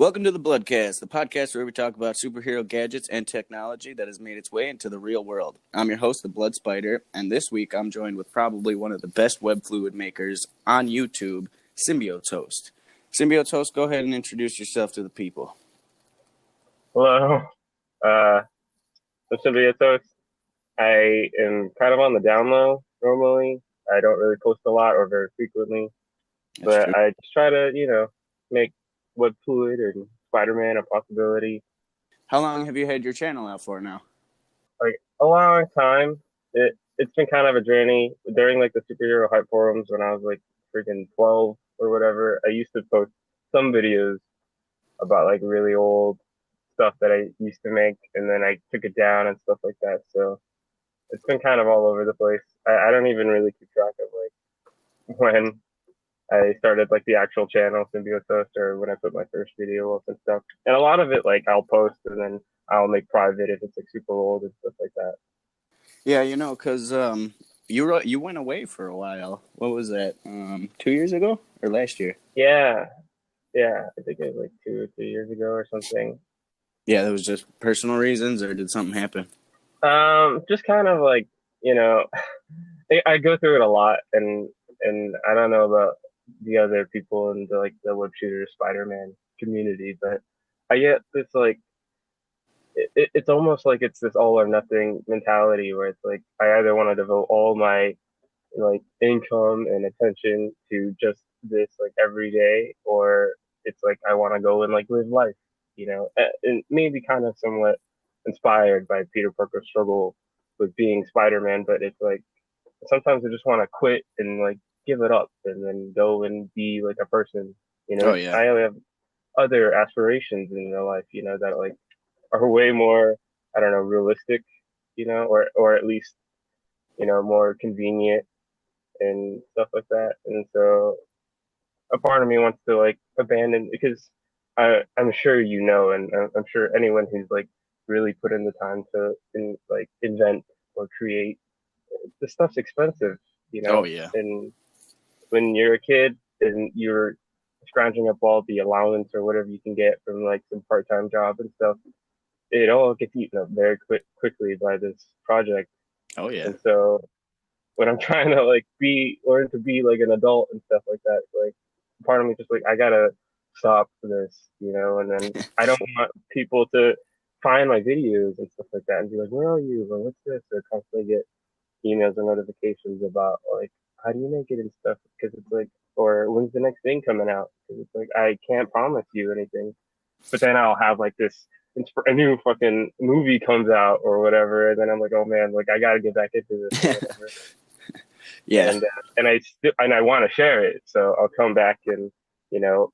Welcome to the Bloodcast, the podcast where we talk about superhero gadgets and technology that has made its way into the real world. I'm your host, the Blood Spider, and this week I'm joined with probably one of the best web fluid makers on YouTube, Symbiotes host. Symbiotes host, go ahead and introduce yourself to the people. Hello, I'm Symbiotes. I am kind of on the down low normally. I don't really post a lot or very frequently, That's true. but I just try to, make web fluid and Spider-Man a possibility. How long have you had your channel out for now? Like a long time. It's been kind of a journey during like the superhero hype forums when I was like freaking 12 or whatever. I used to post some videos about like really old stuff that I used to make, and then I took it down and stuff like that. So it's been kind of all over the place. I don't even really keep track of like when I started like the actual channel Symbiotes or when I put my first video up and stuff. And a lot of it like I'll post and then I'll make private if it's like super old and stuff like that. Yeah, because you went away for a while. What was that? 2 years ago or last year? Yeah, yeah. I think it was like 2 or 3 years ago or something. Yeah, that was just personal reasons, or did something happen? Just kind of like, you know, I go through it a lot, and I don't know about the other people in the web shooter Spider-Man community, but I get this like it's almost like it's this all or nothing mentality where it's like I either want to devote all my like income and attention to just this like every day, or it's like I want to go and like live life, and maybe kind of somewhat inspired by Peter Parker's struggle with being Spider-Man, but it's like sometimes I just want to quit and like give it up and then go and be like a person. Oh yeah. I have other aspirations in real life, that like are way more, I don't know, realistic, or at least, more convenient and stuff like that. And so a part of me wants to like abandon because I'm sure and I'm sure anyone who's like really put in the time to like invent or create, this stuff's expensive, Oh yeah. and when you're a kid and you're scrounging up all the allowance or whatever you can get from like some part-time job and stuff, it all gets eaten up very quickly by this project. Oh yeah. And so when I'm trying to like learn to be like an adult and stuff like that, like part of me just like I gotta stop this, and then I don't want people to find my videos and stuff like that and be like, where are you? Or what's this? Or constantly get emails or notifications about like how do you make it and stuff, because it's like, or when's the next thing coming out? Because it's like I can't promise you anything, but then I'll have like this a new fucking movie comes out or whatever, and then I'm like, oh man, like I gotta get back into this or whatever, Yeah. and I want to share it, so I'll come back and you know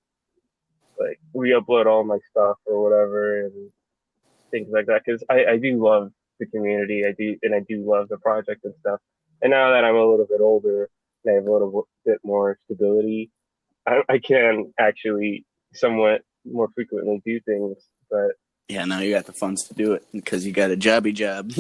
like re-upload all my stuff or whatever and things like that, because I do love the community, I do love the project and stuff. And now that I'm a little bit older and I have a little bit more stability, I can actually somewhat more frequently do things, but Yeah, now you got the funds to do it because you got a jobby job.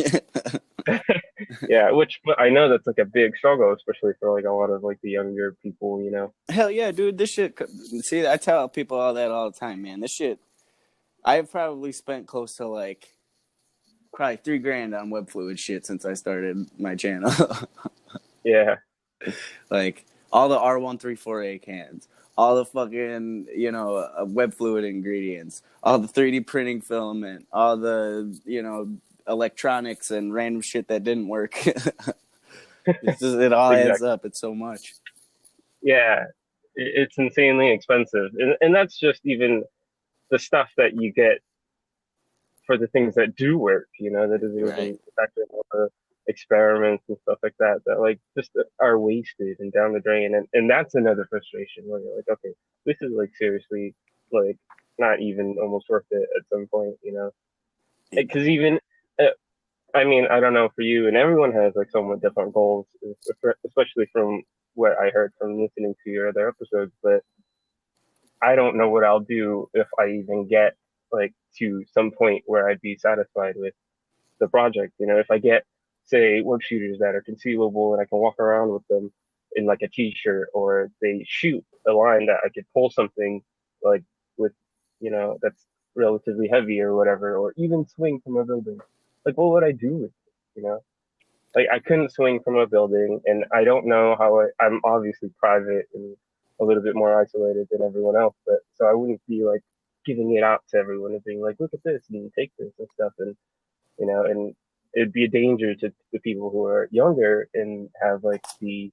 yeah, which but I know that's like a big struggle, especially for like a lot of like the younger people. Hell yeah, dude. This shit. See, I tell people all that all the time, man. This shit. I've probably spent close to like probably $3,000 on web fluid shit since I started my channel. Yeah, Like all the R134A cans, all the fucking web fluid ingredients, all the 3D printing filament, all the electronics and random shit that didn't work. It all adds exactly. up. It's so much. Yeah, it's insanely expensive, and that's just even the stuff that you get for the things that do work, that isn't Right. even factoring all the experiments and stuff like that that like just are wasted and down the drain. And that's another frustration where you're like, okay, this is like seriously like not even almost worth it at some point. Because even, uh, I mean, I don't know for you, and everyone has like somewhat different goals, especially from what I heard from listening to your other episodes, but I don't know what I'll do if I even get like to some point where I'd be satisfied with the project. If I get, say, web shooters that are concealable and I can walk around with them in like a t-shirt, or they shoot a line that I could pull something like with that's relatively heavy or whatever, or even swing from a building. Like, what would I do with it? Like I couldn't swing from a building, and I don't know how I'm obviously private and a little bit more isolated than everyone else, but so I wouldn't be like giving it out to everyone and being like, look at this and take this and stuff, and it'd be a danger to the people who are younger and have like the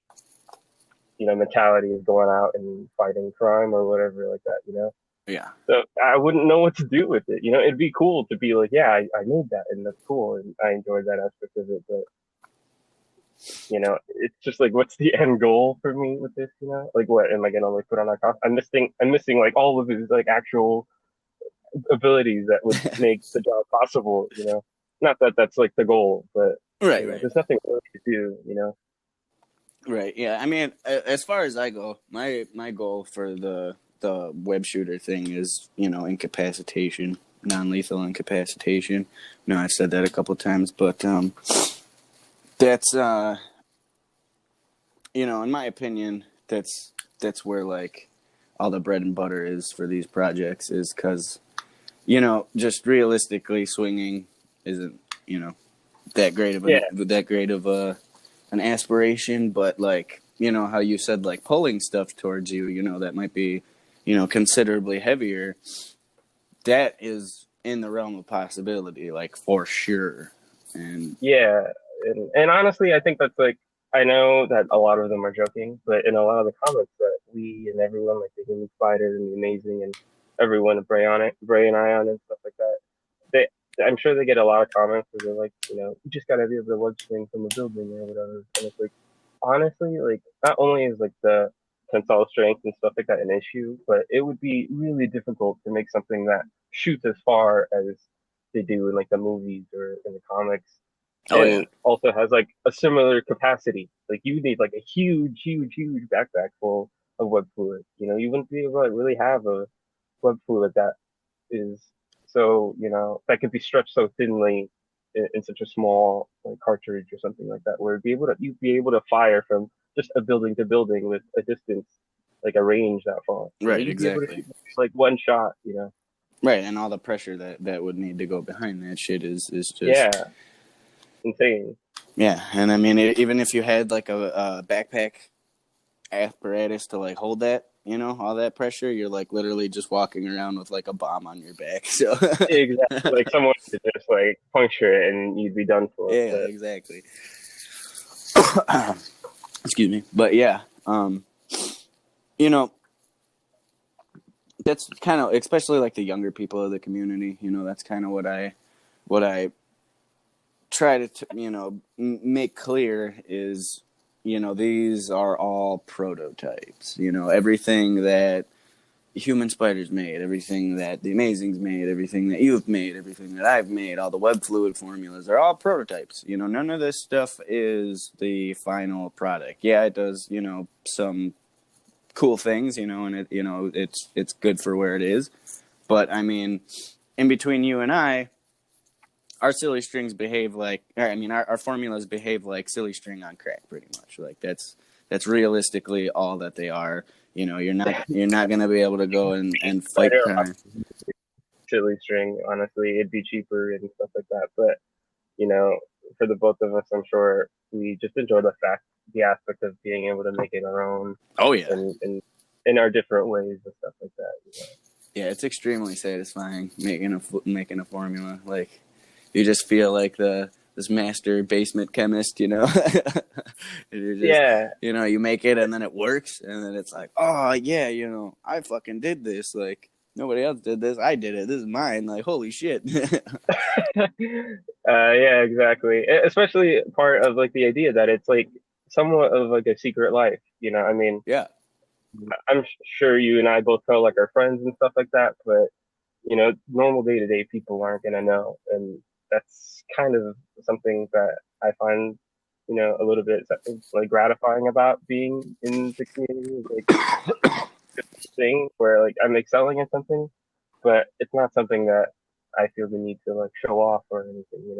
mentality of going out and fighting crime or whatever like that. Yeah. So I wouldn't know what to do with it. It'd be cool to be like, yeah, I made that and that's cool and I enjoyed that aspect of it, but it's just like, what's the end goal for me with this? Like, what am I gonna like put on a costume? I'm missing like all of his like actual abilities that would make the job possible. Not that that's like the goal, but Right, right. there's nothing really to do. Right. Yeah. I mean, as far as I go, my goal for the web shooter thing is, incapacitation, non-lethal incapacitation. No, I've said that a couple times, but that's in my opinion, that's where like all the bread and butter is for these projects, is because just realistically, swinging isn't that great of Yeah, an aspiration, but like how you said, like pulling stuff towards you, that might be considerably heavier. That is in the realm of possibility, like for sure. And yeah, and honestly, I think that's like, I know that a lot of them are joking, but in a lot of the comments that we and everyone, like the Human Spider and the Amazing and everyone, Bray and Ion and stuff like that, they, I'm sure they get a lot of comments where they're like, you just gotta be able to web swing from a building or whatever. And it's like, honestly, like not only is like the tensile strength and stuff like that an issue, but it would be really difficult to make something that shoots as far as they do in like the movies or in the comics, oh yeah, and also has like a similar capacity. Like you need like a huge, huge, huge backpack full of web fluid. You wouldn't be able to really have a web fluid that is so that could be stretched so thinly in such a small like cartridge or something like that, where you'd be able to fire from just a building to building with a distance, like a range that far. right, You'd be able to exactly. shoot like one shot. Right, and all the pressure that would need to go behind that shit is just Yeah, insane. yeah. And I mean, even if you had like a backpack apparatus to like hold that, all that pressure, you're like literally just walking around with like a bomb on your back. So Exactly. Like someone could just like puncture it and you'd be done for. yeah, But exactly. Excuse me, but yeah, you know, that's kind of, especially like the younger people of the community. That's kind of what I try to make clear is, these are all prototypes. Everything that Human Spider's made, everything that the Amazing's made, everything that you've made, everything that I've made, all the web fluid formulas are all prototypes. None of this stuff is the final product. Yeah, it does, some cool things, and it's good for where it is. But I mean, in between you and our silly strings behave like, I mean, our formulas behave like silly string on crack, pretty much. Like that's realistically all that they are. You're not gonna be able to go and fight Spider crime. silly string, honestly, it'd be cheaper and stuff like that. But you know, for the both of us, I'm sure we just enjoy the aspect of being able to make it our own Oh yeah, and in our different ways and stuff like that. yeah. It's extremely satisfying making a formula. Like you just feel like this master basement chemist. You're just Yeah, you make it and then it works and then it's like, oh yeah, I fucking did this. Like nobody else did this. I did it. This is mine. Like holy shit. yeah, exactly. Especially part of like the idea that it's like somewhat of like a secret life. I mean, Yeah. I'm sure you and I both tell like our friends and stuff like that, but normal day to day people aren't gonna know, and that's kind of something that I find, a little bit like gratifying about being in the community. Like this thing where like I'm excelling at something, but it's not something that I feel the need to like show off or anything.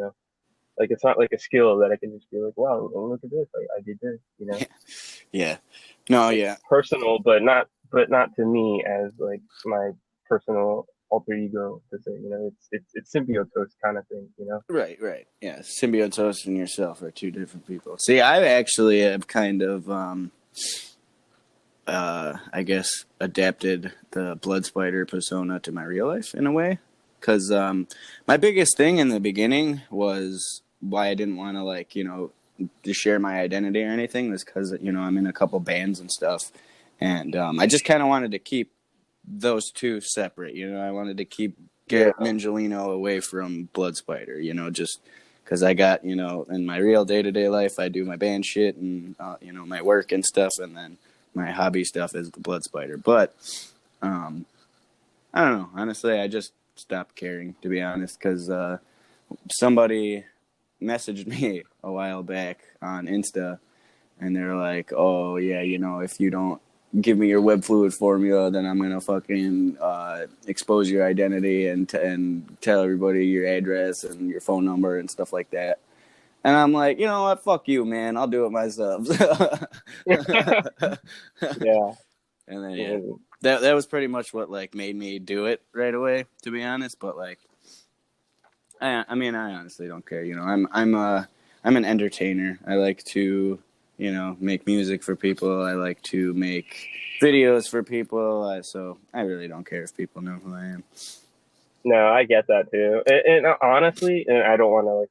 Like it's not like a skill that I can just be like, wow, look at this, like I did this. Yeah. No, It's yeah. personal, but not to me as like my personal. alter ego to say, it's symbiotes kind of thing, Right, right. Yeah, Symbiotes and yourself are two different people. See, I actually have kind of, I guess, adapted the blood spider persona to my real life in a way. Because my biggest thing in the beginning was why I didn't want to, like, to share my identity or anything was because, I'm in a couple bands and stuff. And I just kind of wanted to keep those two separate. I wanted to keep Yeah, Garrett Mingelino away from Blood Spider. Just because I got in my real day to day life, I do my band shit and my work and stuff, and then my hobby stuff is the Blood Spider. But um, I don't know. Honestly, I just stopped caring, to be honest, because somebody messaged me a while back on Insta, and they're like, "Oh yeah, if you don't give me your web fluid formula, then I'm gonna fucking expose your identity and tell everybody your address and your phone number and stuff like that." And I'm like, you know what? Fuck you, man. I'll do it myself. yeah. And then yeah, Mm. that was pretty much what like made me do it right away, to be honest. But like, I mean, I honestly don't care. I'm an entertainer. I like to make music for people. I like to make videos for people. So I really don't care if people know who I am. No, I get that too. And honestly, and I don't want to like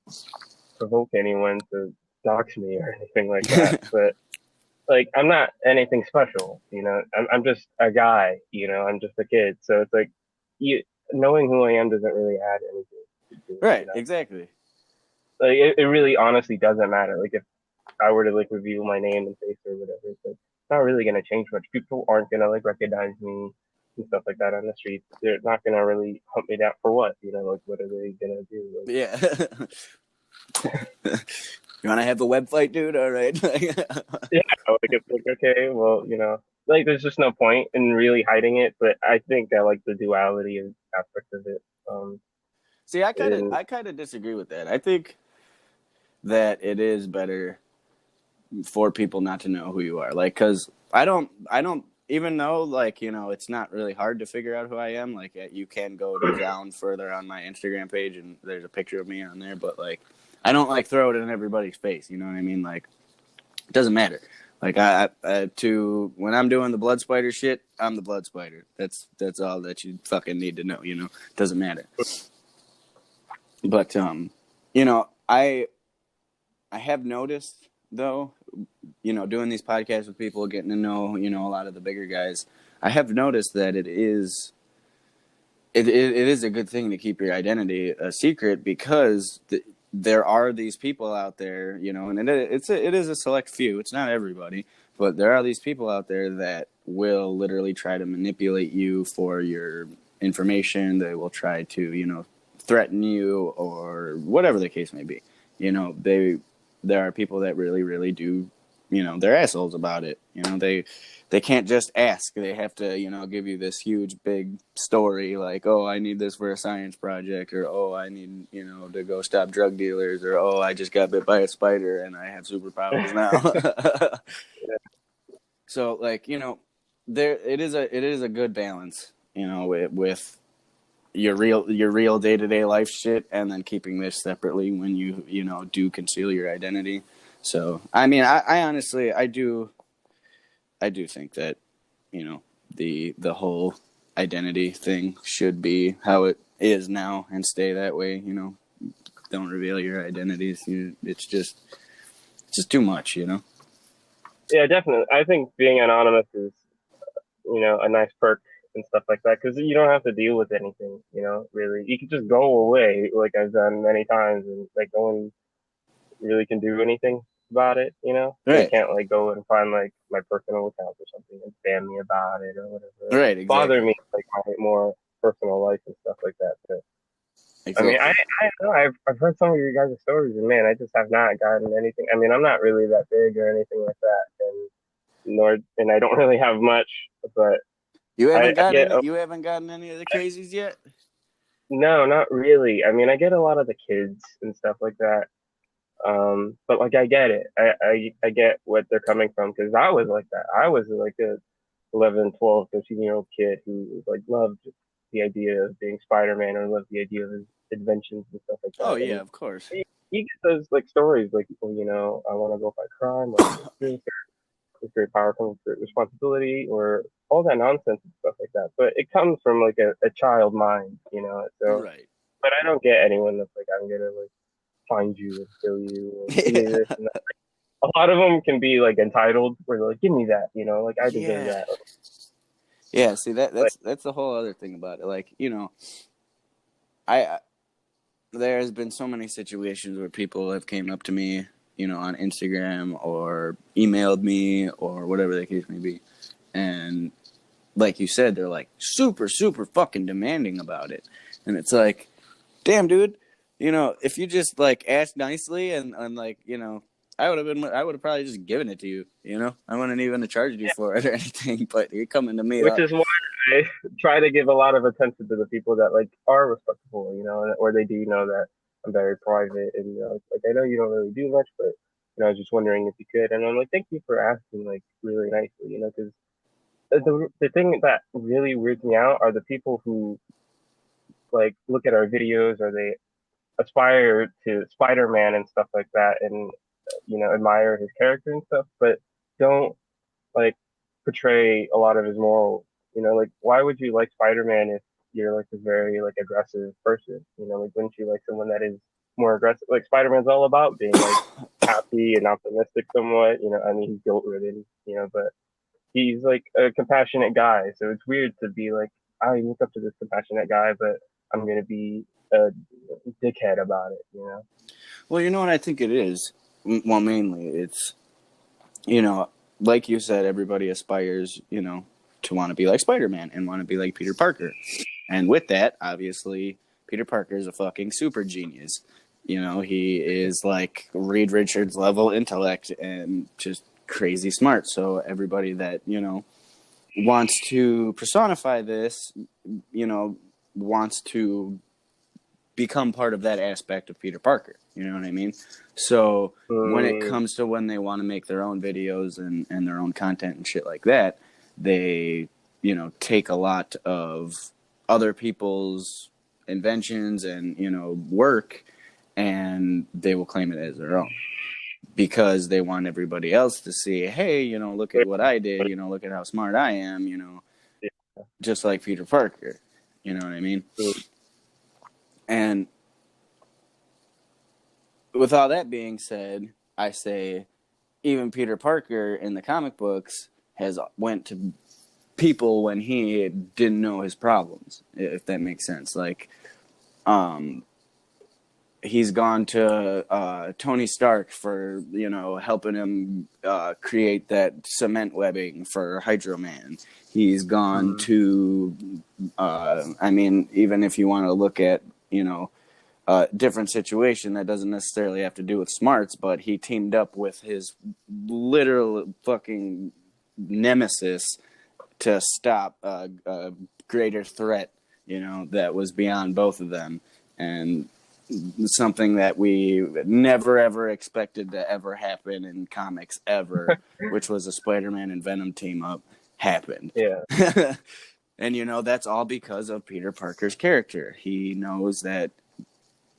provoke anyone to dox me or anything like that, but like I'm not anything special, I'm just a guy, I'm just a kid. So it's like you knowing who I am doesn't really add anything to it, Right, exactly. Like it really honestly doesn't matter. Like if I were to like reveal my name and face or whatever, it's like it's not really gonna change much. People aren't gonna like recognize me and stuff like that on the streets. They're not gonna really hunt me down for what, like what are they gonna do? Like Yeah. You want to have a web fight, dude? All right. yeah, like it's like okay, well, like there's just no point in really hiding it. But I think I like the duality aspect of it. See, I kind of And I kind of disagree with that. I think that it is better for people not to know who you are. Like, cause I don't even know, like, it's not really hard to figure out who I am. Like, you can go down further on my Instagram page and there's a picture of me on there, but like, I don't like throw it in everybody's face. You know what I mean? Like, it doesn't matter. Like, to when I'm doing the blood spider shit, I'm the blood spider. That's all that you fucking need to know. It doesn't matter. But I have noticed though, doing these podcasts with people, getting to know, a lot of the bigger guys, I have noticed that it is a good thing to keep your identity a secret because there are these people out there, and it is a select few. It's not everybody, but there are these people out there that will literally try to manipulate you for your information. They will try to, threaten you or whatever the case may be. There are people that really, really do, they're assholes about it. They can't just ask. They have to, give you this huge big story like, oh, I need this for a science project, or oh, I need, to go stop drug dealers, or oh, I just got bit by a spider and I have superpowers now. So like, there it is a good balance, with your real day-to-day life shit and then keeping this separately when you do conceal your identity. So I mean, I honestly I do think that the whole identity thing should be how it is now and stay that way. Don't reveal your identities. It's just too much. yeah, definitely. I think being anonymous is, a nice perk and stuff like that because you don't have to deal with anything. Really, you can just go away like I've done many times, and like no one really can do anything about it. They Right, can't like go and find like my personal account or something and spam me about it or whatever. right, Bother exactly, me like my more personal life and stuff like that. But I mean, exactly. I don't know. I've heard some of your guys' stories, and man, I just have not gotten anything. I mean, I'm not really that big or anything like that, and I don't really have much, but You I, haven't I gotten get any. You haven't gotten any of the crazies yet. no, not really. I mean, I get a lot of the kids and stuff like that. But like I get it. I get what they're coming from because I was like that. I was like a 11, 12, 13-year-old kid who was like loved the idea of being Spider-Man or love the idea of his inventions and stuff like Oh that. yeah, And of course. he gets those like stories like, well, I want to go fight crime, or this great power comes with great responsibility, or all that nonsense and stuff like that. But it comes from like a child mind, So, Right. but I don't get anyone that's like, I'm gonna like find you and kill you or give me Yeah. this and that. A lot of them can be like entitled, where they're like, give me that, like I deserve Yeah. that. Yeah, see But that's the whole other thing about it. Like, I there has been so many situations where people have came up to me, on Instagram or emailed me or whatever the case may be. And like you said, they're like super, super fucking demanding about it. And it's like, damn, dude, if you just like asked nicely and like, I would have probably just given it to you, I wouldn't even have charged you for it or anything, but you're coming to me which up. is why I try to give a lot of attention to the people that like are respectable, or they do know that I'm very private, and like I know you don't really do much, but I was just wondering if you could, and I'm like, thank you for asking, like really nicely, because the thing that really weirds me out are the people who like look at our videos, or they aspire to Spider-Man and stuff like that, and admire his character and stuff, but don't like portray a lot of his morals. Like why would you like Spider-Man if you're like a very like aggressive person? Like wouldn't you like someone that is more aggressive? Like Spider-Man's all about being like happy and optimistic somewhat. I mean he's guilt ridden, but he's like a compassionate guy. So it's weird to be like, I look up to this compassionate guy, but I'm gonna be a dickhead about it. Well, you know what I think it is? Well, mainly it's, you know, like you said, everybody aspires, to want to be like Spider-Man and want to be like Peter Parker. And with that, obviously, Peter Parker is a fucking super genius. He is like Reed Richards level intellect and just crazy smart. So everybody that, wants to personify this, wants to become part of that aspect of Peter Parker. You know what I mean? So when it Mm, comes to when they want to make their own videos and their own content and shit like that, they, take a lot of other people's inventions and, work, and they will claim it as their own because they want everybody else to see, hey, look at what I did, look at how smart I am, yeah, just like Peter Parker. You know what I mean? mm, And with all that being said, I say even Peter Parker in the comic books has went to people when he didn't know his problems, if that makes sense. Like, um, he's gone to Tony Stark for helping him create that cement webbing for Hydro Man. He's gone mm, to, I mean, even if you want to look at different situation that doesn't necessarily have to do with smarts, but he teamed up with his literal fucking nemesis to stop a greater threat, that was beyond both of them. And something that we never ever expected to ever happen in comics ever, which was a Spider-Man and Venom team up, happened. yeah, And that's all because of Peter Parker's character. He knows that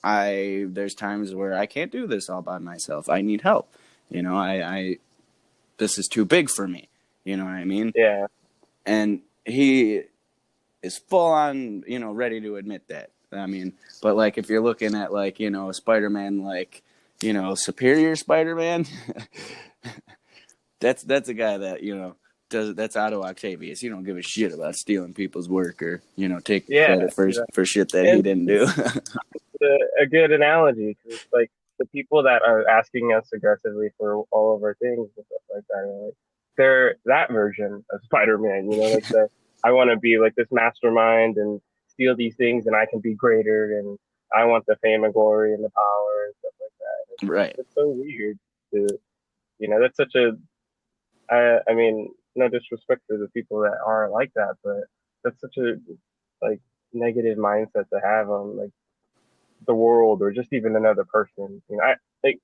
there's times where I can't do this all by myself. I need help. I this is too big for me. You know what I mean? yeah, And he is full on, ready to admit that. I mean, but like if you're looking at like, a Spider-Man like, superior Spider-Man, that's a guy that, does that's Otto Octavius. You don't give a shit about stealing people's work or, taking yeah. credit for shit that he And didn't do. a good analogy, because it's like the people that are asking us aggressively for all of our things and stuff like that, like they're that version of Spider-Man. Like the I want to be like this mastermind and steal these things, and I can be greater, and I want the fame and glory and the power and stuff like that. Right. It's so weird to that's such a I mean, no disrespect to the people that are like that, but that's such a like negative mindset to have on like the world or just even another person. I like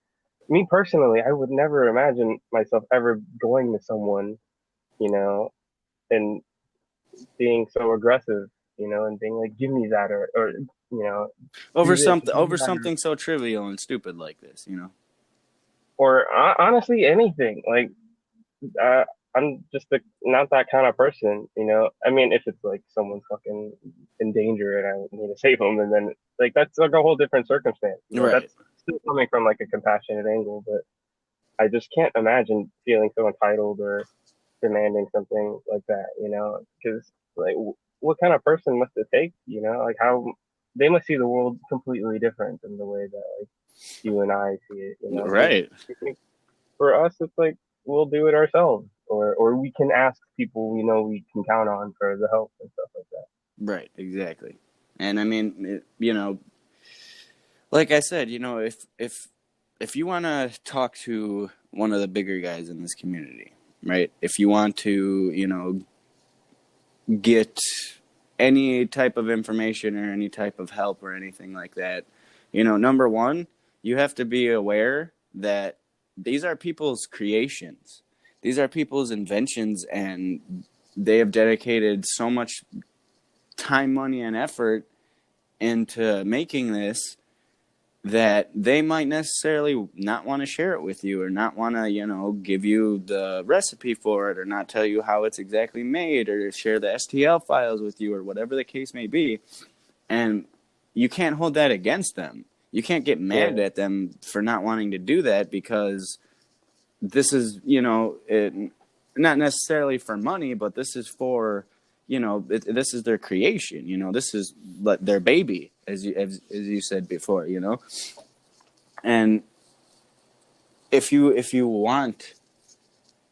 me personally, I would never imagine myself ever going to someone, you know, and being so aggressive. and being like, give me that, or Over do this, something, give me over that, something so trivial and stupid like this. or honestly anything. Like, uh, I'm just not that kind of person. I mean, if it's like someone's fucking in danger and I need to save them, and then like that's like a whole different circumstance. Right. That's still coming from like a compassionate angle, but I just can't imagine feeling so entitled or demanding something like that. Because like, what kind of person must it take? Like how they must see the world completely different than the way that like you and I see it. Because Right. I think for us, it's like we'll do it ourselves, or we can ask people we know we can count on for the help and stuff like that. Right. Exactly. And I mean, like I said, if you want to talk to one of the bigger guys in this community, right? If you want to, get any type of information or any type of help or anything like that, number one, you have to be aware that these are people's creations. These are people's inventions, and they have dedicated so much time, money, and effort into making this that they might necessarily not want to share it with you, or not want to, give you the recipe for it, or not tell you how it's exactly made, or share the STL files with you, or whatever the case may be. And you can't hold that against them. You can't get mad Yeah, at them for not wanting to do that, because this is, not necessarily for money, but this is for, this is their creation. This is their baby, as you said before. And if you want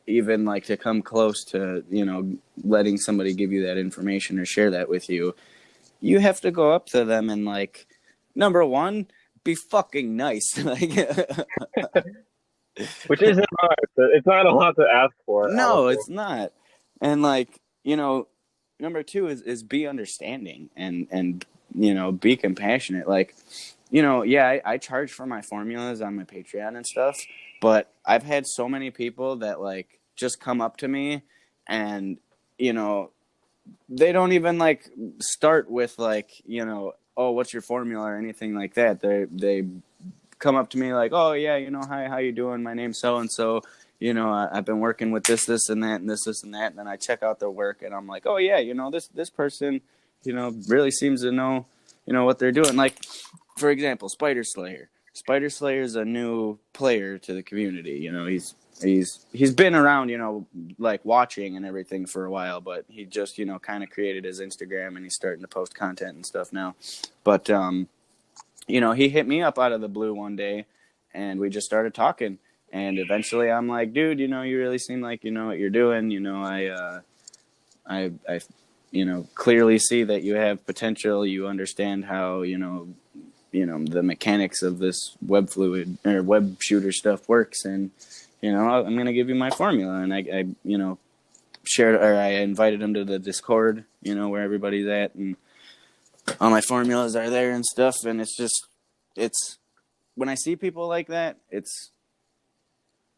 even like to come close to letting somebody give you that information or share that with you, you have to go up to them and, like, number one, be fucking nice. Like, which isn't hard. It's not a lot to ask for, no, honestly. it's not. And, like, number two is be understanding, and be compassionate. Like, yeah, I charge for my formulas on my Patreon and stuff, but I've had so many people that, like, just come up to me, and you know they don't even, like, start with, like, oh, what's your formula or anything like that. They come up to me like, oh yeah, hi, how you doing? My name's so and so. I've been working with this and that and this and that. And then I check out their work, and I'm like, oh yeah, this person, really seems to know, what they're doing. Like, for example, Spider Slayer. Spider Slayer is a new player to the community. He's been around, like, watching and everything for a while, but he just, kind of created his Instagram, and he's starting to post content and stuff now. But he hit me up out of the blue one day, and we just started talking. And eventually, I'm like, dude, you really seem like you know what you're doing. I clearly see that you have potential. You understand how the mechanics of this web fluid or web shooter stuff works, and I'm gonna give you my formula. And I shared, or I invited him to the Discord, where everybody's at, and all my formulas are there and stuff. And it's when I see people like that,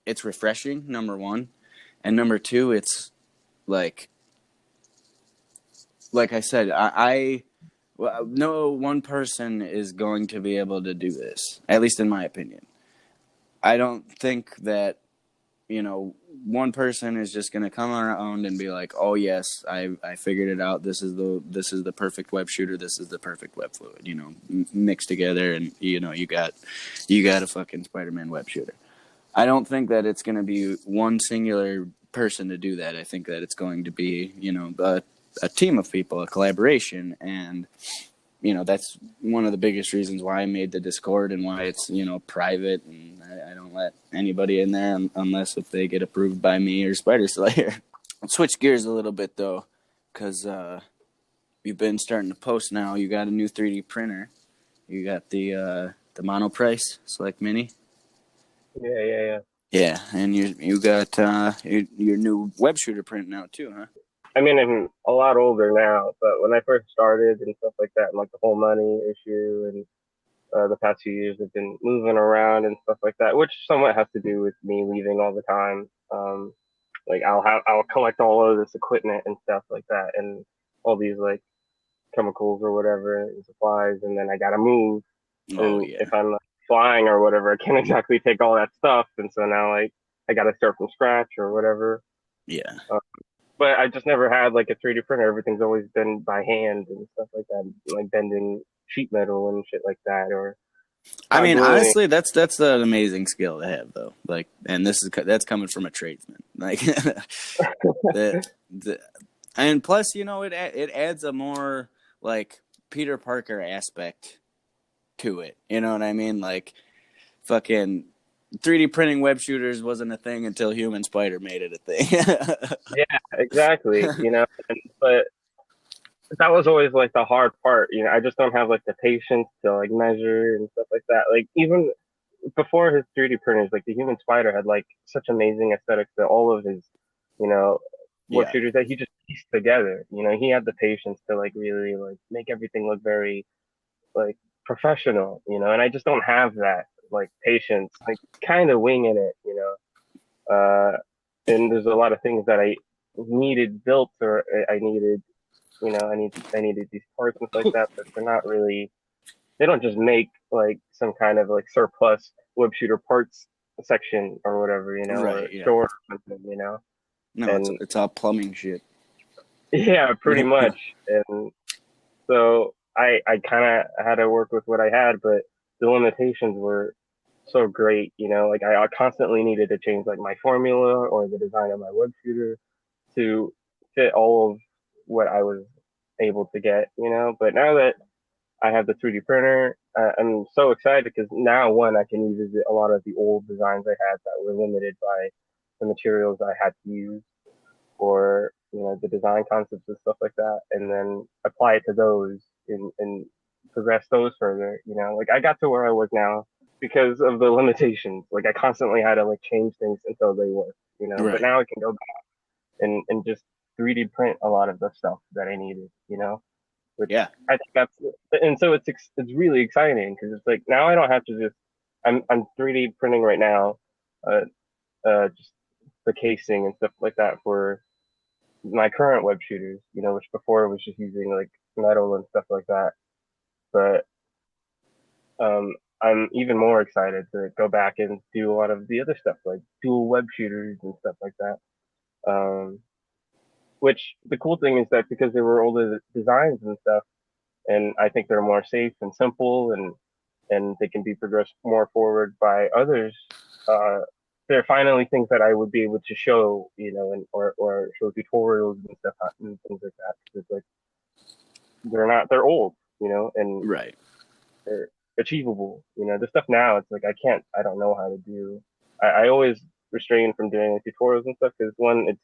it's refreshing, number one, and number two, it's like I said, well, no one person is going to be able to do this, at least in my opinion. I don't think that one person is just going to come around and be like, "Oh yes, I figured it out. This is the perfect web shooter. This is the perfect web fluid." Mixed together, and you got a fucking Spider-Man web shooter. I don't think that it's going to be one singular person to do that. I think that it's going to be a team of people, a collaboration, and that's one of the biggest reasons why I made the Discord, and why it's private, and I don't let anybody in there unless if they get approved by me or Spider Slayer. Switch gears a little bit though, because you've been starting to post now. You got a new 3D printer. You got the Monoprice Select Mini. Yeah, yeah, yeah. Yeah, and you got your new web shooter print now too, huh? I mean, I'm a lot older now, but when I first started and stuff like that, and like the whole money issue and the past few years have been moving around and stuff like that, which somewhat has to do with me leaving all the time. Like I'll collect all of this equipment and stuff like that, and all these like chemicals or whatever and supplies, and then I gotta move. Oh And yeah, if I'm like, flying or whatever, I can't exactly take all that stuff, and so now like I gotta start from scratch or whatever. yeah. Uh, but I just never had like a 3D printer. Everything's always been by hand and stuff like that, like bending sheet metal and shit like that, or I not mean, gluing. honestly, that's an amazing skill to have, though. Like, and that's coming from a tradesman. Like, the the and plus, it adds a more like Peter Parker aspect to it. You know what I mean? Like, fucking 3D printing web shooters wasn't a thing until Human Spider made it a thing. Yeah, exactly. But that was always like the hard part. I just don't have like the patience to like measure and stuff like that. Like even before his 3D printers, like the Human Spider had like such amazing aesthetics that all of his, you know, web Yeah, shooters that he just pieced together. He had the patience to like really like make everything look very like professional. And I just don't have that like patience, like kind of winging it. And there's a lot of things that I needed built or I needed, I needed these parts and stuff like that, but they're not really, they don't just make like some kind of like surplus web shooter parts section or whatever, right. or Yeah. store or something. No, it's And it's all plumbing shit. yeah, pretty much. And so I kind of had to work with what I had, but the limitations were so great, like I constantly needed to change like my formula or the design of my web shooter to fit all of what I was able to get. But now that I have the 3D printer, I'm so excited because now one, I can revisit a lot of the old designs I had that were limited by the materials I had to use or, the design concepts and stuff like that, and then apply it to those and progress those further. Like I got to where I work now because of the limitations. Like I constantly had to like change things until they work. But Right. now I can go back and just 3D print a lot of the stuff that I needed. Which Yeah. I think and so it's really exciting because it's like now I don't have to just I'm 3D printing right now, just the casing and stuff like that for my current web shooters, which before was just using like metal and stuff like that. But I'm even more excited to go back and do a lot of the other stuff like dual web shooters and stuff like that. Um, which the cool thing is that because they were older designs and stuff, and I think they're more safe and simple and they can be progressed more forward by others. Uh, they're finally things that I would be able to show, and or show tutorials and stuff and things like that. Because it's like they're old, and Right. they're achievable. The stuff now, it's like I don't know how to do. I always restrain from doing like tutorials and stuff because one, it's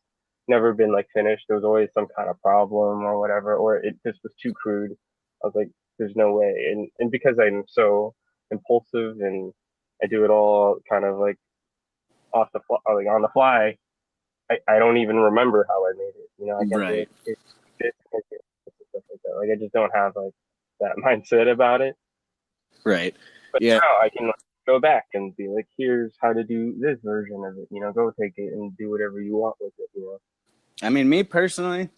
never been like finished. There was always some kind of problem or whatever, or it just was too crude. I was like, there's no way. And because I'm so impulsive and I do it all kind of like off the fly, like on the fly, I don't even remember how I made it. I can't be Right. like, it's stuff like that. Like I just don't have like that mindset about it. Right. But Yeah. now I can like, go back and be like, here's how to do this version of it. Go take it and do whatever you want with it. I mean, me personally,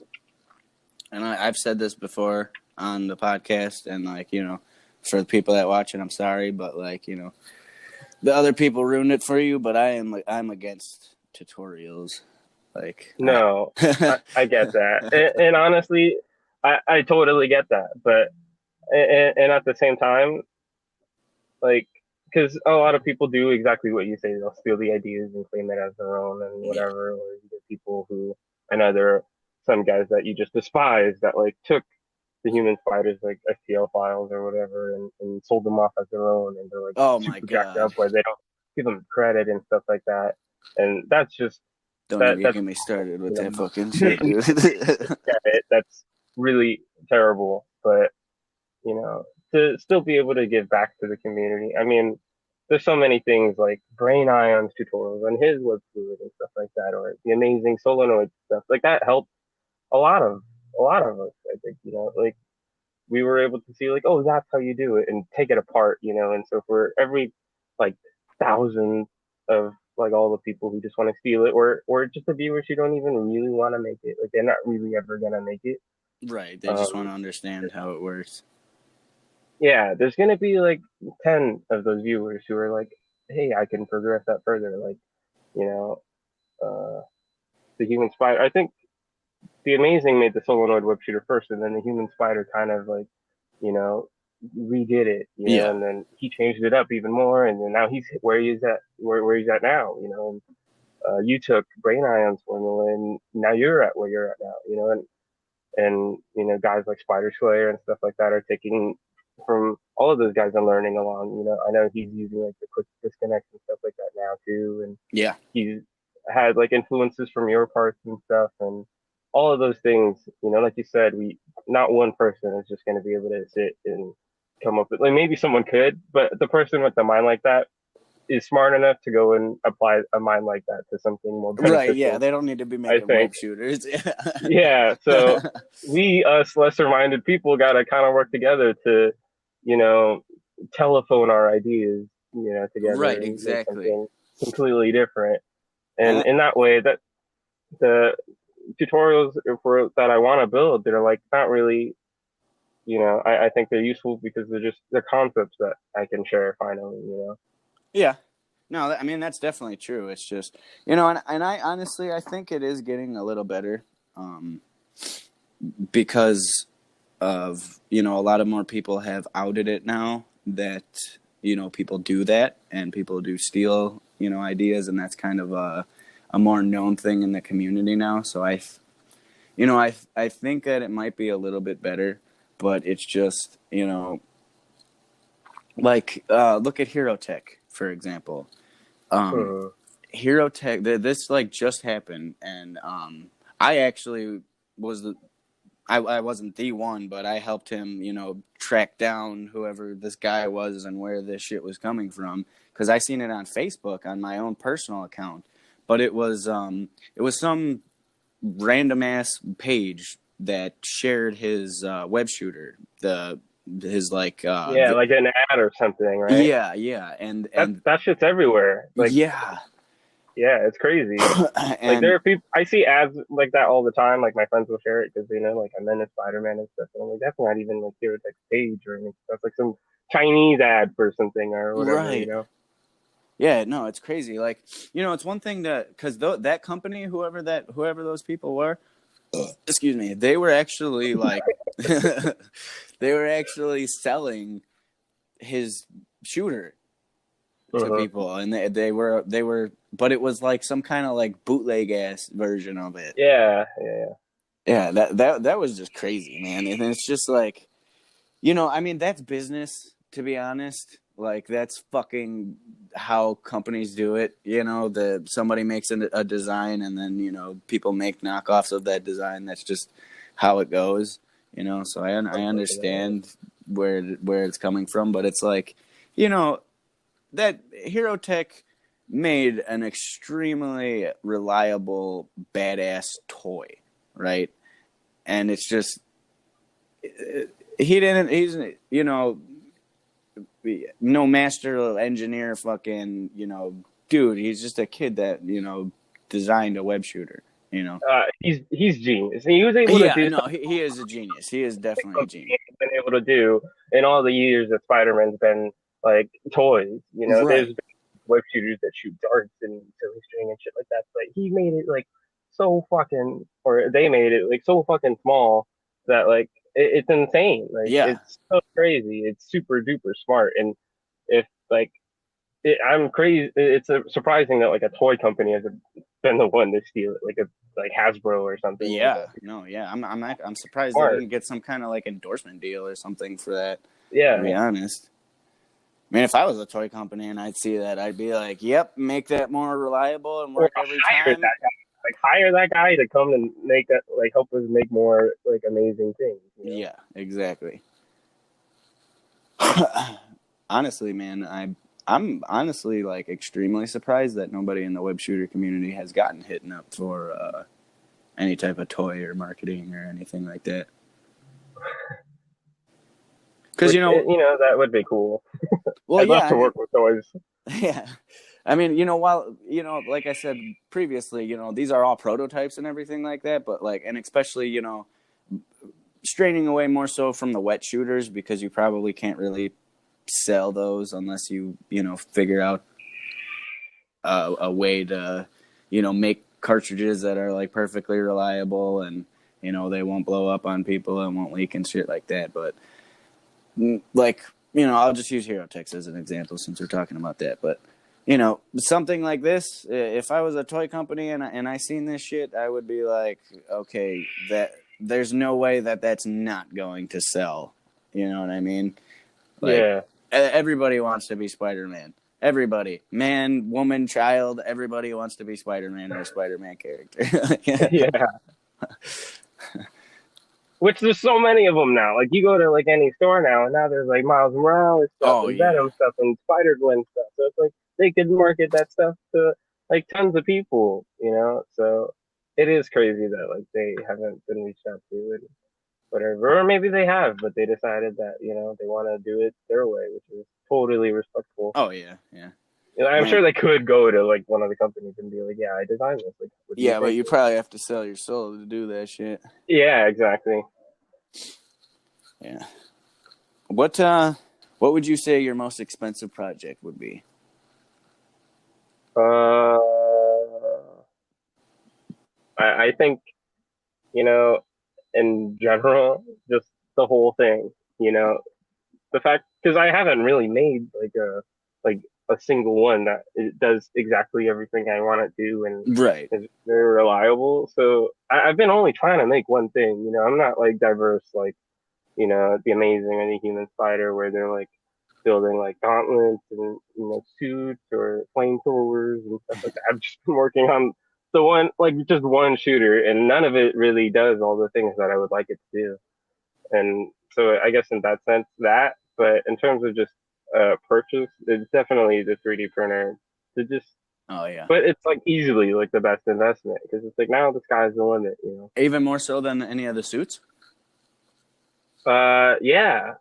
and I've said this before on the podcast, and like for the people that watch it, I'm sorry, but like the other people ruined it for you. But I'm against tutorials. Like, No, I get that, and honestly, I totally get that. But and at the same time, like, because a lot of people do exactly what you say. They'll steal the ideas and claim it as their own and yeah. whatever. Or you get people who, I know there are some guys that you just despise that like took the human spiders like STL files or whatever and sold them off as their own and they're like Oh my super jacked up god! where they don't give them credit and stuff like that. And that's just Don't that even that's get me started with you that know fucking shit, dude. that's really terrible. But you know, to still be able to give back to the community. I mean, there's so many things like Brain Ions tutorials on his web fluid and stuff like that, or the amazing solenoid stuff. Like that helped a lot of us. I think like we were able to see like, oh, that's how you do it, and take it apart. And so for every like thousand of like all the people who just want to steal it, or just the viewers who don't even really want to make it, like they're not really ever gonna make it. Right. They just want Um, to understand how it works. yeah, there's gonna be like 10 of those viewers who are like, hey, I can progress that further. Like, you know, uh, the human spider. I think the Amazing made the solenoid web shooter first, and then the human spider kind of like, you know, redid it, Yeah. and then he changed it up even more, and then now he's where he's at, where he's at now, and you took Brain Ion's formula, and now you're at where you're at now, and guys like Spider Slayer and stuff like that are taking from all of those guys and learning along. I know he's using like the quick disconnects and stuff like that now too, and Yeah. he's had like influences from your parts and stuff, and all of those things. Like you said, we not one person is just going to be able to sit and come up with, like, maybe someone could, but the person with the mind like that is smart enough to go and apply a mind like that to something more Right. Yeah. beneficial, They don't need to be I making think. web shooters. Yeah, so we, us lesser minded people, got to kind of work together to, you know, telephone our ideas, together Right. and make Exactly. something completely different. And And in that way, that the tutorials that I want to build, they're like not really, I think they're useful because they're concepts that I can share finally. yeah. No, I mean that's definitely true. It's just and I honestly I think it is getting a little better, um, because of a lot of more people have outed it now that people do that and people do steal ideas, and that's kind of a more known thing in the community now. So I think that it might be a little bit better, but it's just like look at Hero Tech for example. Um, Hmm. Hero Tech, this like just happened, and I actually was I wasn't the one, but I helped him, track down whoever this guy was and where this shit was coming from, because I seen it on Facebook on my own personal account, but it was some random ass page that shared his web shooter, his like Yeah, like an ad or something, right? yeah, yeah, That and that shit's everywhere. Like, yeah, yeah, it's crazy. Like, there and are people, I see ads like that all the time. Like, my friends will share it because they know, like, I'm into Spider-Man and stuff. And I'm like, that's not even like Herotech's page or anything. That's like some Chinese ad for something or whatever. right. Yeah, no, it's crazy. Like, it's one thing because that company, whoever those people were, excuse me, they were actually like, they were actually selling his shooter to Uh-huh. people, and they were, but it was like some kind of like bootleg ass version of it. Yeah, yeah, Yeah, that was just crazy, man. And it's just like, I mean, that's business, to be honest. Like, that's fucking how companies do it. Somebody makes a design, and then, people make knockoffs of that design. That's just how it goes, So I unfortunately. understand where it's coming from, but it's like, you know, that Hero Tech made an extremely reliable, badass toy, right? And it's just, he's no master engineer fucking dude. He's just a kid that designed a web shooter. He's genius. He was able to Yeah, do no, he is a genius. He is definitely a genius. he's been able to do in all the years that Spider-Man's been like toys. There's Right. been web shooters that shoot darts and silly string and shit like that, but he made it like so fucking, or they made it like so fucking small that like it's insane. Like, Yeah. it's so crazy. It's super duper smart, and if like I'm crazy. It's surprising that like a toy company has been the one to steal it, like Hasbro or something like Yeah. that. No. Yeah. I'm surprised they Smart. didn't get some kind of like endorsement deal or something for that. To be Yeah. honest. I mean, if I was a toy company and I'd see that, I'd be like, "Yep, make that more reliable and Or work every hire time." that guy. Like, hire that guy to come and make that, like, help us make more like amazing things. Yeah, exactly. Honestly, man, I'm honestly like extremely surprised that nobody in the web shooter community has gotten hit up for any type of toy or marketing or anything like that. Because Which, that would be cool. well, I'd love yeah, I to mean, work with toys. yeah, I mean, while like I said previously, these are all prototypes and everything like that, but like, and especially, straining away more so from the wet shooters because you probably can't really sell those unless you figure out a way to make cartridges that are like perfectly reliable and they won't blow up on people and won't leak and shit like that. But like I'll just use Hero Tex as an example since we're talking about that. But something like this, if I was a toy company and I seen this shit, I would be like, okay, that there's no way that that's not going to sell. You know what I mean? Like Yeah. everybody wants to be Spider-Man. Everybody, man, woman, child, everybody wants to be Spider-Man or a Spider-Man character. Yeah. Which there's so many of them now. Like you go to like any store now, and now there's like Miles Morales stuff Oh and yeah. Venom stuff and Spider Gwen stuff. So it's like they could market that stuff to like tons of people, you know. So it is crazy that like they haven't been reached out to and whatever, or maybe they have, but they decided that they want to do it their way, which is totally respectful. Oh yeah. Yeah. I'm Man. sure they could go to like one of the companies and be like, "Yeah, I designed this. Like, what do you Yeah, but think?" you probably have to sell your soul to do that shit. Yeah, exactly. Yeah. What would you say your most expensive project would be? Uh, I think you know, in general, just the whole thing. You know, the fact because I haven't really made like a single one that it does exactly everything I want it to and Right. is very reliable. So I've been only trying to make one thing. I'm not like diverse like the Amazing or the Human Spider where they're like building like gauntlets and suits or flamethrowers and stuff like that. I've just been working on the one like just one shooter, and none of it really does all the things that I would like it to do. And so I guess in that sense that, but in terms of just purchase, it's definitely the 3D printer to just. Oh yeah. But it's like easily like the best investment because it's like now the sky's the limit. Even more so than any of the suits? Yeah.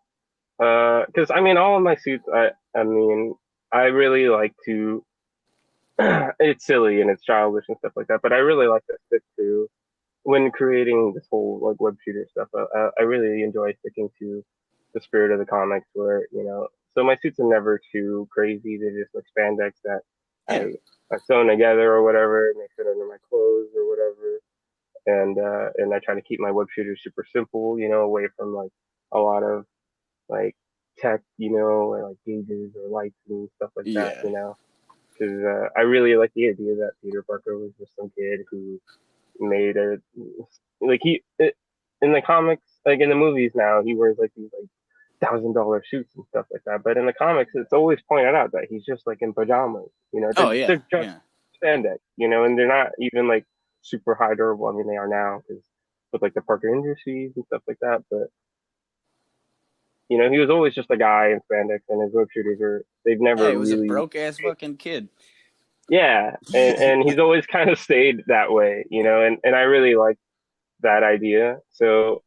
Because I mean, all of my suits, I mean, I really like to. It's silly and it's childish and stuff like that, but I really like to stick to when creating this whole like web shooter stuff. I really enjoy sticking to the spirit of the comics, where so my suits are never too crazy. They're just like spandex that Yeah. I sewn together or whatever, and they fit under my clothes or whatever. And I try to keep my web shooters super simple, away from like a lot of like tech, or like gauges or lights and stuff like that, Yeah. because I really like the idea that Peter Parker was just some kid who made a like in the comics, like in the movies now, he wears like these like $1,000 suits and stuff like that. But in the comics, it's always pointed out that he's just like in pajamas. Oh yeah. They're just Yeah. spandex, and they're not even like super high durable. I mean, they are now because with like the Parker Industries and stuff like that. But he was always just a guy in spandex, and his web shooters they've Yeah, never he was a really. broke ass fucking kid. Yeah, and he's always kind of stayed that way, and I really like that idea. So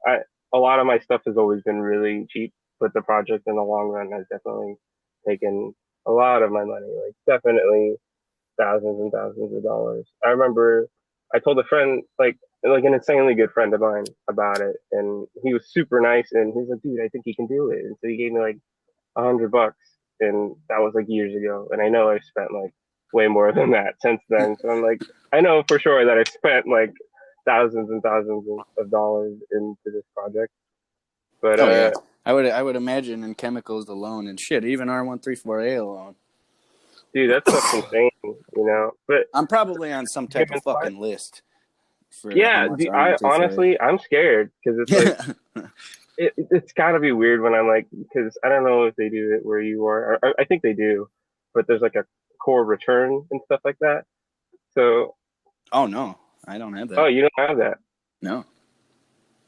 a lot of my stuff has always been really cheap, but the project in the long run has definitely taken a lot of my money, like definitely thousands and thousands of dollars. I remember I told a friend, like an insanely good friend of mine about it, and he was super nice, and he's like, dude, I think you can do it. And so he gave me like $100, and that was like years ago. And I know I've spent like way more than that since then. So I'm like, I know for sure that I spent like thousands and thousands of dollars into this project. But Oh yeah. I would imagine in chemicals alone and shit, even R134A alone. dude, that stuff's insane, But I'm probably on some type of human spider, fucking list for how yeah, much dude, I R134A. honestly I'm scared because it's like it's got to be weird when I'm like because I don't know if they do it where you are. I think they do, but there's like a core return and stuff like that. So, Oh no, I don't have oh, that. you don't have that. No.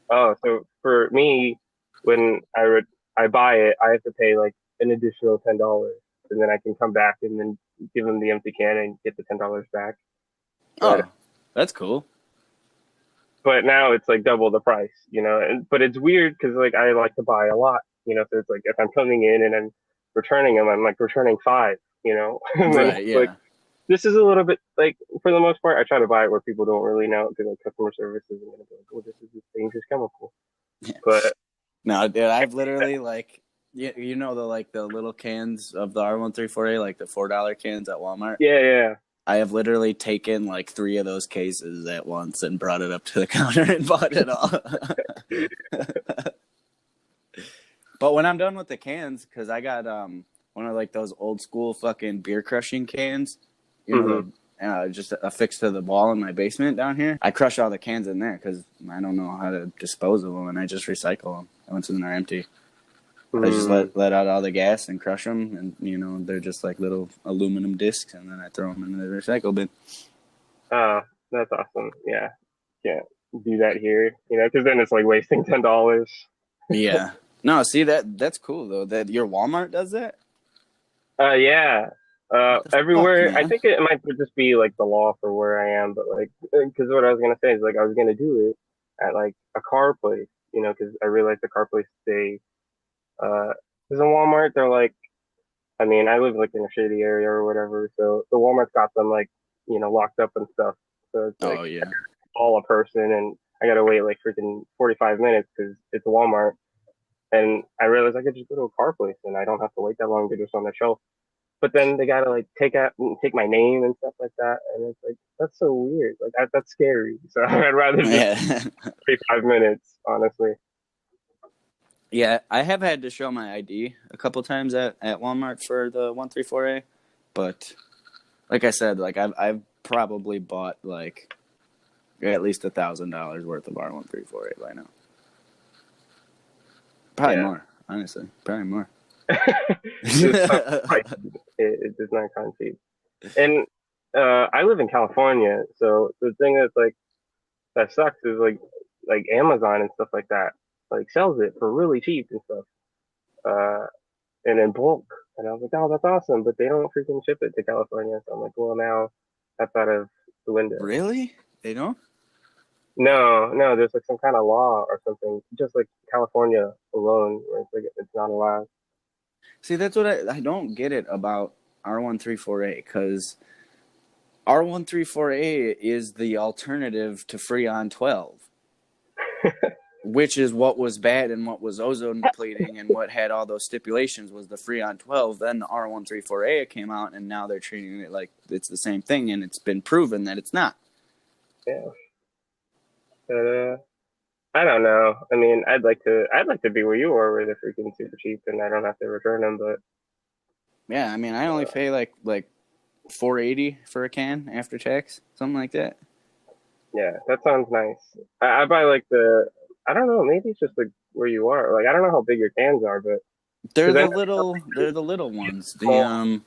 Oh, so for me, when I buy it, I have to pay like an additional $10, and then I can come back and then give them the empty can and get the $10 back. But Oh, that's cool. but now it's like double the price, but it's weird because like I like to buy a lot, so it's like if I'm coming in and I'm returning them, I'm like returning five, and then Right. it's like Yeah. this is a little bit like for the most part, I try to buy it where people don't really know because like customer service isn't going to be like, oh, this is this dangerous chemical. But No, dude, I've literally like you know the like the little cans of the R134A, like the $4 cans at Walmart. yeah, yeah. I have literally taken like 3 of those cases at once and brought it up to the counter and bought it all. But when I'm done with the cans, because I got one of like those old school fucking beer crushing cans, you know, Mm-hmm. just affixed to the wall in my basement down here. I crush all the cans in there because I don't know how to dispose of them, and I just recycle them once they're empty. I just Mm. let out all the gas and crush them, and you know they're just like little aluminum discs, and then I throw them in the recycle bin. That's awesome. Yeah, can't do that here, because then it's like wasting $10. Yeah. No, see that's cool though. That your Walmart does that. Yeah. What the fuck, Everywhere. I man? think it might just be like the law for where I am, but like, because what I was gonna say is like I was gonna do it at like a car place, because I realized the car place because in Walmart they're like, I mean, I live like in a shady area or whatever, so the Walmart's got them like, locked up and stuff. So it's like Oh yeah. all a person, and I gotta wait like freaking 45 minutes because it's a Walmart. And I realized I could just go to a car place and I don't have to wait that long to just on the shelf. But then they gotta like take my name and stuff like that, and it's like that's so weird. Like that's scary. So I'd rather just Yeah. 45 minutes, honestly. Yeah, I have had to show my ID a couple times at Walmart for the 134A, but like I said, like I've probably bought like at least $1,000 worth of R134A by now. Probably Yeah, more, honestly. Probably more. it's not it does not count cheap. And I live in California, so the thing that's like that sucks is like Amazon and stuff like that like sells it for really cheap and stuff, uh, and in bulk. And I was like, oh, that's awesome, but they don't freaking ship it to California. So I'm like, well, now that's out of the window. Really? They don't? No, no, there's like some kind of law or something, just like California alone, where it's like it's not allowed. See, that's what I don't get it about R134A because R134A is the alternative to Freon 12, which is what was bad and what was ozone depleting and what had all those stipulations was the Freon 12. Then the R134A came out and now they're treating it like it's the same thing and it's been proven that it's not. Yeah, but I don't know. I mean, I'd like to be where you are, where they're freaking super cheap and I don't have to return them. But Yeah, I mean, I only pay like 480 for a can after tax, something like that. yeah, that sounds nice. I buy like I don't know, maybe it's just like where you are. Like I don't know how big your cans are, but because I know They're the little ones. small.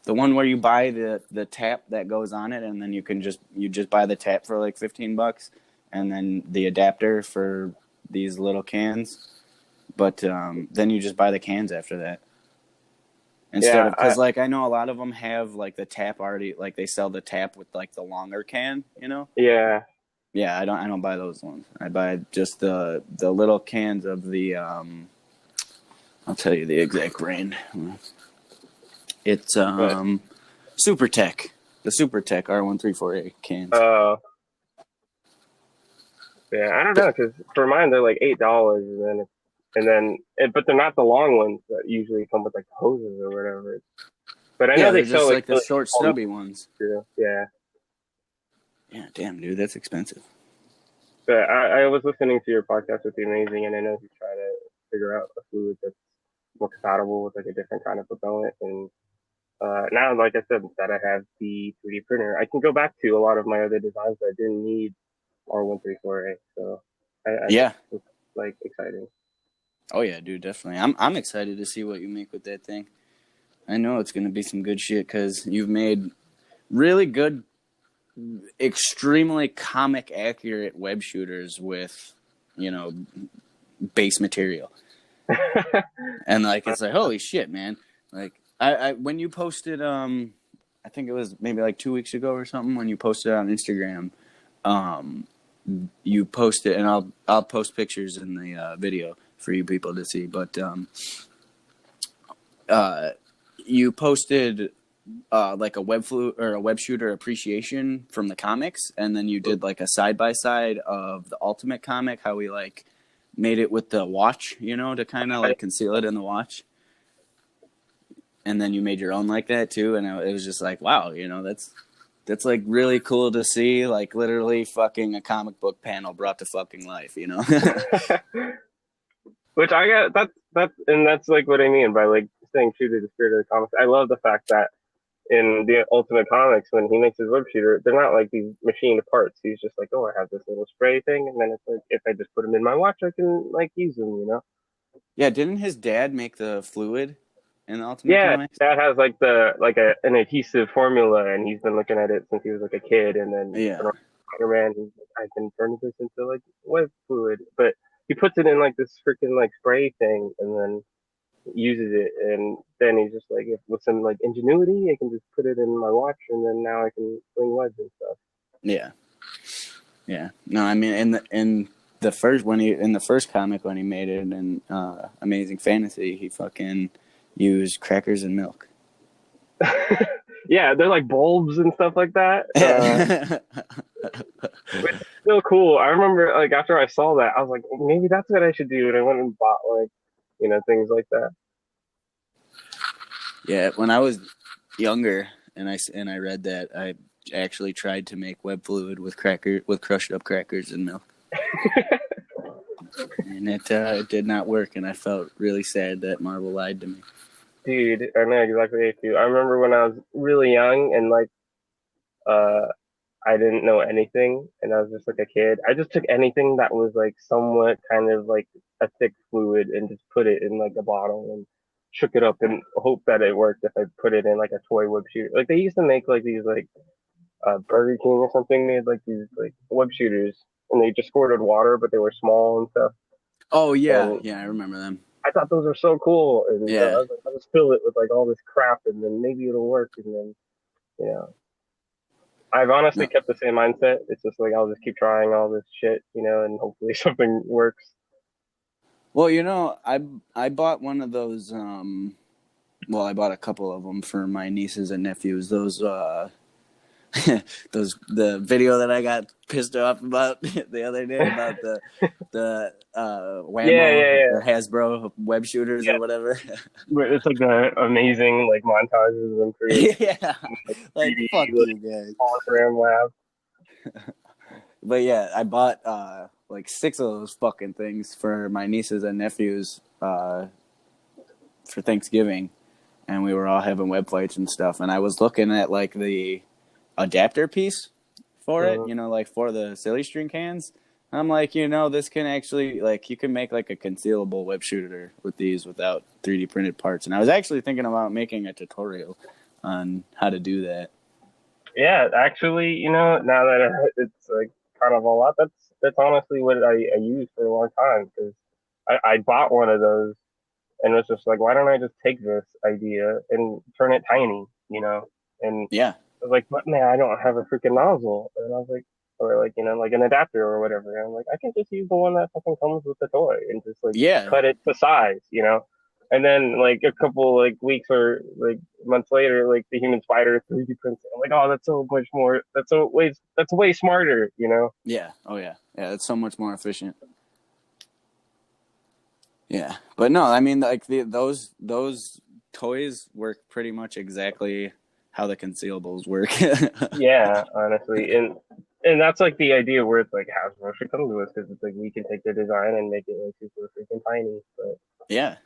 The one where you buy the tap that goes on it, and then you just buy the tap for like $15, and then the adapter for these little cans. But then you just buy the cans after that instead Yeah, of because like I know a lot of them have like the tap already, like they sell the tap with like the longer can, you know. yeah, Yeah, I don't buy those ones. I buy just the little cans of the I'll tell you the exact brand. It's but Super Tech, the Super Tech R134A cans. yeah, I don't But know because for mine they're like $8, but they're not the long ones that usually come with like hoses or whatever. But I know yeah, they they're sell just like like the really short, small ones stubby ones. too. Yeah, Yeah, damn, dude, that's expensive. but I was listening to your podcast with the Amazing, and I know you try to figure out a fluid that's more compatible with like a different kind of propellant. And now, like I said, that I have the 3D printer, I can go back to a lot of my other designs that didn't need R134A. So I think Yeah. it's like exciting. Oh yeah, dude, definitely. I'm excited to see what you make with that thing. I know it's gonna be some good shit because you've made really good, extremely comic accurate web shooters with, you know, base material. And like it's like holy shit, man! Like I when you posted I think it was maybe like 2 weeks ago or something when you posted on Instagram, um, you posted and I'll post pictures in the video for you people to see, but uh, you posted like a web shooter appreciation from the comics, and then you did like a side by side of the Ultimate comic, how he like made it with the watch, to kind of like conceal it in the watch. And then you made your own like that too, and it was just like, wow, that's like really cool to see, like literally fucking a comic book panel brought to fucking life. Which I got that's like what I mean by like staying true to the spirit of the comics. I love the fact that in the Ultimate Comics, when he makes his web shooter, they're not like these machined parts. He's just like, oh, I have this little spray thing, and then it's like, if I just put them in my watch, I can like use them. Yeah, didn't his dad make the fluid in the Ultimate Yeah, Comics? that has like the like an adhesive formula, and he's been looking at it since he was like a kid, and then Yeah, Spider-Man, he's like, I can turn this into like web fluid, but he puts it in like this freaking like spray thing, and then uses it, and then he's just like, if, with some like ingenuity, I can just put it in my watch, and then now I can swing webs and stuff. yeah, yeah. No, I mean, in the first comic when he made it in Amazing Fantasy, he fucking used crackers and milk. Yeah, they're like bulbs and stuff like that. Yeah, It's still cool. I remember like after I saw that, I was like, maybe that's what I should do, and I went and bought like things like that. when I was younger and I read that, I actually tried to make web fluid with crushed up crackers and milk, and it did not work, and I felt really sad that Marvel lied to me. Dude, I know exactly what you. I remember when I was really young and like uh I didn't know anything and I was just like a kid. I just took anything that was like somewhat kind of like a thick fluid and just put it in like a bottle and shook it up and hope that it worked if I put it in like a toy web shooter. Like they used to make like these like Burger King or something made like these like web shooters and they just squirted water but they were small and stuff. Oh yeah, And yeah, I remember them. I thought those were so cool and I Yeah, was like, I'll just fill it with like all this crap and then maybe it'll work and then you know I've honestly no, kept the same mindset. It's just like I'll just keep trying all this shit, and hopefully something works. well, I bought one of those. Well, I bought a couple of them for my nieces and nephews. Those the video that I got pissed off about the other day about the Yeah, Whammo yeah, or Hasbro web shooters or yeah. whatever. It's like the amazing like montages of them creating Yeah, like like 3D fuck like you guys. hologram lab. But yeah, I bought like six of those fucking things for my nieces and nephews for Thanksgiving, and we were all having web fights and stuff. And I was looking at like the adapter piece for it, Mhm. like for the silly string cans. I'm like, this can actually, like, you can make like a concealable web shooter with these without 3D printed parts. And I was actually thinking about making a tutorial on how to do that. Yeah, actually, now that it's like kind of a lot, that's honestly what I used for a long time because I bought one of those and was just like, why don't I just take this idea and turn it tiny, And Yeah. I was like, but man, I don't have a freaking nozzle. And I was like, or like, like an adapter or whatever. And I'm like, I can just use the one that fucking comes with the toy and just like Yeah. cut it to size. And then like a couple like weeks or like months later, like the human spider 3D prints. I'm like, oh, that's so much more. That's way smarter. Yeah. Oh, yeah. Yeah. It's so much more efficient. Yeah. But no, I mean, like, those toys work pretty much exactly how the concealables work. Yeah, honestly, and that's like the idea where it's like Hasbro should come to us because it's like we can take their design and make it like super freaking tiny. But Yeah.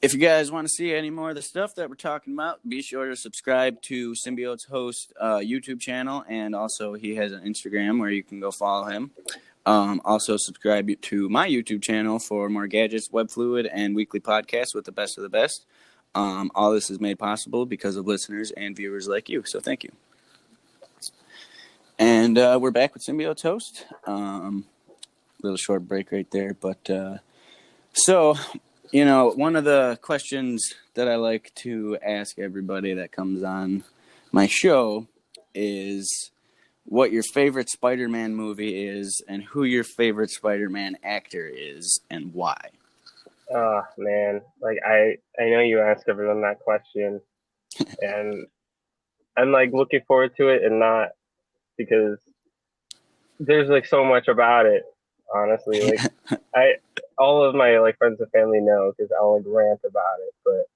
If you guys want to see any more of the stuff that we're talking about, be sure to subscribe to Symbiotes host YouTube channel, and also he has an Instagram where you can go follow him. Also subscribe to my YouTube channel for more gadgets, web fluid, and weekly podcasts with the best of the best. All this is made possible because of listeners and viewers like you, so thank you. And we're back with Symbiotes host. Little short break right there, but so. One of the questions that I like to ask everybody that comes on my show is what your favorite Spider-Man movie is and who your favorite Spider-Man actor is and why. oh man, like I know you ask everyone that question, and I'm like looking forward to it and not because there's like so much about it. honestly. Like, I all of my like friends and family know because I'll like rant about it. But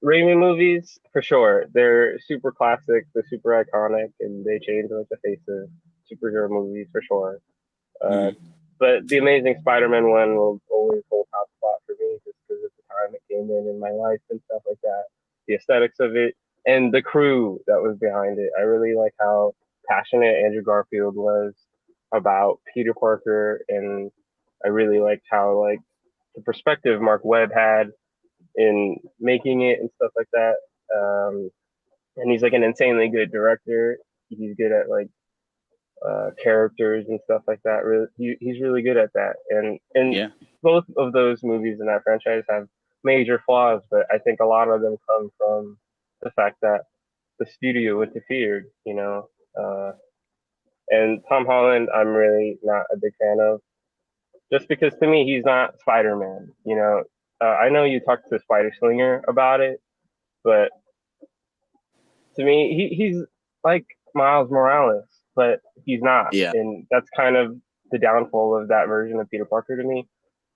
Raimi movies for sure, they're super classic, they're super iconic, and they change like the face of superhero movies for sure. Uh, Mm. but the Amazing Spider-Man one will always hold top spot for me just because of the time it came in my life and stuff like that. The aesthetics of it and the crew that was behind it. I really like how passionate Andrew Garfield was about Peter Parker, and I really liked how like the perspective Mark Webb had in making it and stuff like that. And he's like an insanely good director. He's good at like characters and stuff like that. Really, he's really good at that. And Yeah. both of those movies in that franchise have major flaws, but I think a lot of them come from the fact that the studio interfered. And Tom Holland, I'm really not a big fan of, just because to me he's not Spider Man. I know you talked to Spider Slinger about it, but to me he's like Miles Morales, but he's not, Yeah. and that's kind of the downfall of that version of Peter Parker to me.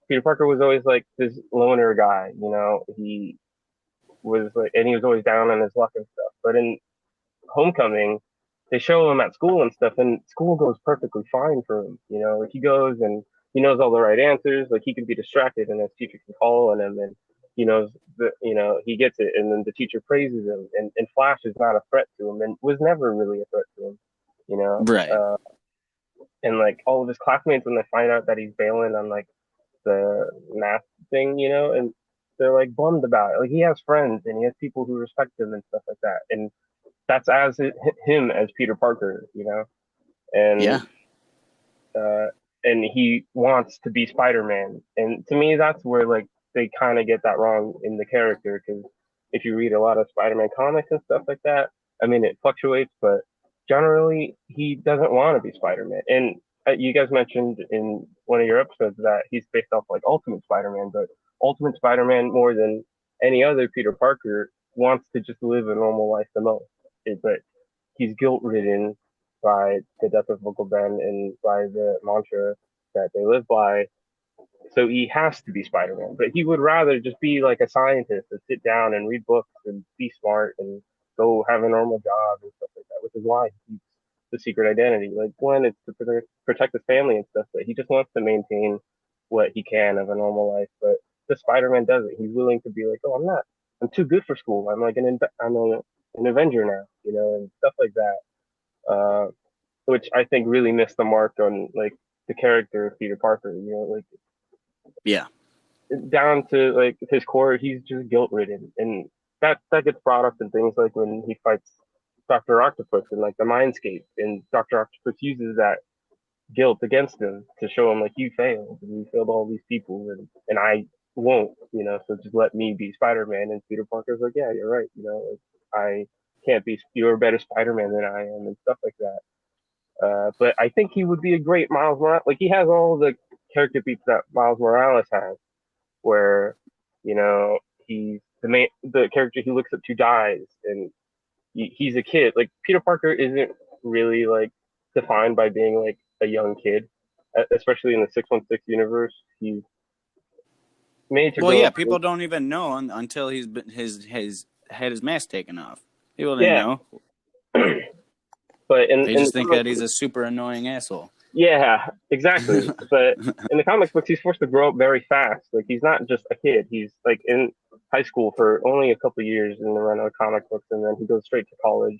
Peter Parker was always like this loner guy, he was like, and he was always down on his luck and stuff. But in Homecoming, they show him at school and stuff, and school goes perfectly fine for him. Like he goes and he knows all the right answers. Like he can be distracted, and his teacher can call on him, and he knows that he gets it, and then the teacher praises him, and Flash is not a threat to him, and was never really a threat to him. You know, Right. and like all of his classmates when they find out that he's bailing on like the math thing, and they're like bummed about it. Like he has friends and he has people who respect him and stuff like that, and that's as him as Peter Parker, and Yeah. uh, and he wants to be Spider-Man. And to me, that's where like they kind of get that wrong in the character, because if you read a lot of Spider-Man comics and stuff like that, I mean it fluctuates, but generally he doesn't want to be Spider-Man. And you guys mentioned in one of your episodes that he's based off like Ultimate Spider-Man, but Ultimate Spider-Man more than any other Peter Parker wants to just live a normal life the most. But he's guilt ridden by the death of Uncle Ben and by the mantra that they live by. So he has to be Spider-Man, but he would rather just be like a scientist and sit down and read books and be smart and go have a normal job and stuff like that, which is why he keeps the secret identity. Like one, it's to protect his family and stuff, but he just wants to maintain what he can of a normal life. But the Spider-Man doesn't. He's willing to be like, oh, I'm too good for school. I'm like an Avenger now, and stuff like that. Uh, which I think really missed the mark on like the character of Peter Parker. Like Yeah. down to like his core, he's just guilt ridden, and that gets brought up in things like when he fights Doctor Octopus in like the Mindscape, and Doctor Octopus uses that guilt against him to show him like you failed and you failed all these people, and I won't, so just let me be Spider-Man. And Peter Parker's like, yeah, you're right, like I can't be, you're a better Spider-Man than I am and stuff like that. But I think he would be a great Miles Morales. Like he has all the character beats that Miles Morales has, where he's the character he looks up to dies, and he's a kid. Like Peter Parker isn't really like defined by being like a young kid, especially in the 616 universe. He's made to Well, grow yeah. up. People don't even know until he's been his had his mask taken off. People didn't Yeah, know. but They in just the think comic that he's a super annoying asshole. yeah, exactly. But in the comic books, he's forced to grow up very fast. Like he's not just a kid. He's like in high school for only a couple of years in the run of comic books, and then he goes straight to college,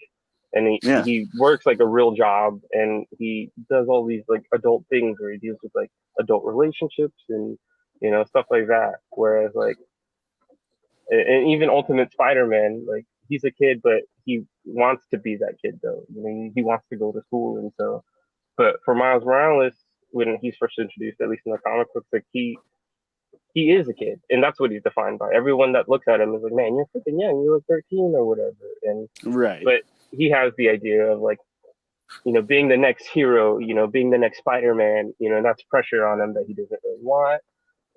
and Yeah. he works like a real job, and he does all these like adult things where he deals with like adult relationships and stuff like that. Whereas like, and even Ultimate Spider-Man, like he's a kid, but he wants to be that kid though. He wants to go to school, and so but for Miles Morales, when he's first introduced, at least in the comic books, like he is a kid, and that's what he's defined by. Everyone that looks at him is like, "Man, you're freaking young. You're like 13 or whatever." And Right. but he has the idea of like being the next hero, being the next Spider-Man. That's pressure on him that he doesn't really want,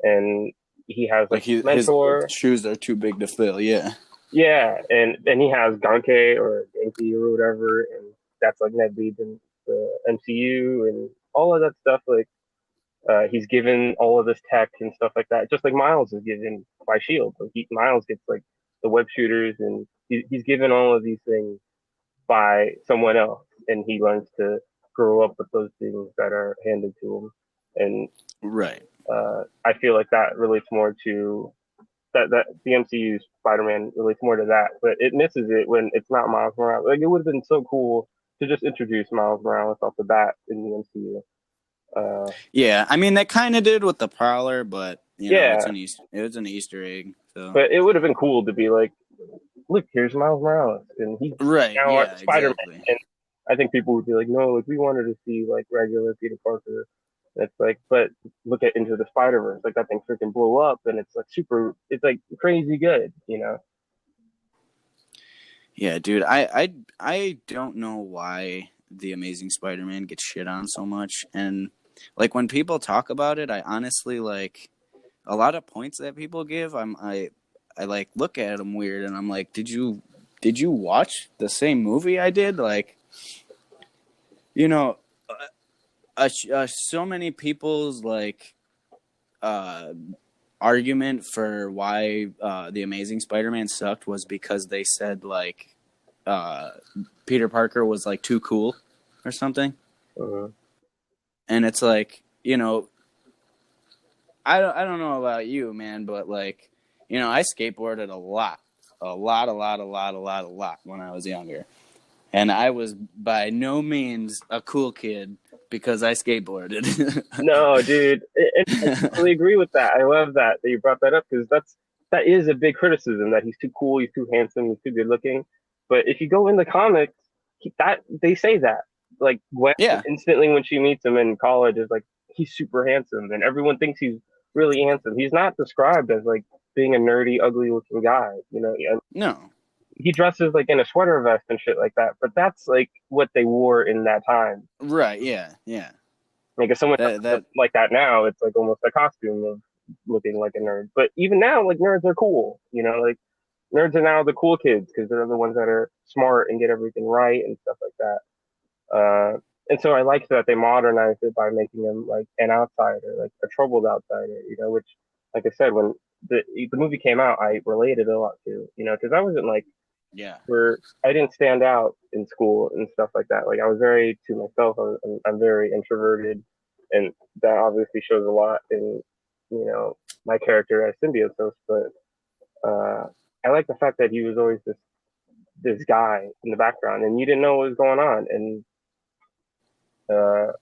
and he has Like like this his mentor. shoes are too big to fill. Yeah. Yeah, and he has Ganke or Genki or whatever, and that's like Ned Leeds in the MCU, all of that stuff. Like he's given all of this tech and stuff like that, just like Miles is given by Shield. Like Miles gets like the web shooters, and he's given all of these things by someone else, and he learns to grow up with those things that are handed to him. And Right. I feel like that relates more to that the MCU Spider-Man relates more to that, but it misses it when it's not Miles Morales. Like it would have been so cool to just introduce Miles Morales off the bat in the MCU. Yeah, I mean, they kind of did with the Prowler, but Yeah, it was an Easter egg. So but it would have been cool to be like, look, here's Miles Morales, and he's right, now yeah, Spider-Man. exactly. And I think people would be like, no, like we wanted to see like regular Peter Parker. It's like, but look at Into the Spider Verse, like that thing freaking blew up, and it's like super, it's like crazy good, you know? Yeah, dude, I don't know why the Amazing Spider-Man gets shit on so much, and like when people talk about it, I honestly like a lot of points that people give. I like look at them weird, and I'm like, did you watch the same movie I did? Like, you know, so many people's like uh argument for why the Amazing Spider-Man sucked was because they said like uh, Peter Parker was like too cool or something, Uh, and it's like I don't know about you, man, but like I skateboarded a lot when I was younger, and I was by no means a cool kid because I skateboarded. no, dude, I totally agree with that. I love that you brought that up because that is a big criticism that he's too cool, he's too handsome, he's too good looking. But if you go in the comics, that they say that like Gwen Yeah, instantly when she meets him in college is like he's super handsome, and everyone thinks he's really handsome. He's not described as like being a nerdy, ugly looking guy, you know. And no, he dresses like in a sweater vest and shit like that. But that's like what they wore in that time. right, yeah, yeah, Like if someone that dresses up that like that now, it's like almost a costume of looking like a nerd. But even now, like nerds are cool. You know, like nerds are now the cool kids because they're the ones that are smart and get everything right and stuff like that. And so I like that they modernized it by making him like an outsider, like a troubled outsider. You know, which, like I said, when the movie came out, I related a lot to. You know, because I wasn't like yeah, where I didn't stand out in school and stuff like that. Like I was very to myself. I'm very introverted, and that obviously shows a lot in my character as Symbiotes. But I like the fact that he was always this guy in the background, and you didn't know what was going on. And uh,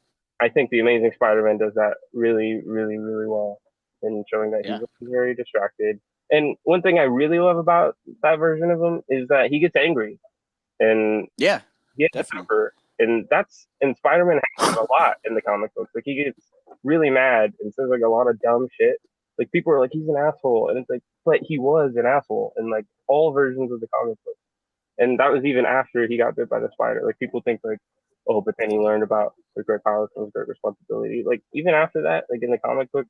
I think the Amazing Spider-Man does that really, really, really well in showing that he's yeah, very distracted. And one thing I really love about that version of him is that he gets angry and yeah, he has a definitely. temper, and Spider-Man has that a lot in the comic books. Like he gets really mad and says like a lot of dumb shit. Like people are like he's an asshole, and it's like, but he was an asshole in like all versions of the comic book, and that was even after he got bit by the spider. Like people think like, oh, but then he learned about the great power comes great responsibility. Like even after that, like in the comic books,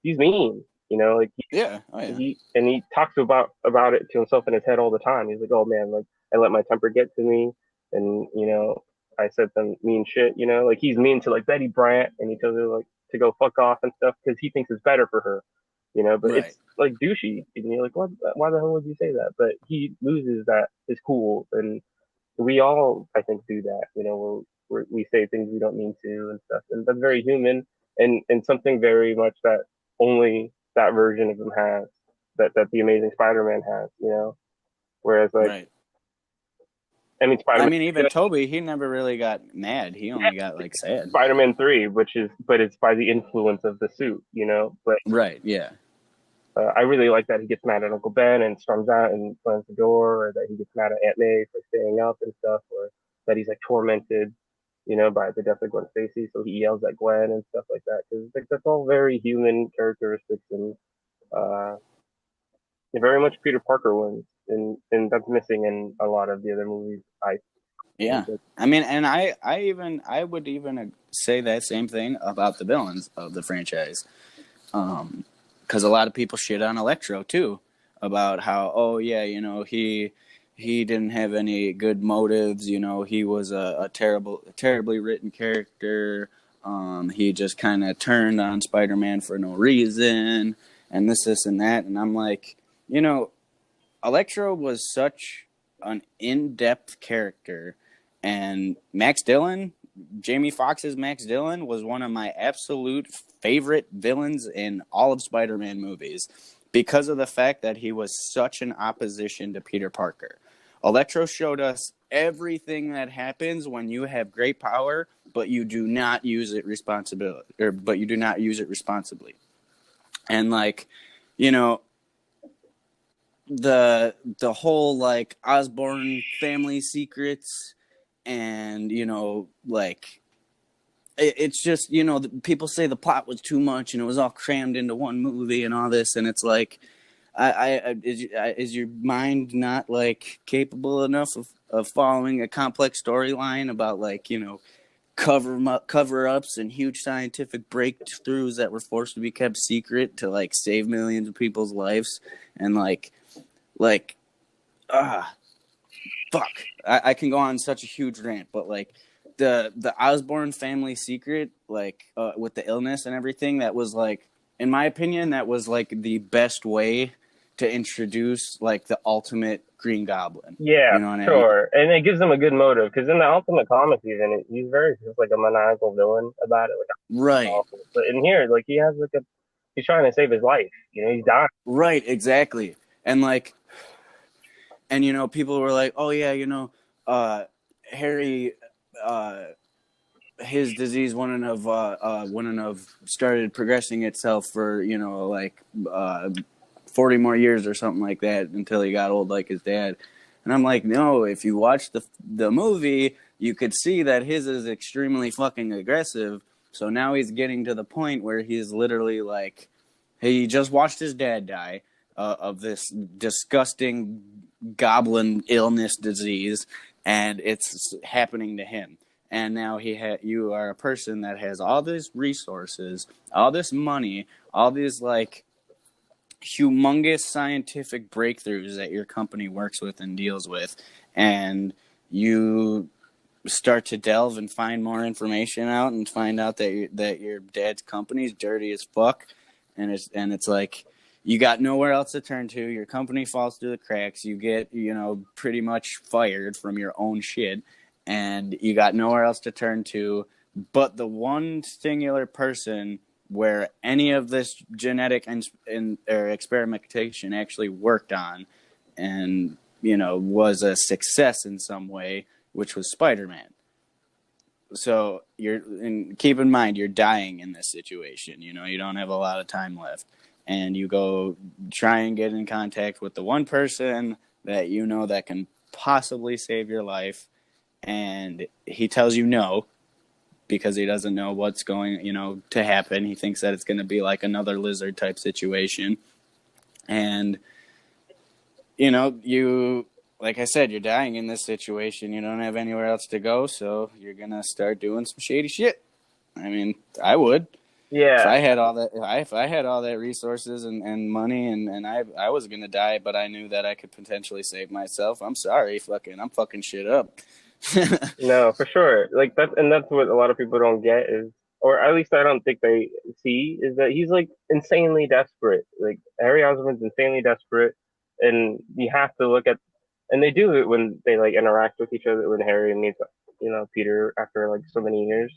he's mean. You know, like Yeah, oh yeah, he talks about it to himself in his head all the time. He's like, oh man, like I let my temper get to me, and I said some mean shit. You know, like he's mean to like Betty Brant, and he tells her like to go fuck off and stuff because he thinks it's better for her. You know, but right, it's like douchey, and you're like, what? Why the hell would you say that? But he loses that his cool, and we all I think do that. You know, where we say things we don't mean to and stuff, and that's very human, and something very much that only that version of him has, that the Amazing Spider-Man has. You know, whereas like right. I mean I Spider-Man, mean, even Toby, he never really got mad. He only got like sad. Spider-Man 3, which is but it's by the influence of the suit. You know, but Right. Yeah. I really like that he gets mad at Uncle Ben and storms out and slams the door, or that he gets mad at Aunt May for staying up and stuff, or that he's like tormented, by the death of Gwen Stacy, so he yells at Gwen and stuff like that. Because like that's all very human characteristics and uh, very much Peter Parker ones, and that's missing in a lot of the other movies. I Yeah. think. I mean, and I would even say that same thing about the villains of the franchise. Because a lot of people shit on Electro too about how, oh yeah, he didn't have any good motives. He was a terribly written character. He just kind of turned on Spider-Man for no reason, and this, and that. And I'm like, you know, Electro was such an in-depth character, and Max Dillon, Jamie Foxx's Max Dillon, was one of my absolute favorite villains in all of Spider-Man movies because of the fact that he was such an opposition to Peter Parker. Electro showed us everything that happens when you have great power, but you do not use it responsibly. And like, you know, the whole like Osborn family secrets, and like it's just people say the plot was too much and it was all crammed into one movie and all this, and it's like is your mind not like capable enough of following a complex storyline about like cover ups and huge scientific breakthroughs that were forced to be kept secret to like save millions of people's lives, and like ah fuck. I can go on such a huge rant, but like the Osborn family secret, like with the illness and everything, that was like, in my opinion, that was like the best way to introduce like the ultimate Green Goblin. Yeah, You know what I mean? sure. And it gives him a good motive because in the Ultimate Comics, he's very just like a maniacal villain about it, like Right. awful. But in here, like he has like a he's trying to save his life. He's dying. Right. Exactly. And like, and people were like, oh yeah, Harry, uh, his disease wouldn't have started progressing itself for like 40 more years or something like that until he got old like his dad. And I'm like, no, if you watch the movie, you could see that his is extremely fucking aggressive. So now he's getting to the point where he's literally like, he just watched his dad die of this disgusting goblin illness disease, and it's happening to him. And now you are a person that has all these resources, all this money, all these like humongous scientific breakthroughs that your company works with and deals with, and you start to delve and find more information out and find out that your dad's company is dirty as fuck, and it's like you got nowhere else to turn to. Your company falls through the cracks. You get pretty much fired from your own shit, and you got nowhere else to turn to. But the one singular person where any of this genetic or experimentation actually worked on, and was a success in some way, which was Spider-Man. So keep in mind you're dying in this situation. You don't have a lot of time left, and you go try and get in contact with the one person that that can possibly save your life, and he tells you no because he doesn't know what's going to happen. He thinks that it's going to be like another lizard type situation, and you, like I said, you're dying in this situation. You don't have anywhere else to go, so you're gonna start doing some shady shit. I mean, I would if Yeah, I had all that. If I had all that resources and money, and I was gonna die, but I knew that I could potentially save myself. I'm sorry, I'm fucking shit up. no, for sure. Like that's what a lot of people don't get is, or at least I don't think they see, is that he's like insanely desperate. Like Harry Osborn's insanely desperate, and you have to look at, and they do it when they like interact with each other when Harry meets, Peter after like so many years,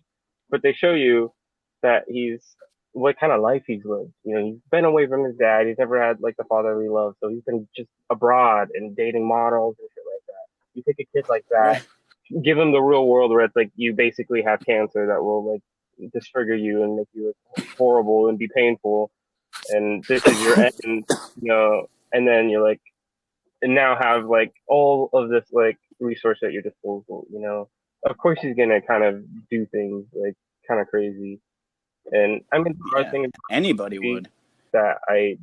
but they show you that he's what kind of life he's lived. He's been away from his dad. He's never had like the fatherly love, so he's been just abroad and dating models and shit like that. You take a kid like that, Right. give them the real world where it's like you basically have cancer that will like disfigure you and make you look horrible and be painful, and this is your end, and then you're like, and now have like all of this like resource at your disposal. Of course he's gonna kind of do things like kind of crazy, and I mean there are Yeah. things Anybody would. that I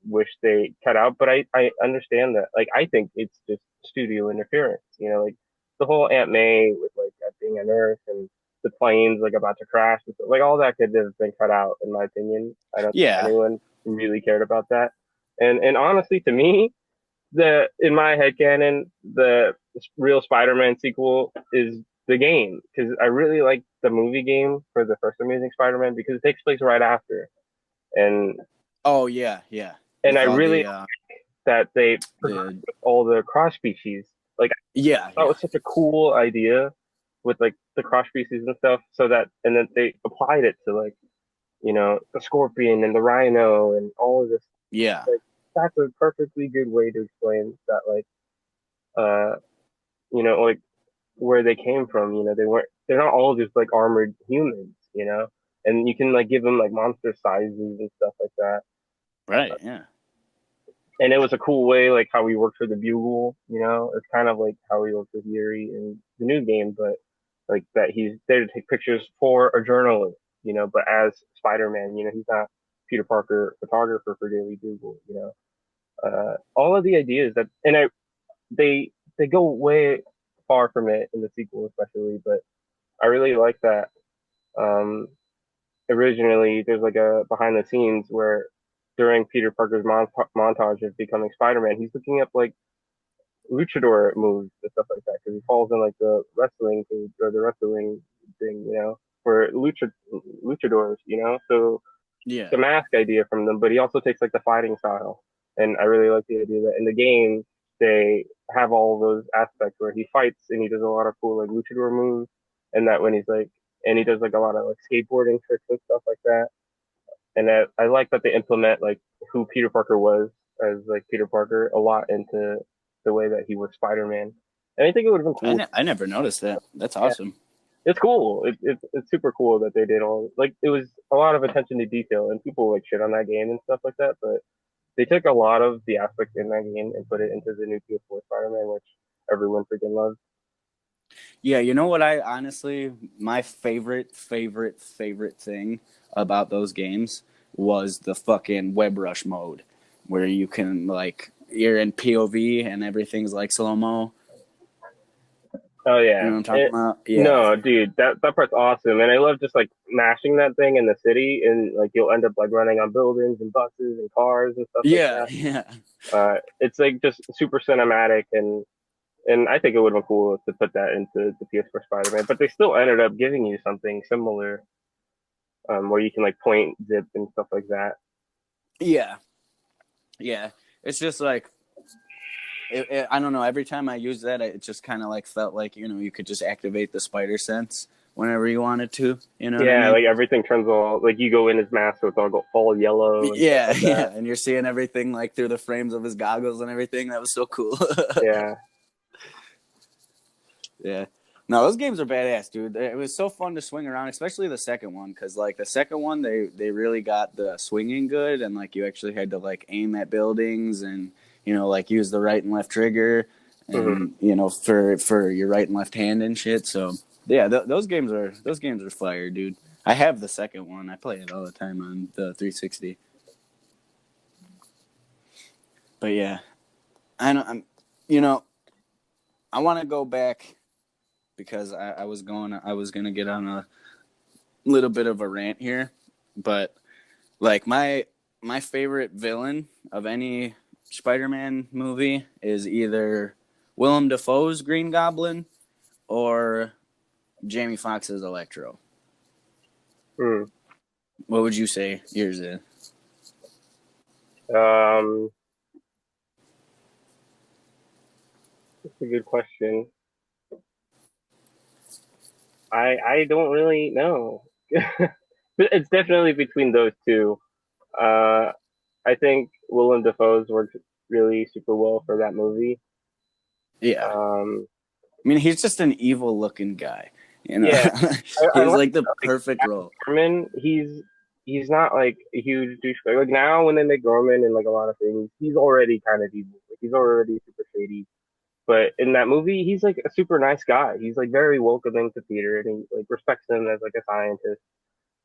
wish they cut out, but I understand that. Like I think it's just studio interference. Like the whole Aunt May with like being a nurse and the planes like about to crash, like all that could have been cut out in my opinion. I don't think Yeah. anyone really cared about that. And honestly, to me, the in my head canon, the real Spider-Man sequel is the game because I really like the movie game for the first Amazing Spider-Man because it takes place right after, and Oh yeah, yeah. and I With all really that they progressed the with all the cross species. Like yeah, that yeah, was such a cool idea with like the cross species and stuff. So that and then they applied it to like the scorpion and the rhino and all of this. yeah. Like that's a perfectly good way to explain that uh like where they came from. They're not all just like armored humans. And you can like give them like monster sizes and stuff like that. Right, yeah. And it was a cool way, like how we worked for the Bugle. It's kind of like how we worked with Yuri in the new game, but like that he's there to take pictures for a journalist. But as Spider-Man, he's not Peter Parker photographer for Daily Bugle. All of the ideas that, and they go way far from it in the sequel, especially. But I really like that. Um, Originally, there's like a behind the scenes where during Peter Parker's montage of becoming Spider-Man, he's looking up like luchador moves and stuff like that because he falls in like the wrestling thing, or the wrestling thing, for luchadors, So Yeah. the mask idea from them, but he also takes like the fighting style, and I really like the idea that in the game they have all those aspects where he fights and he does a lot of cool like luchador moves, and that when he's like and he does like a lot of like skateboarding tricks and stuff like that. And I like that they implement like who Peter Parker was as like Peter Parker a lot into the way that he was Spider-Man. And I think it would have been cool. I never noticed that. That's Yeah, awesome. it's cool. It's super cool that they did all like it was a lot of attention to detail, and people like shit on that game and stuff like that. But they took a lot of the aspects in that game and put it into the new PS4 Spider-Man, which everyone freaking loves. Yeah, you know what I honestly my favorite thing about those games was the fucking web rush mode where you can like you're in POV and everything's like slow mo. Oh You yeah. know what I'm talking about? Yeah. No, dude, that part's awesome, and I love just like mashing that thing in the city, and like you'll end up like running on buildings and buses and cars and stuff like Yeah, that. yeah. It's like just super cinematic, and I think it would have been cool to put that into the PS4 Spider-Man, but they still ended up giving you something similar, where you can like point, zip, and stuff like that. Yeah. Yeah. It's just like I don't know. Every time I use that, it just kind of like felt like you could just activate the spider sense whenever you wanted to. You know what I Yeah, mean? like everything turns all like you go in his mask, so it's all yellow and stuff Yeah, like that. yeah. And you're seeing everything like through the frames of his goggles and everything. That was so cool. Yeah, Yeah. No, those games are badass, dude. It was so fun to swing around, especially the second one, because like the second one, they really got the swinging good, and like you actually had to like aim at buildings and like use the right and left trigger, hmm and for your right and left hand and shit. So yeah, those games are fire, dude. I have the second one. I play it all the time on the 360. But yeah, I know you know I want to go back because I was gonna get on a little bit of a rant here, but like my favorite villain of any Spider-Man movie is either Willem Dafoe's Green Goblin or Jamie Foxx's Electro. mm. What would you say yours is? Um, that's a good question. I don't really know. It's definitely between those two. Uh, I think Willem Dafoe's worked really super well for that movie. Yeah, Um, I mean he's just an evil looking guy. yeah, I He's like like the like perfect role. Gorman. He's not like a huge douchebag. Like now, when they make Gorman and like a lot of things, he's already kind of evil. Like he's already super shady. But in that movie, he's like a super nice guy. He's like very welcoming to Peter, and he like respects him as like a scientist.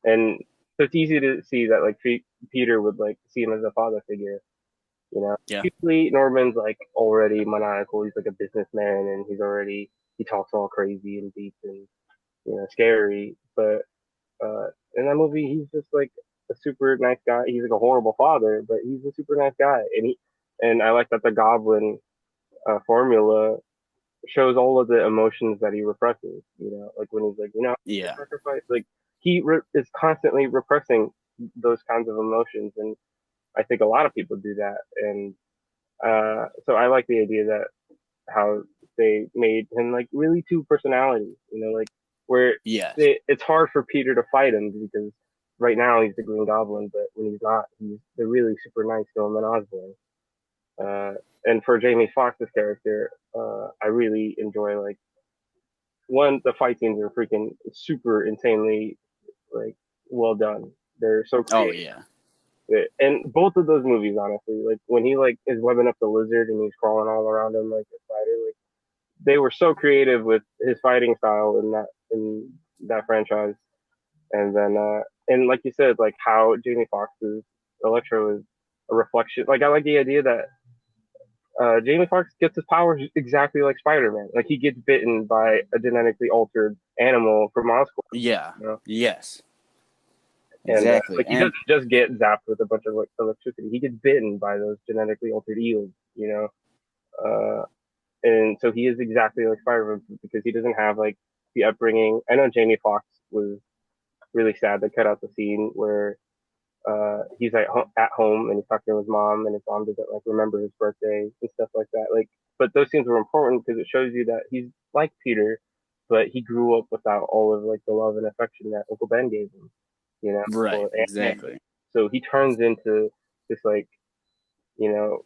And so it's easy to see that like Peter would like see him as a father figure. Yeah, Usually Norman's like already maniacal. He's like a businessman, and he talks all crazy and deep and scary. But in that movie, he's just like a super nice guy. He's like a horrible father, but he's a super nice guy. And I like that the Goblin formula shows all of the emotions that he represses. Like when he's like, Yeah. sacrifice. Like is constantly repressing those kinds of emotions, and I think a lot of people do that. And so I like the idea that how they made him like really two personalities. Like where Yes. it's hard for Peter to fight him because right now he's the Green Goblin, but when he's not, they're really super nice to him in Osborn. Uh, and for Jamie Foxx's character, I really enjoy like one, the fight scenes are freaking super insanely like well done. They're so Oh creative. yeah. And both of those movies, honestly, like when he like is webbing up the lizard and he's crawling all around him like a spider, like they were so creative with his fighting style in that franchise. And then and like you said, like how Jamie Foxx's Electro is a reflection. Like I like the idea that Jamie Foxx gets his powers exactly like Spider-Man. Like he gets bitten by a genetically altered animal from Oscorp, Yeah. you know? Yes. And Exactly. like he And doesn't just get zapped with a bunch of like electricity. He gets bitten by those genetically altered eels, and so he is exactly like Spider-Man because he doesn't have like the upbringing. I know Jamie Foxx was really sad they cut out the scene where he's at home and he's talking to his mom and his mom doesn't like remember his birthday and stuff like that. Like, but those scenes were important because it shows you that he's like Peter, but he grew up without all of like the love and affection that Uncle Ben gave him, right. or Aunt May. Exactly. So he turns into this like you know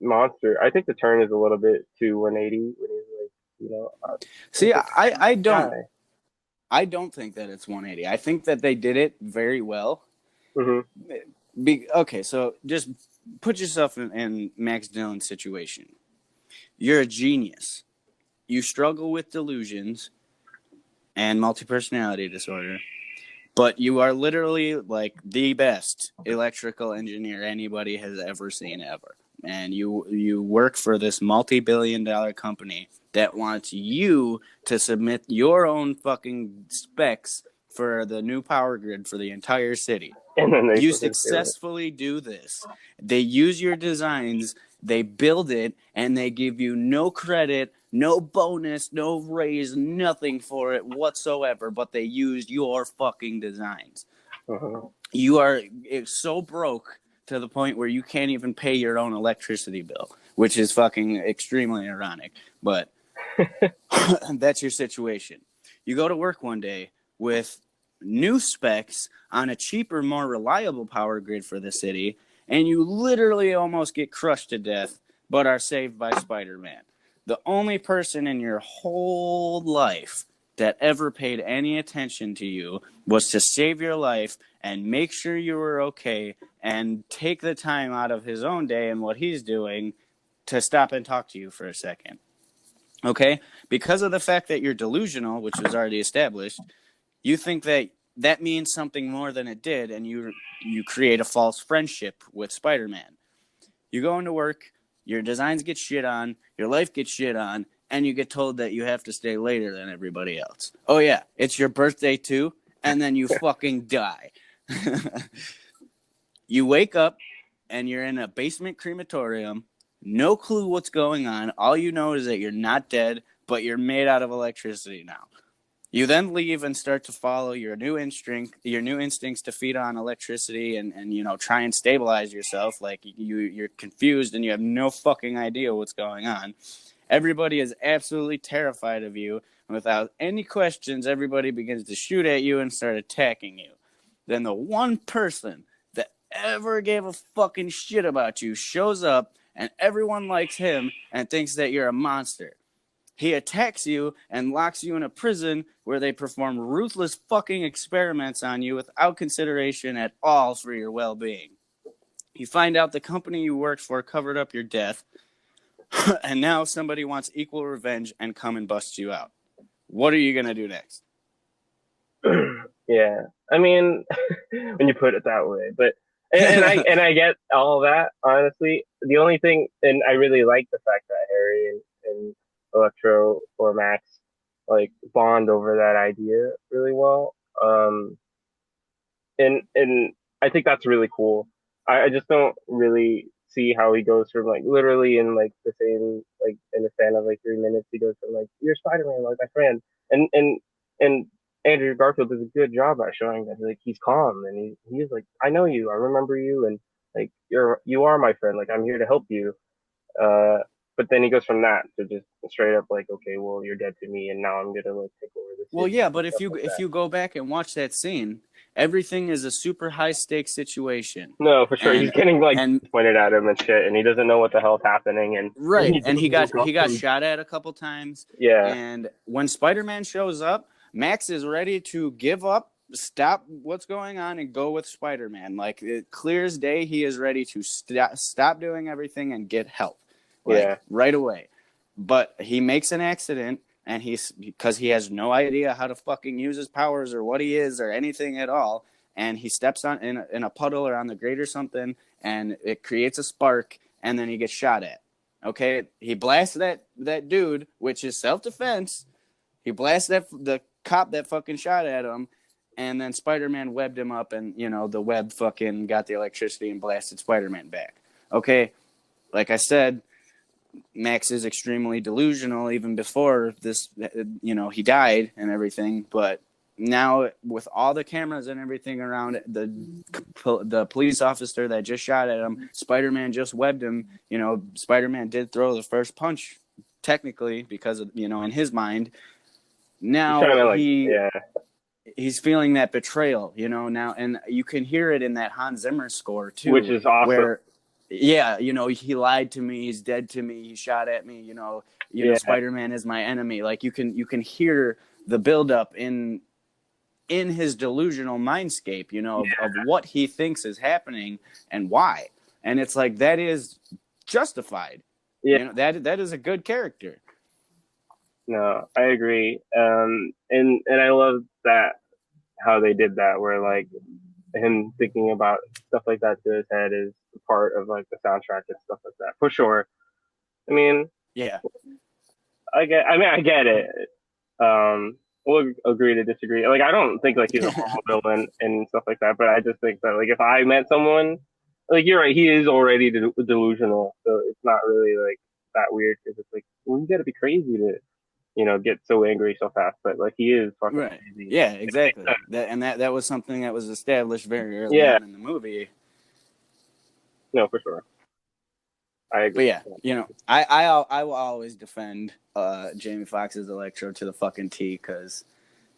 monster. I think the turn is a little bit too 180 when he's like See, Uncle Ben, I this don't guy. I don't think that it's 180. I think that they did it very well. Hmm. Okay, so just put yourself in Max Dillon's situation. You're a genius. You struggle with delusions and multi-personality disorder, but you are literally like the best electrical engineer anybody has ever seen ever. And you work for this multi-billion-dollar company that wants you to submit your own fucking specs for the new power grid for the entire city. And then they You fucking steal it. successfully do this. They use your designs, they build it, and they give you no credit, no bonus, no raise, nothing for it whatsoever, but they use your fucking designs. Uh-huh. You are so broke to the point where you can't even pay your own electricity bill, which is fucking extremely ironic. But that's your situation. You go to work one day with new specs on a cheaper, more reliable power grid for the city, and you literally almost get crushed to death, but are saved by Spider Man. The only person in your whole life that ever paid any attention to you was to save your life and make sure you were okay and take the time out of his own day and what he's doing to stop and talk to you for a second. Okay? Because of the fact that you're delusional, which was already established, you think that that means something more than it did, and you create a false friendship with Spider-Man. You go into work, your designs get shit on, your life gets shit on, and you get told that you have to stay later than everybody else. Oh yeah, it's your birthday too, and then you fucking die. You wake up and you're in a basement crematorium, no clue what's going on. All you know is that you're not dead, but you're made out of electricity now. You then leave and start to follow your new instincts to feed on electricity and try and stabilize yourself. Like you're confused and you have no fucking idea what's going on. Everybody is absolutely terrified of you. And without any questions, everybody begins to shoot at you and start attacking you. Then the one person that ever gave a fucking shit about you shows up and everyone likes him and thinks that you're a monster. He attacks you and locks you in a prison where they perform ruthless fucking experiments on you without consideration at all for your well being. You find out the company you worked for covered up your death, and now somebody wants equal revenge and come and bust you out. What are you going to do next? Yeah, I mean, when you put it that way, but and I get all that. Honestly, the only thing, and I really like the fact that Harry and Electro or Max like bond over that idea really well. And I think that's really cool. I just don't really see how he goes from like literally in like the same like in the span of like 3 minutes, he goes from like you're Spider-Man, like my friend, and Andrew Garfield does a good job at showing that like he's calm and he's like I know you, I remember you, and like you are my friend, like I'm here to help you. Uh, but then he goes from that to just straight up like okay, well you're dead to me, and now I'm gonna like take over the Well, city yeah, and but if stuff you like if that. you go back and watch that scene, everything is a super high stakes situation, No, for sure. He's and getting like and pointed at him and shit, and he doesn't know what the hell's happening, and right, he and doesn't look he up got from. shot at a couple times, Yeah, and when Spider-Man shows up, Max is ready to give up, stop what's going on, and go with Spider-Man. Like it clear as day, he is ready to stop doing everything and get help, yeah, like right away. But he makes an accident, and he's because he has no idea how to fucking use his powers or what he is or anything at all, and he steps on in a puddle or on the grate or something, and it creates a spark, and then he gets shot at. Okay, he blasts that dude, which is self defense. He blasts the cop that fucking shot at him, and then Spider Man webbed him up, and the web fucking got the electricity and blasted Spider Man back. Okay, like I said, Max is extremely delusional even before this. He died and everything, but now with all the cameras and everything around the police officer that just shot at him, Spider-Man just webbed him. Spider-Man did throw the first punch technically because of in his mind. he's trying Now to like, yeah, he's feeling that betrayal, now, and you can hear it in that Hans Zimmer score which too, is awesome. where, yeah, he lied to me, he's dead to me, he shot at me, Yeah, Spider-Man is my enemy. Like you can hear the buildup in his delusional mindscape, of what he thinks is happening and why, and it's like that is justified. yeah. That is a good character. No, I agree. And I love that how they did that, where like him thinking about stuff like that to his head is part of like the soundtrack and stuff like that for sure. I mean, Yeah. I get it. We'll agree to disagree. Like, I don't think like he's a horrible villain and stuff like that, but I just think that like if I met someone, like you're right, he is already delusional, so it's not really like that weird because it's like, well, you got to be crazy to get so angry so fast, but like he is fucking Right. crazy. Yeah, It makes exactly. sense. That was something that was established very early Yeah, on in the movie. no, for sure, I But agree. yeah, I will always defend Jamie Foxx's Electro to the fucking T, because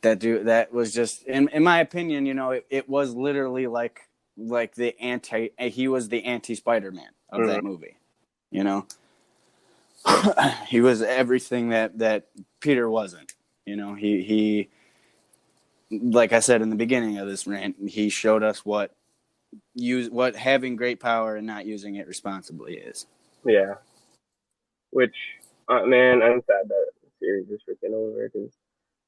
that was just in my opinion, it was literally like the anti he was the anti Spider-Man of Mm-hmm. that movie. You know, he was everything that Peter wasn't. He like I said in the beginning of this rant, he showed us what having great power and not using it responsibly is. Yeah, which man, I'm sad that the series is freaking over because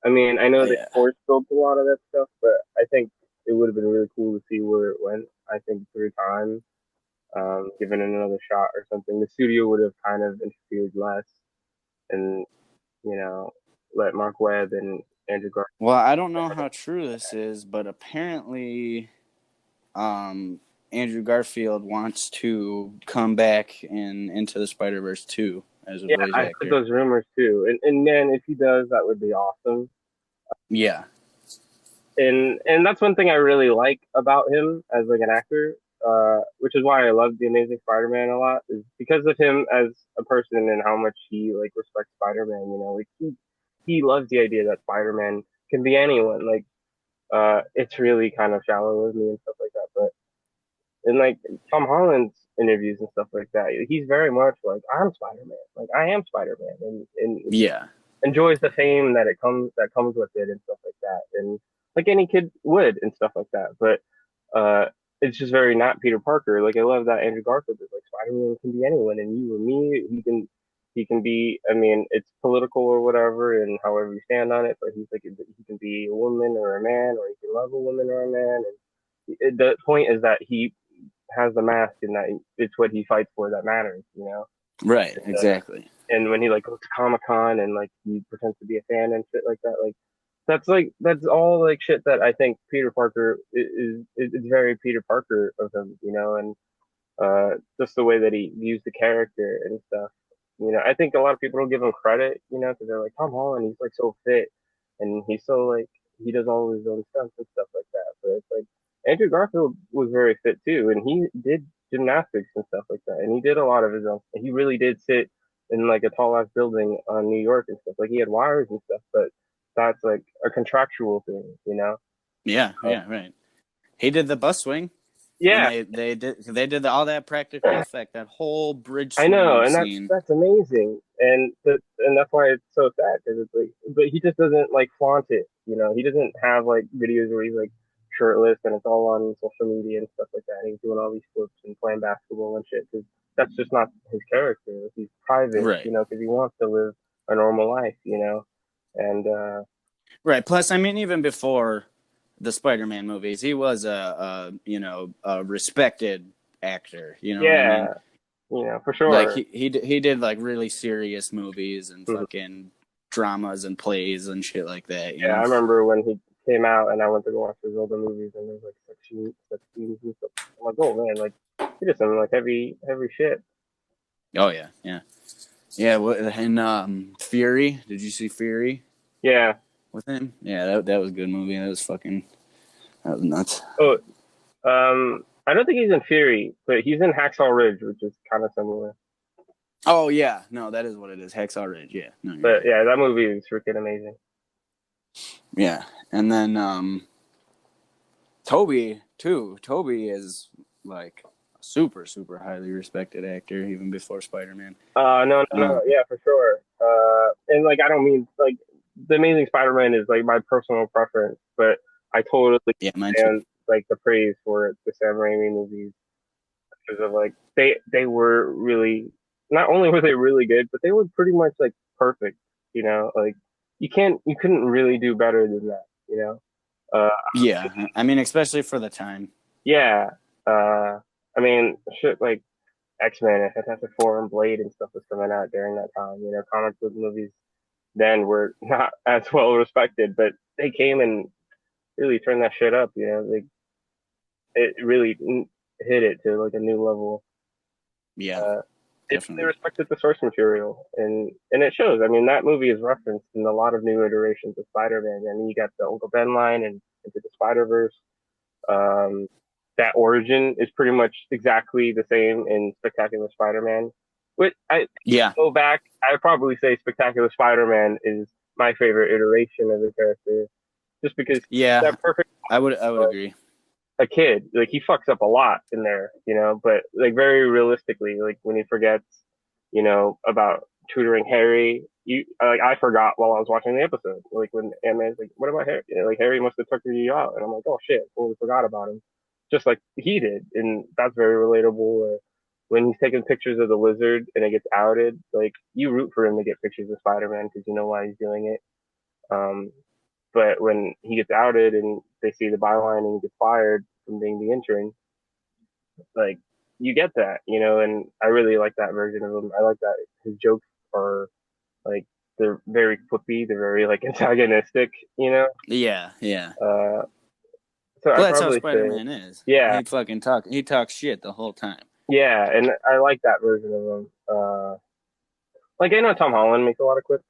I mean, I know Oh they yeah. force built a lot of that stuff, but I think it would have been really cool to see where it went. I think through time, given it another shot or something, the studio would have kind of interfered less and you know let Mark Webb and Andrew Garfield. Well, I don't know how true this is, but apparently, um, Andrew Garfield wants to come back in Into the Spider Verse 2 as a Yeah, voice I heard actor. those rumors too, and man, if he does, that would be awesome. Yeah. And that's one thing I really like about him as like an actor, which is why I love the Amazing Spider-Man a lot, is because of him as a person and how much he like respects Spider-Man. Like he loves the idea that Spider-Man can be anyone. Like, it's really kind of shallow with me and stuff like that. But in like Tom Holland's interviews and stuff like that, he's very much like I'm Spider-Man. Like I am Spider-Man, and Yeah. enjoys the fame that comes with it and stuff like that, and like any kid would and stuff like that. But it's just very not Peter Parker. Like I love that Andrew Garfield is like Spider-Man can be anyone, and you or me, he can be. I mean, it's political or whatever, and however you stand on it. But he's like he can be a woman or a man, or he can love a woman or a man. And the point is that he has the mask, and that it's what he fights for that matters. Right. And, Exactly. and when he like goes to Comic Con and like he pretends to be a fan and shit like that's all like shit that I think Peter Parker is very Peter Parker of him, and just the way that he views the character and stuff. I think a lot of people don't give him credit, because they're like Tom Holland, he's like so fit, and he's so like he does all his own stunts and stuff like that. But it's like Andrew Garfield was very fit too, and he did gymnastics and stuff like that, and he did a lot of his own. He really did sit in like a tall ass building on New York and stuff. Like he had wires and stuff, but that's like a contractual thing. Yeah, yeah, right. He did the bus swing when Yeah, they did all that practical effect, that whole bridge I know, swing and that's scene. that's amazing, and that's why it's so sad because it's like, but he just doesn't like flaunt it. He doesn't have like videos where he's like shirtless and it's all on social media and stuff like that. And he's doing all these flips and playing basketball and shit because that's just not his character. He's private, Right. because he wants to live a normal life. And Right. Plus, I mean, even before the Spider-Man movies, he was a respected actor. You know what I mean? yeah, for Like sure. he did like really serious movies and Mhm. fucking dramas and plays and shit like that. You Yeah, I know? remember when he came out and I went to go watch his older movies and there's like sex scenes and stuff. I'm like, oh man, like he did some like heavy shit. Oh yeah, yeah, yeah. And Fury? Did you see Fury Yeah. with him? Yeah, that was a good movie. That was nuts. Oh, I don't think he's in Fury, but he's in Hacksaw Ridge, which is kind of similar. Oh yeah, no, that is what it is. Hacksaw Ridge. Yeah, no, you're But right. yeah, that movie is freaking amazing. Yeah, and then Toby too. Toby is like a super super highly respected actor even before Spider Man. No, no, no, Um, yeah, for sure. And like I don't mean like the Amazing Spider-Man is like my personal preference, but I totally yeah, mine too. understand like the praise for the Sam Raimi movies because of like they were really not only were they really good, but they were pretty much like perfect. Like you couldn't really do better than that. Uh, Yeah, I mean, especially for the time. yeah. I mean, shit like X-Men and Fantastic Four and Blade and stuff was coming out during that time. Comic book movies then were not as well respected, but they came and really turned that shit up. It really hit it to like a new level. Yeah, Uh, they definitely. respected the source material, and it shows. I mean, that movie is referenced in a lot of new iterations of Spider-Man. I mean, you got the Uncle Ben line and Into the Spider-Verse. Um, that origin is pretty much exactly the same in Spectacular Spider-Man. Which I Yeah, go back, I would probably say Spectacular Spider-Man is my favorite iteration of the character, just because yeah, that perfect I would agree. a kid. Like he fucks up a lot in there, but like very realistically, like when he forgets, about tutoring Harry. Like I forgot while I was watching the episode. Like when Aunt May's like, "What about Harry?" Like Harry must have took you out, and I'm like, "Oh shit, totally forgot about him," just like he did, and that's very relatable. Or when he's taking pictures of the lizard and it gets outed, like you root for him to get pictures of Spider-Man because you know why he's doing it. Um, but when he gets outed and they see the byline and he gets fired from being the intern, like you get that, and I really like that version of him. I like that his jokes are like they're very quippy, they're very like antagonistic. Yeah, yeah. Uh, so Well, I'd that's how probably Spider say, Man is. yeah, He talks shit the whole time. yeah, and I like that version of him. Like I know Tom Holland makes a lot of quips,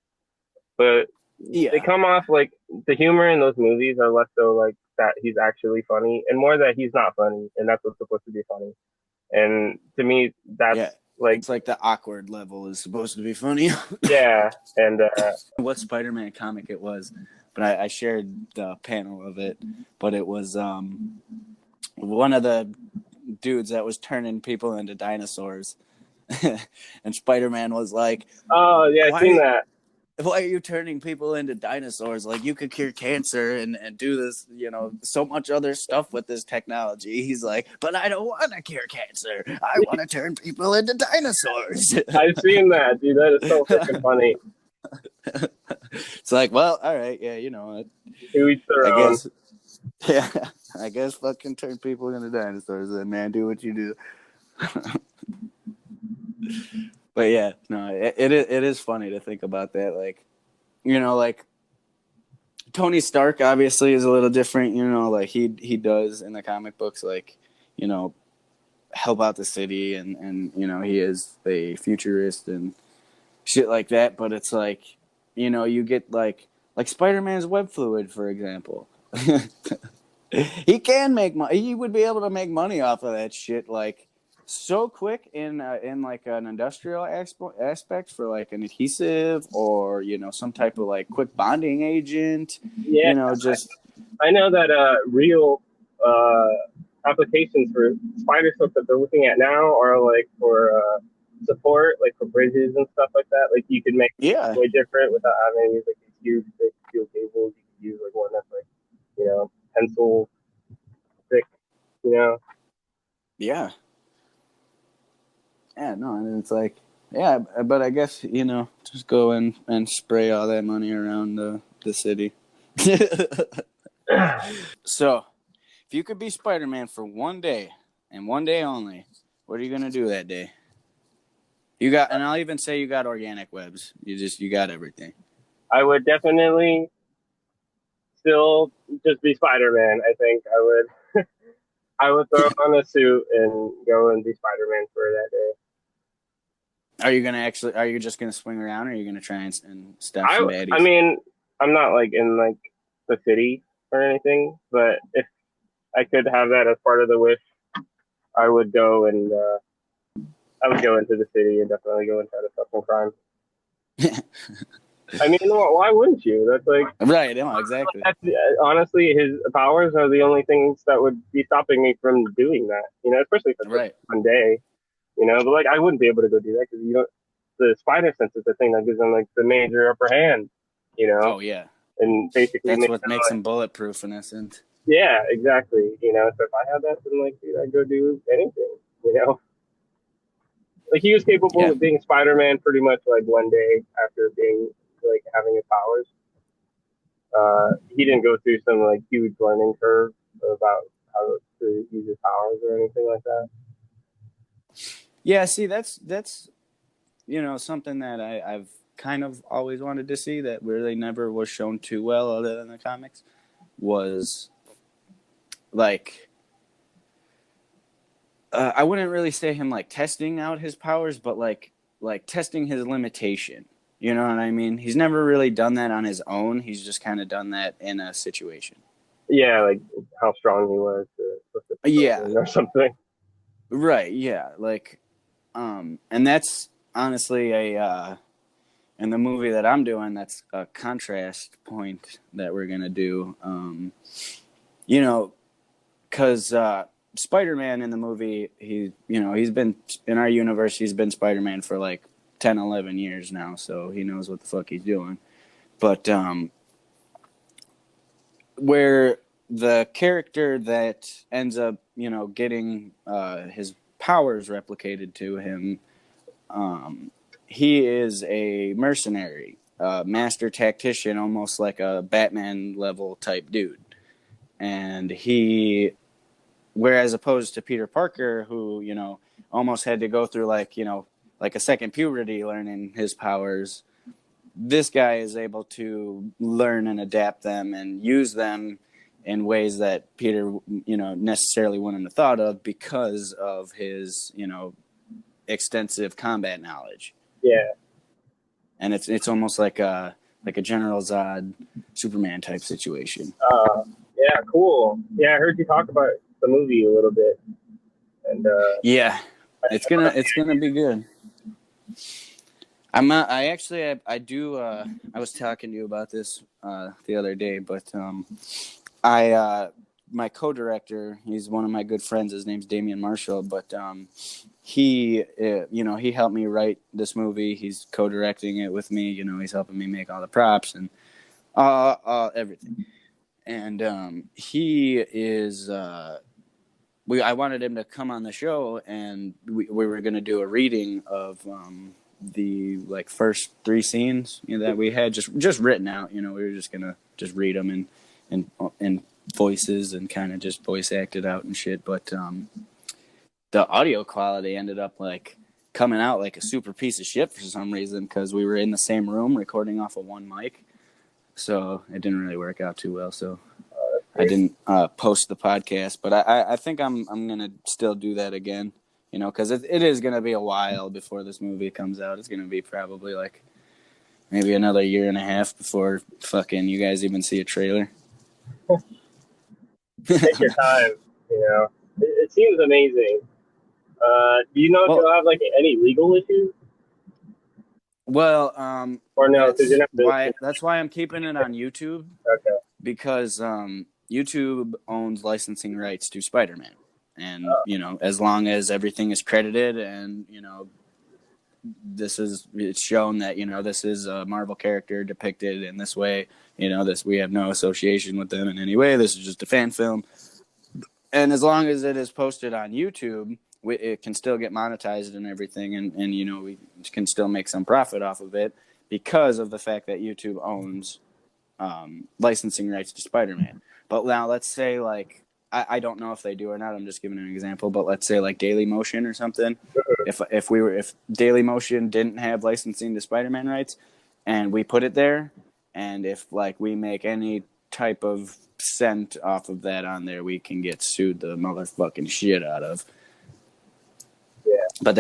but they Yeah, come off like the humor in those movies are less so like that he's actually funny and more that he's not funny, and that's what's supposed to be funny. And to me, that's yeah. like, It's like the awkward level is supposed to be funny. yeah, and What Spider Man comic it was, but I shared the panel of it. But it was one of the dudes that was turning people into dinosaurs. And Spider Man was like, oh yeah, I seen "Why that. why are you turning people into dinosaurs? Like you could cure cancer and do this, so much other stuff with this technology." He's like, "But I don't want to cure cancer. I want to turn people into dinosaurs." I've seen that, dude. That is so freaking funny. It's like, well, all right, yeah, you know, To each their I own. guess, yeah, I guess fucking turn people into dinosaurs, then, man. Do what you do. But yeah, no, it is funny to think about that. Like, like Tony Stark obviously is a little different. Like he does in the comic books, like, you know, help out the city, and he is a futurist, and shit like that. But it's like, you get like Spider-Man's web fluid, for example. He can make money. He would be able to make money off of that shit, like so quick in like an industrial aspect for like an adhesive or some type of like quick bonding agent. Yeah, Just I know that real applications for spider silk that they're looking at now are like for support, like for bridges and stuff like that. Like you could make it yeah, way different without having to use like these huge big steel cables. You could use like one that's like pencil thick. You know, yeah, yeah. No, and it's like yeah, but I guess just go and spray all that money around the city. So, if you could be Spider-Man for one day and one day only, what are you gonna do that day? You got, and I'll even say you got organic webs. You got everything. I would definitely still just be Spider Man. I think I would throw on a suit and go and be Spider Man for that day. Are you gonna actually? Are you just gonna swing around, or are you gonna try and stop some I baddies? mean, I'm not like in like the city or anything, but if I could have that as part of the wish, I would go and I would go into the city and definitely go and try to stop some crime. I mean, why wouldn't you? That's like Right. No. Exactly. that's, honestly, his powers are the only things that would be stopping me from doing that. Especially for just Right. one day. But like I wouldn't be able to go do that because the spider sense is the thing that gives them like the major upper hand. You know, Oh yeah. and basically That's make what them makes like, them bulletproof in essence. yeah, exactly. So if I had that, then like, dude, I'd go do anything. Like he was capable Yeah. of being Spider-Man pretty much like one day after being like having his powers. He didn't go through some like huge learning curve about how to use his powers or anything like that. Yeah. See, that's something that I've kind of always wanted to see that really never was shown too well, other than the comics, was like I wouldn't really say him like testing out his powers, but like testing his limitation. You know what I mean? He's never really done that on his own. He's just kind of done that in a situation. Yeah, like how strong he was with the Yeah, children or something. right. Yeah, like, and that's honestly in the movie that I'm doing. That's a contrast point that we're gonna do. You know, because Spider-Man in the movie, he's been in our universe. He's been Spider-Man for like 10, 11 years now, so he knows what the fuck he's doing. But where the character that ends up, getting his powers replicated to him, he is a mercenary, master tactician, almost like a Batman level type dude. And whereas opposed to Peter Parker, who almost had to go through like a second puberty learning his powers, this guy is able to learn and adapt them and use them in ways that Peter necessarily wouldn't have thought of because of his extensive combat knowledge. Yeah. And it's almost like a General Zod Superman type situation. Yeah, cool. Yeah, I heard you talk about the movie a little bit, and Yeah, I, it's gonna be good. I'm not, I actually I do I was talking to you about this the other day, but I my co-director, he's one of my good friends. His name's Damian Marshall, but he he helped me write this movie. He's co-directing it with me. He's helping me make all the props and everything. And he is I wanted him to come on the show, and we were going to do a reading of the like first three scenes that we had just written out. We were just gonna just read them in voices and kind of just voice act it out and shit. But the audio quality ended up like coming out like a super piece of shit for some reason because we were in the same room recording off of one mic, so it didn't really work out too well. So I didn't post the podcast, but I think I'm gonna still do that again because it is going to be a while before this movie comes out. It's going to be probably like maybe another year and a half before fucking you guys even see a trailer. Take your time. You know, it seems amazing. Do you know if Well, you'll have like any legal issues well, or no? Because you're not really. that's why I'm keeping it on YouTube Okay. because YouTube owns licensing rights to Spider-Man, and as long as everything is credited and it's shown that this is a Marvel character depicted in this way. This we have no association with them in any way. This is just a fan film, and as long as it is posted on YouTube, it can still get monetized and everything, and we can still make some profit off of it because of the fact that YouTube owns licensing rights to Spider-Man. But now let's say like I don't know if they do or not. I'm just giving an example, but let's say like Daily Motion or something. If Daily Motion didn't have licensing to Spider-Man rights, and we put it there, and if like we make any type of cent off of that on there, we can get sued the motherfucking shit out of. Yeah. But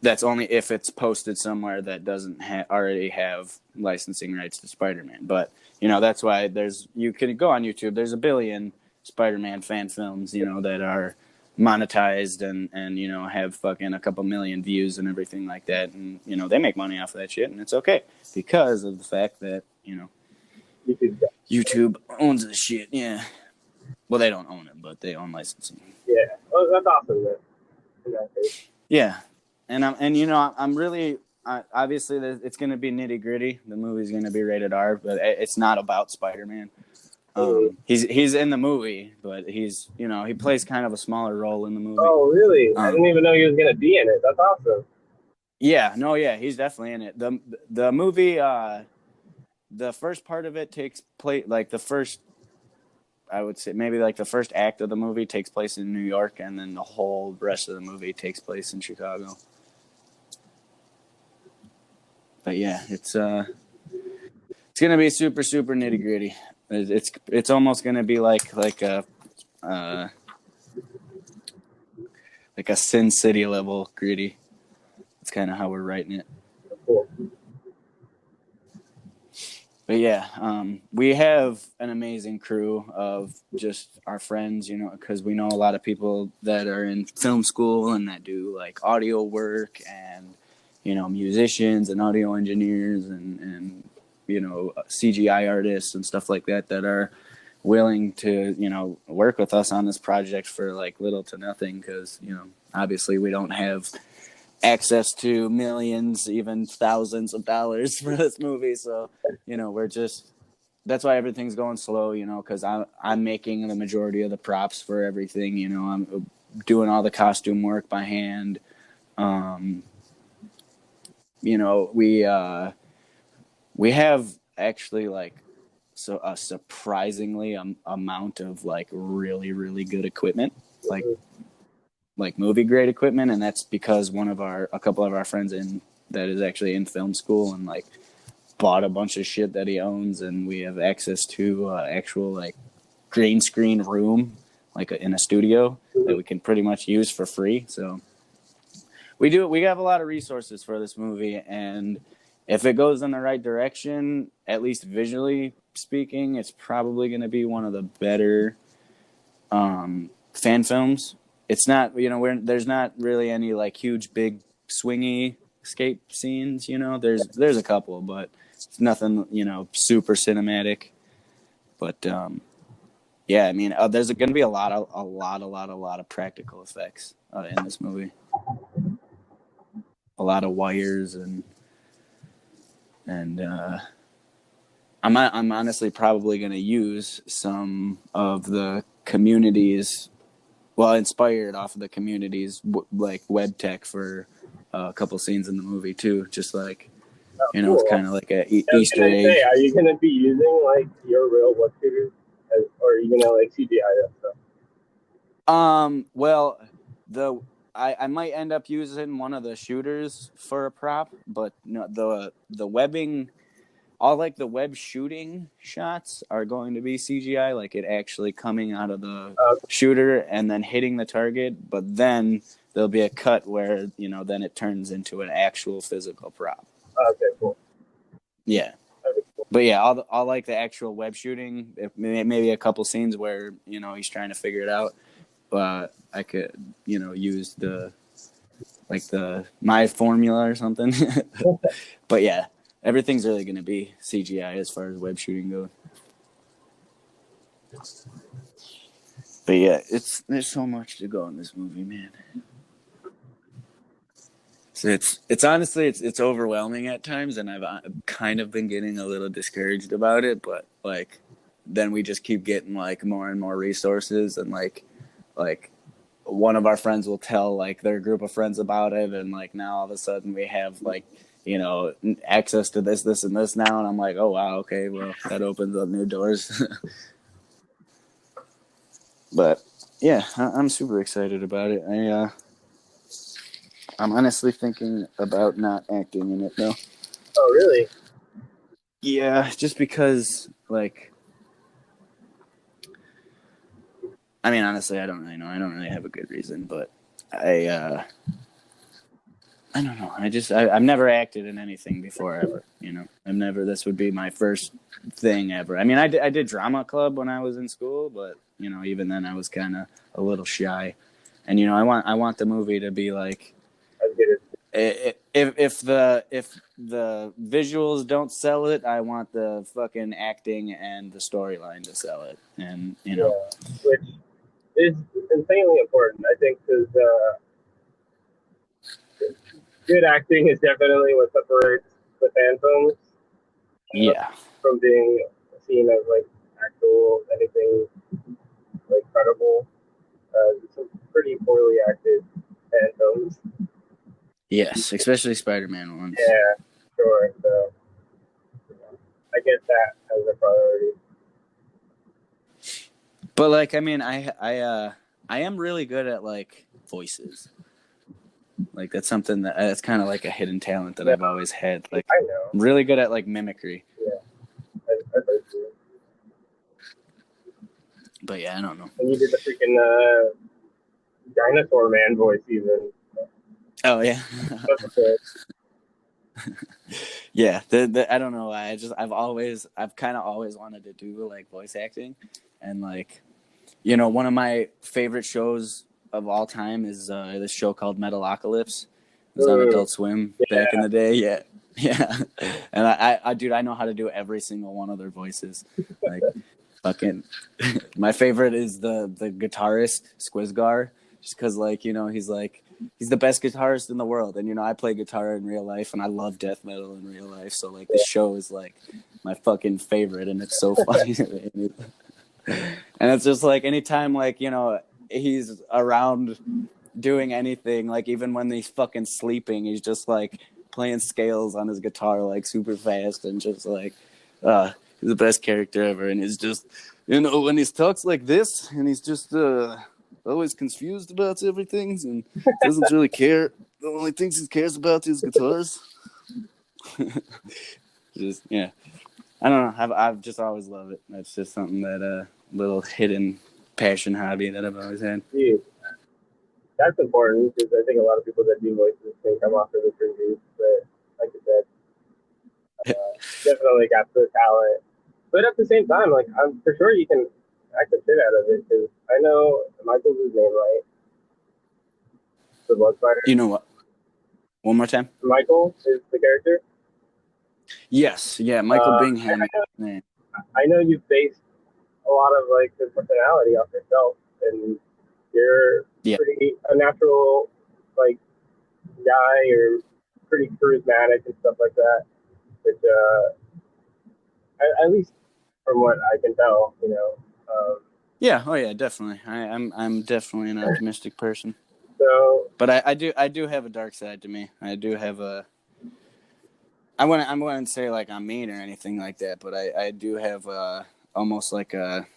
that's only if it's posted somewhere that doesn't already have licensing rights to Spider-Man. But that's why you can go on YouTube. There's a billion Spider-Man fan films, that are monetized and have fucking a couple million views and everything like that, and they make money off of that shit, and it's okay because of the fact that YouTube owns the shit. Yeah. Well, they don't own it, but they own licensing. Yeah. Well, that's awesome, man. In that case. Yeah, I'm really obviously it's going to be nitty gritty. The movie's going to be rated R, but it's not about Spider-Man. He's in the movie, but he plays kind of a smaller role in the movie. Oh, really? I didn't even know he was gonna be in it. That's awesome. Yeah, no, yeah, he's definitely in it. The movie, the first part of it takes place like I would say maybe like the first act of the movie takes place in New York, and then the whole rest of the movie takes place in Chicago. But yeah, it's gonna be super super nitty gritty. It's almost gonna be like a Sin City level gritty. That's kind of how we're writing it. Cool. But yeah, we have an amazing crew of just our friends, because we know a lot of people that are in film school and that do like audio work and, musicians and audio engineers and CGI artists and stuff like that are willing to, work with us on this project for like little to nothing because, obviously we don't have access to millions, even thousands of dollars for this movie. So, that's why everything's going slow, because I'm making the majority of the props for everything. I'm doing all the costume work by hand. We have actually like a surprisingly amount of like really, really good equipment, like movie grade equipment, and that's because a couple of our friends that is actually in film school and like bought a bunch of shit that he owns, and we have access to actual like green screen room like in a studio that we can pretty much use for free. So we have a lot of resources for this movie, and if it goes in the right direction, at least visually speaking, it's probably going to be one of the better fan films. It's not, there's not really any like huge big swingy escape scenes. There's a couple, but it's nothing super cinematic. But yeah, I mean, there's going to be a lot of practical effects in this movie. A lot of wires and I'm honestly probably going to use some of the Community's, inspired off of the Community's like web tech for a couple scenes in the movie too. Just like, cool. It's kind of like a Easter egg. Are you going to be using like your real web shooters, or are you going to like CGI that stuff? Well, I might end up using one of the shooters for a prop, but no, the webbing, all like the web shooting shots are going to be CGI, like it actually coming out of the shooter and then hitting the target. But then there'll be a cut where then it turns into an actual physical prop. Okay, cool. Yeah. Cool. But yeah, all like the actual web shooting, maybe a couple scenes where he's trying to figure it out. But I could use the my formula or something. But yeah, everything's really going to be CGI as far as web shooting goes. But yeah, there's so much to go in this movie, man. So it's honestly it's overwhelming at times, and I've kind of been getting a little discouraged about it. But like, then we just keep getting like more and more resources, and like one of our friends will tell like their group of friends about it, and like now all of a sudden we have like access to this and this now, and I'm like, oh wow, okay, well that opens up new doors. But yeah, I'm super excited about it. I'm honestly thinking about not acting in it though. Oh, really? Yeah, just because like, I mean, honestly, I don't really know. I don't really have a good reason, but I don't know. I've never acted in anything before ever. I've never. This would be my first thing ever. I mean, I did drama club when I was in school, but even then I was kind of a little shy. And I want the movie to be like, I get it. if the visuals don't sell it, I want the fucking acting and the storyline to sell it. And Yeah, which is insanely important, I think, because good acting is definitely what separates the fan films yeah. from being seen as like actual anything like credible. Some pretty poorly acted fan films. Yes, especially Spider-Man ones. Yeah, sure. So I get that as a priority. But like, I mean, I am really good at like voices. Like that's something that's kind of like a hidden talent that No, I've always had. Like, I know. I'm really good at like mimicry. Yeah, I heard you. But yeah, I don't know. And you did the freaking dinosaur man voice even. Oh yeah, That's okay. yeah. I don't know why. I've kind of always wanted to do like voice acting, and like one of my favorite shows of all time is this show called Metalocalypse. It was on Adult Swim back in Yeah. the day. Yeah, yeah. And dude, I know how to do every single one of their voices. Like, fucking, my favorite is the guitarist Squizgar, just because like he's the best guitarist in the world, and I play guitar in real life, and I love death metal in real life. So like this show is like my fucking favorite, and it's so funny. And it's just like anytime like he's around doing anything, like even when he's fucking sleeping, he's just like playing scales on his guitar like super fast, and just like he's the best character ever. And he's just when he talks like this, and he's just always confused about everything and doesn't really care. The only things he cares about is guitars. Just yeah, I don't know. I've just always loved it. That's just something that little hidden passion hobby that I've always had. Dude, that's important because I think a lot of people that do voices can come off really cringy. But like I said, definitely got the talent. But at the same time, like I'm for sure you can act the shit out of it because I know Michael's his name, right? The blood fighter. You know what? One more time. Michael is the character. Yes, yeah, Michael Bingham. I know you've based a lot of like his personality off yourself, and you're Yeah, pretty a natural like guy. You're pretty charismatic and stuff like that. Which, at least from what I can tell, yeah, oh yeah, definitely. I'm definitely an optimistic person, So but I do have a dark side to me. I do have a. I wouldn't say like I'm mean or anything like that, but I do have almost like a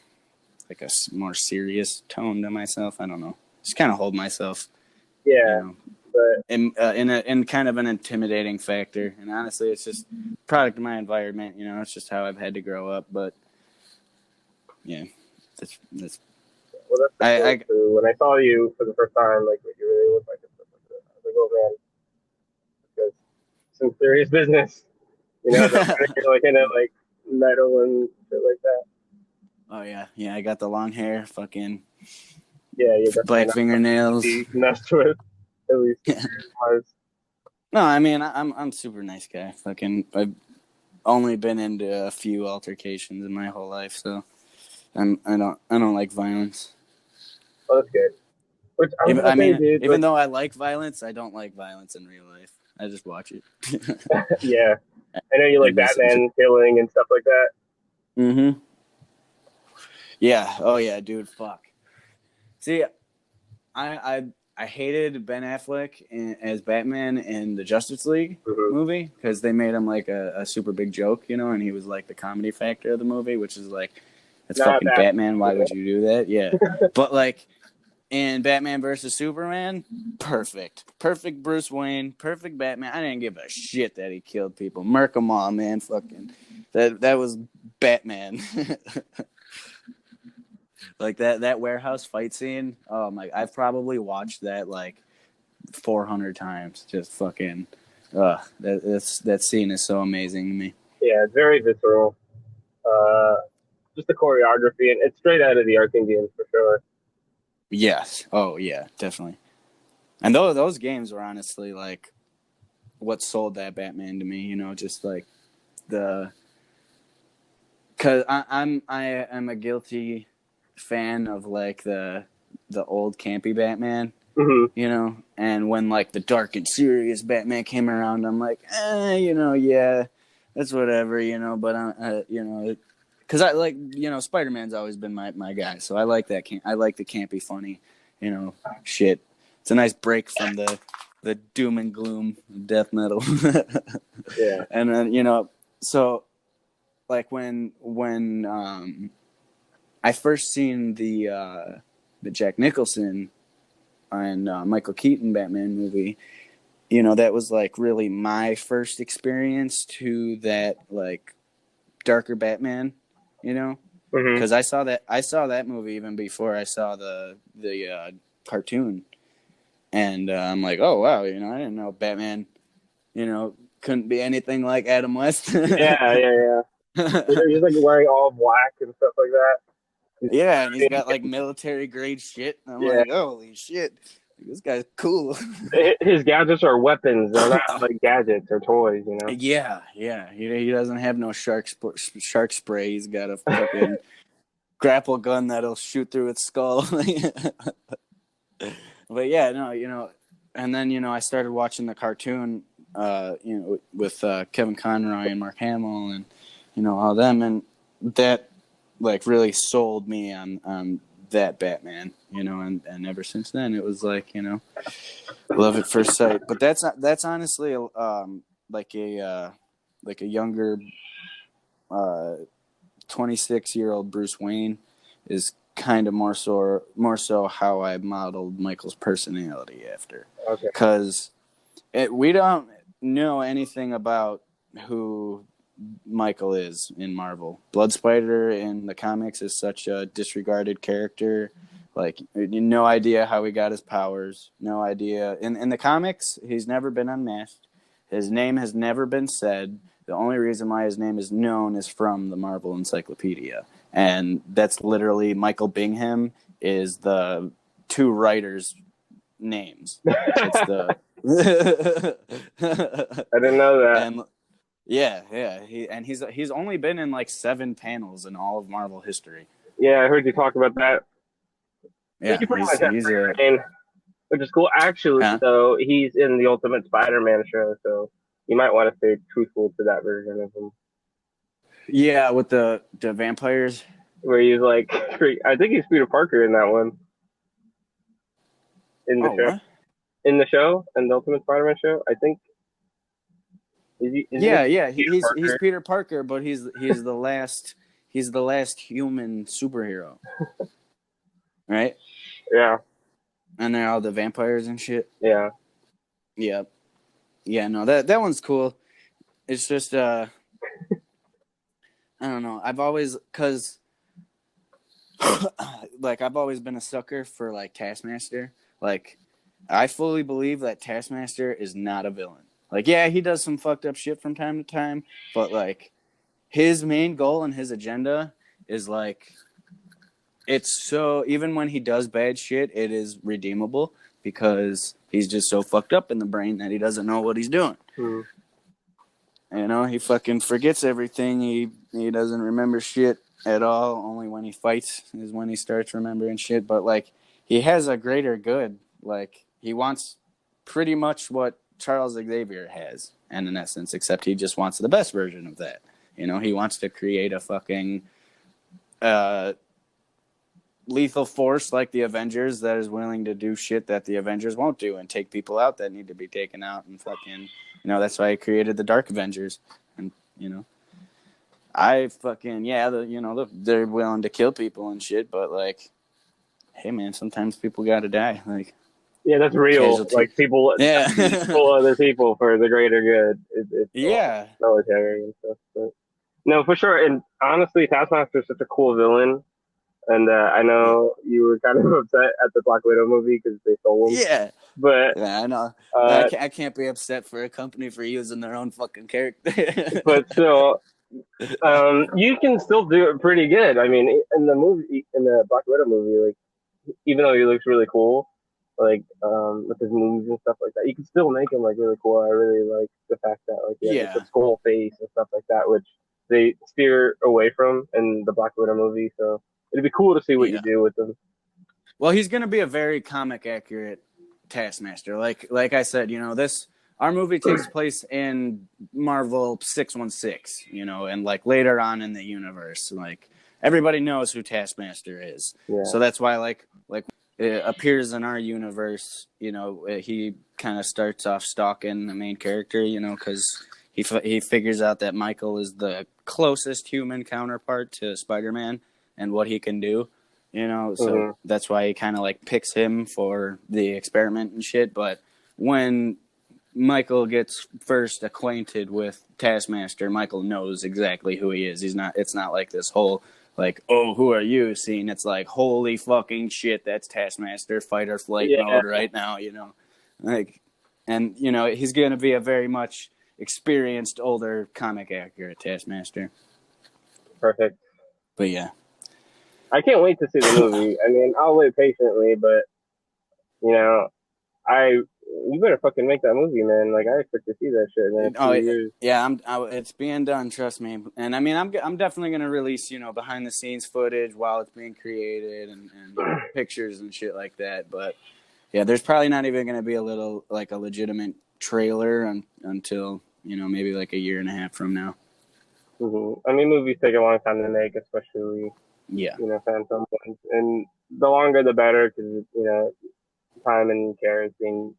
more serious tone to myself. I don't know. Just kind of hold myself, yeah, but in kind of an intimidating factor. And honestly, it's just product of my environment. It's just how I've had to grow up. But yeah, that's well, that's the cool I too. When I saw you for the first time, like what you really look like and stuff like that, I was like, oh man, because some serious business. No wonder you're like into like metal and shit like that. oh yeah, I got the long hair, fucking Yeah, you're definitely black not something to fingernails. be messed with, at least appearance wise. No, I mean I'm super nice guy. Fucking I've only been into a few altercations in my whole life, so I don't like violence. Oh, that's good. Which I was Even, gonna I say, mean, dude, even like, though I like violence, I don't like violence in real life. I just watch it. yeah, I know you like And Batman killing and stuff like that. mm-hmm. Yeah. Oh yeah, dude. Fuck. See, I I I hated Ben Affleck as Batman in the Justice League Mm-hmm. movie because they made him like a super big joke, and he was like the comedy factor of the movie, which is like, that's Not fucking that. Batman. Why would you do that? Yeah. But like in Batman versus Superman, perfect Bruce Wayne, perfect Batman. I didn't give a shit that he killed people. Murk 'em all, man. Fucking that was Batman. Like that warehouse fight scene. Oh my! I've probably watched that like 400 times. Just fucking. That scene is so amazing to me. Yeah, it's very visceral. Uh, just the choreography, and it's straight out of the Arkham games for sure. Yes. Oh yeah, definitely. And those games were honestly like what sold that Batman to me. Just like the because I am a guilty fan of like the old campy Batman. Mm-hmm. And when like the dark and serious Batman came around, I'm like, yeah, that's whatever, but because I like, Spider-Man's always been my guy, so I like that. I like the campy, funny, shit. It's a nice break from the doom and gloom death metal. Yeah. And then so like when I first seen the Jack Nicholson and Michael Keaton Batman movie, that was like really my first experience to that like darker Batman, Mm-hmm. because I saw that movie even before I saw the cartoon, and I'm like, oh wow, I didn't know Batman, couldn't be anything like Adam West. Yeah, yeah, yeah. He's like wearing all black and stuff like that. Yeah, and he's got like military grade shit. And I'm Yeah, like, holy shit, this guy's cool. his gadgets are weapons. They're not like gadgets or toys. Yeah. He doesn't have no shark spray. He's got a fucking grapple gun that'll shoot through its skull. But yeah, no, and then I started watching the cartoon, with Kevin Conroy and Mark Hamill and all them, and that like really sold me on that Batman, and ever since then it was like love at first sight. But that's honestly like a younger 26-year-old Bruce Wayne is kind of more so how I modeled Michael's personality after, Okay. because we don't know anything about who Michael is in Marvel. Blood Spider in the comics is such a disregarded character. Like, no idea how he got his powers. No idea. In the comics, he's never been unmasked. His name has never been said. The only reason why his name is known is from the Marvel Encyclopedia. And that's literally Michael Bingham is the two writers' names. It's the I didn't know that. and yeah. He's only been in like 7 panels in all of Marvel history. Yeah, I heard you talk about that. Yeah, You pretty he's much have he's free a reign, which is cool. Actually, huh? though, he's in the Ultimate Spider-Man show, so you might want to stay truthful to that version of him, Yeah, with the vampires. where he's like, I think he's Peter Parker in that one in the Oh, show. what? In the show, in the Ultimate Spider-Man show, I think isn't it Yeah. Peter He's Parker? Peter Parker, but he's the last human superhero, right? Yeah, And they're all the vampires and shit. yeah. Yeah, yeah. No, that one's cool. It's just I don't know. I've always, cause like I've always been a sucker for like Taskmaster. Like I fully believe that Taskmaster is not a villain. Like yeah, he does some fucked up shit from time to time, but like his main goal and his agenda is like it's so even when he does bad shit, it is redeemable because he's just so fucked up in the brain that he doesn't know what he's doing. Hmm. You know, he fucking forgets everything. He doesn't remember shit at all. Only when he fights is when he starts remembering shit. But like, he has a greater good. Like, he wants pretty much what Charles Xavier has, and in essence, except he just wants the best version of that. You know, he wants to create a fucking uh, lethal force like the Avengers that is willing to do shit that the Avengers won't do and take people out that need to be taken out and fucking, you know, that's why he created the Dark Avengers. And, you know, I fucking, yeah, they're willing to kill people and shit, but like, hey man, sometimes people gotta die. Like, Yeah, that's real. casualty. Like people Yeah. kill other people for the greater good. It's all Yeah. military and stuff. But no, for sure. And honestly, Taskmaster is such a cool villain. And I Yeah. know you were kind of upset at the Black Widow movie because they stole him. Yeah. But Yeah, I know. uh, I can't be upset for a company for using their own fucking character. but still, you can still do it pretty good. I mean, in the movie, in the Black Widow movie, like even though he looks really cool, like with his moves and stuff like that, you can still make him like really cool. I really like the fact that like he has like, the Yeah. skull face and stuff like that, which they steer away from in the Black Widow movie. So it'd be cool to see what you Yeah. do with them. Well, he's going to be a very comic accurate Taskmaster. Like I said, you know, this our movie takes place in Marvel 616, you know, and like later on in the universe, like everybody knows who Taskmaster is. Yeah. So that's why like it appears in our universe, you know, he kind of starts off stalking the main character, you know, cuz he figures out that Michael is the closest human counterpart to Spider-Man and what he can do, you know, so Mm-hmm. that's why he kind of like picks him for the experiment and shit. But when Michael gets first acquainted with Taskmaster, Michael knows exactly who he is. It's not like this whole like, oh, who are you scene. It's like, holy fucking shit, that's Taskmaster, fight or flight Yeah. mode right now, you know. Like, and you know, he's gonna be a very much experienced older comic accurate Taskmaster. Perfect. But yeah. I can't wait to see the movie. I mean, I'll wait patiently, but you know, I you better fucking make that movie, man. Like I expect to see that shit in the next Oh few years. yeah, it's being done. Trust me. And I mean, I'm definitely gonna release behind the scenes footage while it's being created and pictures and shit like that. But yeah, there's probably not even gonna be a legitimate trailer until maybe like a year and a half from now. Mm-hmm. I mean, movies take a long time to make, especially Yeah, phantom ones, and the longer the better because time and care is being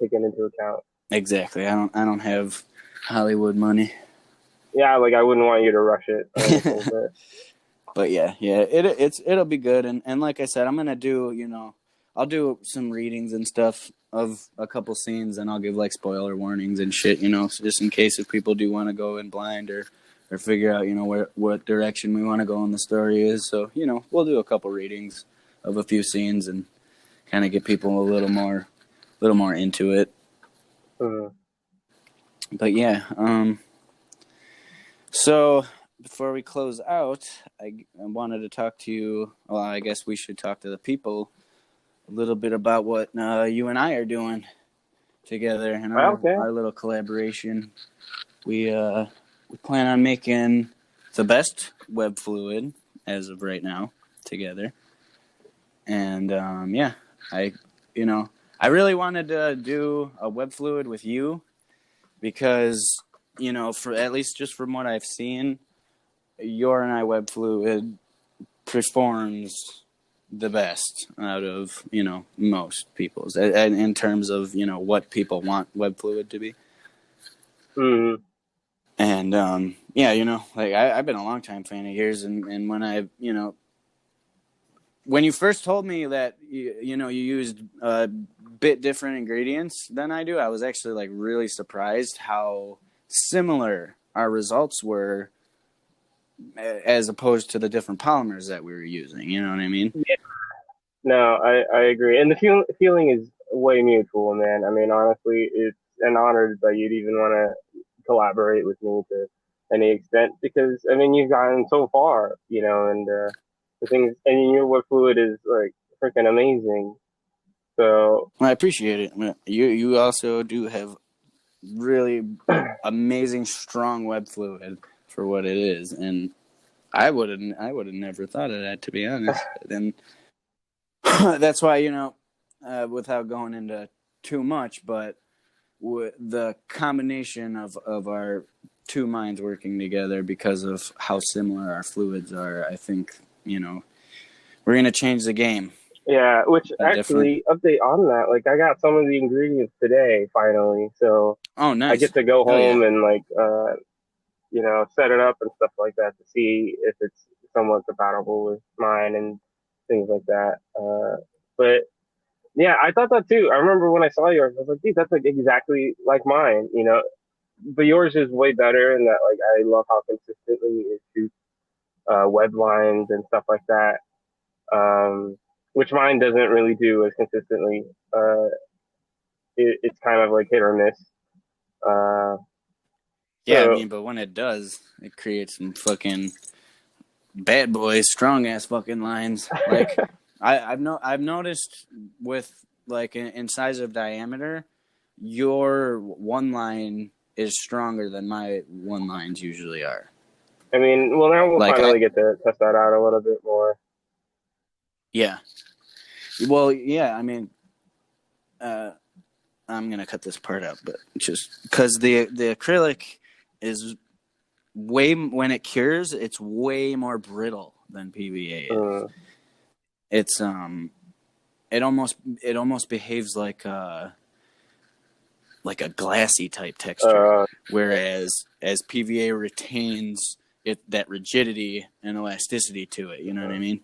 taken into account. exactly. I don't have Hollywood money. Yeah, like I wouldn't want you to rush it or anything, but But yeah, it'll be good. And like I said, I'm gonna do I'll do some readings and stuff of a couple scenes, and I'll give like spoiler warnings and shit, so just in case if people do want to go in blind or figure out what direction we want to go in the story is. So we'll do a couple readings of a few scenes and kind of get people a little more into it. mm, But yeah, so before we close out, I wanted to talk to you. Well, I guess we should talk to the people a little bit about what you and I are doing together in okay. our little collaboration. We plan on making the best web fluid as of right now together, and yeah, I I really wanted to do a web fluid with you because for at least just from what I've seen, your and I web fluid performs the best out of most people's and in terms of what people want web fluid to be. Mm, And yeah, like I've been a long time fan of yours, and when when you first told me that you used a bit different ingredients than I do, I was actually like really surprised how similar our results were as opposed to the different polymers that we were using. You know what I mean? Yeah. No, I agree, and the feeling is way mutual, man. I mean, honestly, it's an honor that you'd even want to collaborate with me to any extent because I mean you've gotten so far, and the things and your wood fluid is like freaking amazing. So Well, I appreciate it. You also do have really amazing strong web fluid for what it is, and I would have never thought of that, to be honest. And that's why, without going into too much, but the combination of our two minds working together because of how similar our fluids are, I think, we're gonna change the game. yeah, which Definitely. actually update on that, like I got some of the ingredients today finally, so Oh, I get nice. to go Hell yeah. home and like set it up and stuff like that to see if it's somewhat compatible with mine and things like that. But yeah, I thought that too. I remember when I saw yours, I was like, dude, that's like exactly like mine. But yours is way better in that like I love how consistently it shoots web lines and stuff like that. Which mine doesn't really do as consistently. It's kind of like hit or miss. Uh, Yeah, I so mean, but when it does, it creates some fucking bad boys, strong ass fucking lines. Like I've noticed with like in size of diameter, your one line is stronger than my one lines usually are. I mean, well now we'll Like I finally get to test that out a little bit more. yeah. Well, yeah, I mean, uh, I'm gonna cut this part out, but just because the acrylic is way when it cures, it's way more brittle than PVA is. Mm. It's it almost behaves like a glassy type texture, Uh, whereas as PVA retains that rigidity and elasticity to it. You know what I mean?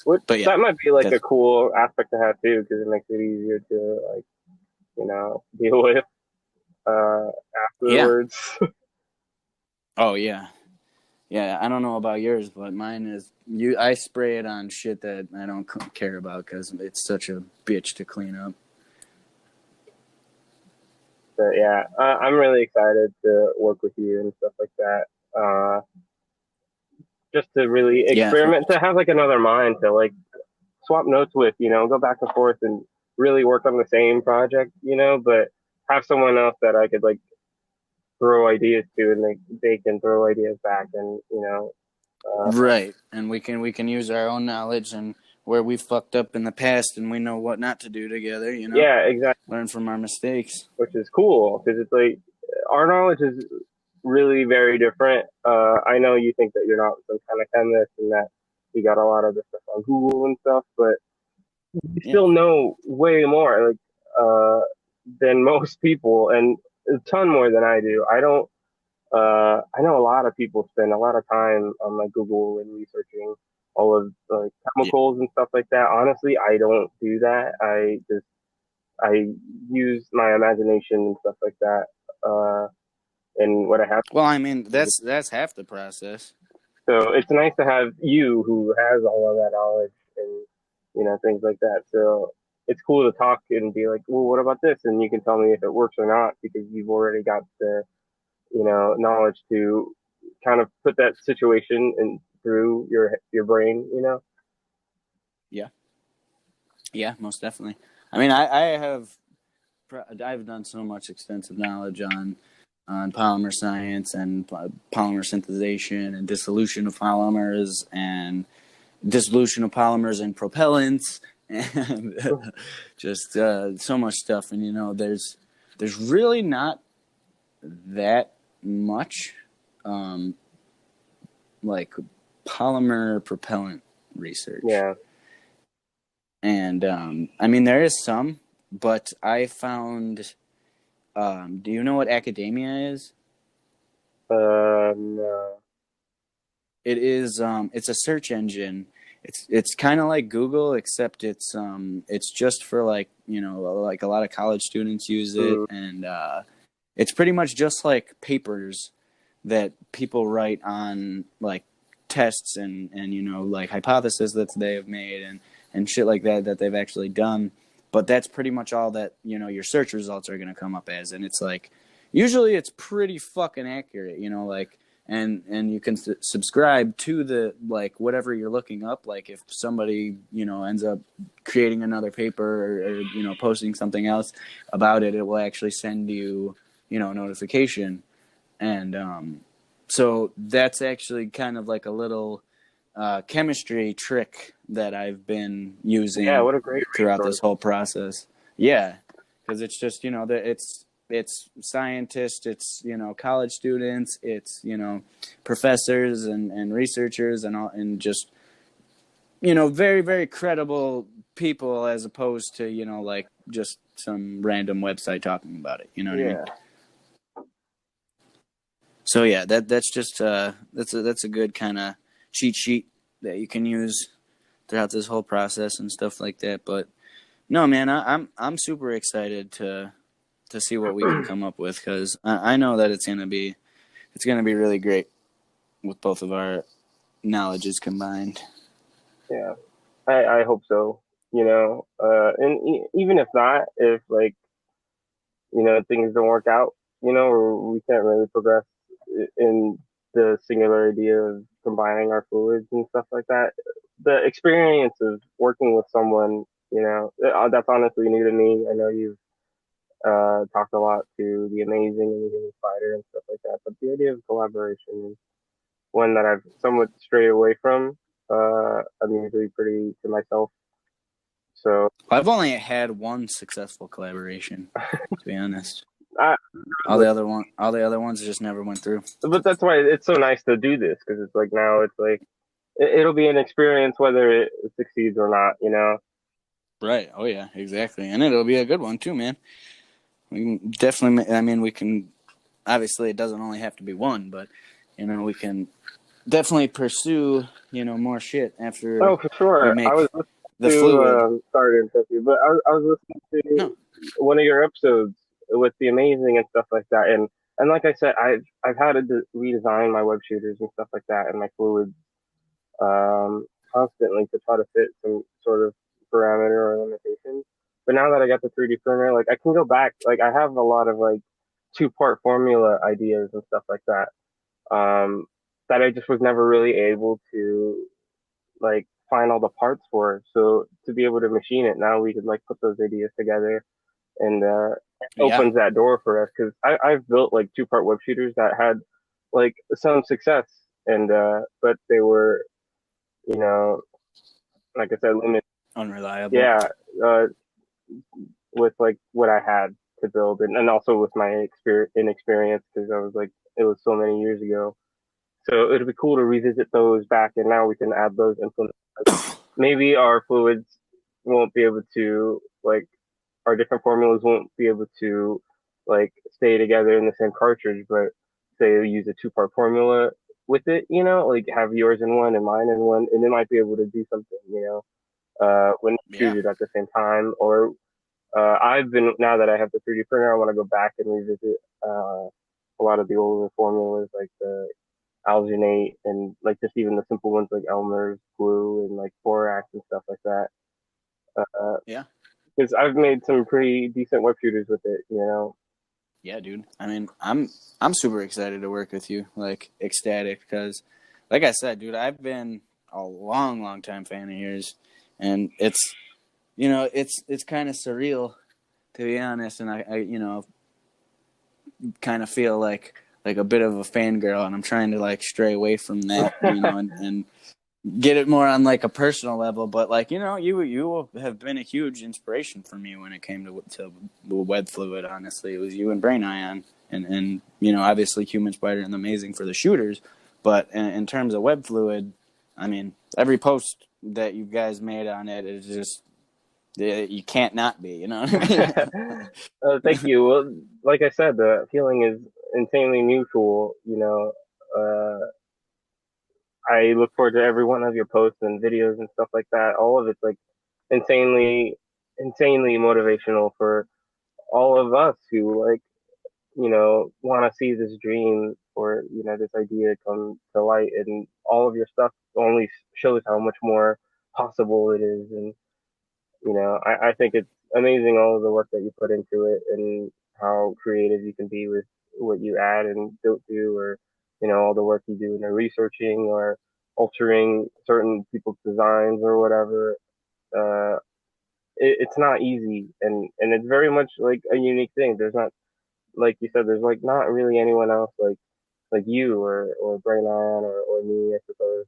which But yeah, that might be like a that's cool aspect to have too, because it makes it easier to like deal with yeah. afterwards. Oh yeah, yeah. I don't know about yours, but mine is you. I spray it on shit that I don't care about because it's such a bitch to clean up. But yeah, I'm really excited to work with you and stuff like that. Just to really Yeah, experiment, to have like another mind to like swap notes with, go back and forth and really work on the same project, but have someone else that I could like throw ideas to and they can throw ideas back and right. And we can use our own knowledge and where we fucked up in the past, and we know what not to do together. yeah, exactly, Learn from our mistakes. which is cool because it's like our knowledge is really very different. I know you think that you're not some kind of chemist and that you got a lot of the stuff on Google and stuff, but you Yeah. still know way more like than most people and a ton more than I do. I don't. I know a lot of people spend a lot of time on like Google and researching all of like Yeah. chemicals and stuff like that. Honestly, I don't do that. I use my imagination and stuff like that. And what I have. Well, I mean, that's half the process. So it's nice to have you who has all of that knowledge and things like that. So it's cool to talk and be like, well, what about this? And you can tell me if it works or not because you've already got the knowledge to kind of put that situation in through your brain. Yeah. Yeah, most definitely. I mean, I've done so much extensive knowledge on polymer science and polymer synthesization and dissolution of polymers and dissolution of polymers and propellants and just so much stuff. And there's really not that much um, like polymer propellant research. Yeah. And I mean, there is some, but I found. Do you know what academia is? No. It is. It's a search engine. It's kind of like Google, except it's just for like like a lot of college students use it, Mm. and it's pretty much just like papers that people write on like tests and like hypotheses that they have made and shit like that they've actually done. But that's pretty much all that your search results are going to come up as, and it's like usually it's pretty fucking accurate, like and you can subscribe to the like whatever you're looking up. Like if somebody ends up creating another paper or posting something else about it, it will actually send you a notification. And so that's actually kind of like a little chemistry trick that I've been Yeah, using what a great throughout this resource. whole process. Yeah, because it's just it's scientists, it's college students, it's professors and researchers and all, and just very very credible people, as opposed to like just some random website talking about it. You know what I mean? Yeah. So yeah, that's just that's a good kind of cheat sheet that you can use throughout this whole process and stuff like that. But no, man, I'm super excited to see what we can come up with, because I know that it's gonna be really great with both of our knowledges combined. Yeah. I hope so. And even if not, if like things don't work out, or we can't really progress in the singular idea of combining our fluids and stuff like that. The experience of working with someone, that's honestly new to me. I know you've talked a lot to the amazing and the human spider and stuff like that, but the idea of collaboration is one that I've somewhat strayed away from. I'm usually pretty to myself, so I've only had one successful collaboration, to be honest. I, All the other ones just never went through. but that's why it's so nice to do this because it's like now it's like it'll be an experience whether it succeeds or not. Right. Oh yeah, exactly. And it'll be a good one too, man. We can definitely. I mean, we can. Obviously, it doesn't only have to be one, but we can definitely pursue more shit after Oh, for we sure. I was make listening the fluid. to sorry to interrupt you, but I was listening to No. one of your episodes with the amazing and stuff like that, and like I said, I've had to redesign my web shooters and stuff like that and my fluids constantly to try to fit some sort of parameter or limitation. But now that I got the 3D printer, like I can go back. Like I have a lot of like two-part formula ideas and stuff like that. That I just was never really able to like find all the parts for. So to be able to machine it now, we could like put those ideas together and Yeah. opens that door for us because I've built like two-part web shooters that had like some success and but they were you know like I said limited. Unreliable. Yeah, uh, with like what I had to build and also with my inexperience because I was like it was so many years ago. So it'd be cool to revisit those back and now we can add those implements. Maybe our fluids won't be able to like our different formulas won't be able to like stay together in the same cartridge, but say you use a two-part formula with it, like have yours in one and mine in one, and it might be able to do something, when you Yeah. shoot it at the same time. Or I've been now that I have the 3D printer, I want to go back and revisit a lot of the older formulas like the alginate and like just even the simple ones like Elmer's glue and like borax and stuff like that. Yeah. Because I've made some pretty decent web shooters with it. Yeah, dude. I mean, I'm super excited to work with you. Like ecstatic, because, like I said, dude, I've been a long, long time fan of yours, and it's kind of surreal, to be honest. And I kind of feel like a bit of a fangirl, and I'm trying to like stray away from that, and get it more on like a personal level. But like you have been a huge inspiration for me when it came to web fluid. Honestly, it was you and Brain Ion, and obviously Human Spider and Amazing for the shooters. But in terms of web fluid, I mean, every post that you guys made on it is just you can't not be. You know what I Thank mean? you. Well, like I said, the feeling is insanely mutual. I look forward to every one of your posts and videos and stuff like that. All of it's like insanely, insanely motivational for all of us who like, want to see this dream for this idea come to light, and all of your stuff only shows how much more possible it is. And I think it's amazing all of the work that you put into it and how creative you can be with what you add and don't do, or all the work you do in the researching or altering certain people's designs or whatever. Uh, it's not easy, and it's very much like a unique thing. There's not, like you said, there's like not really anyone else like you or Braylan or me, I suppose,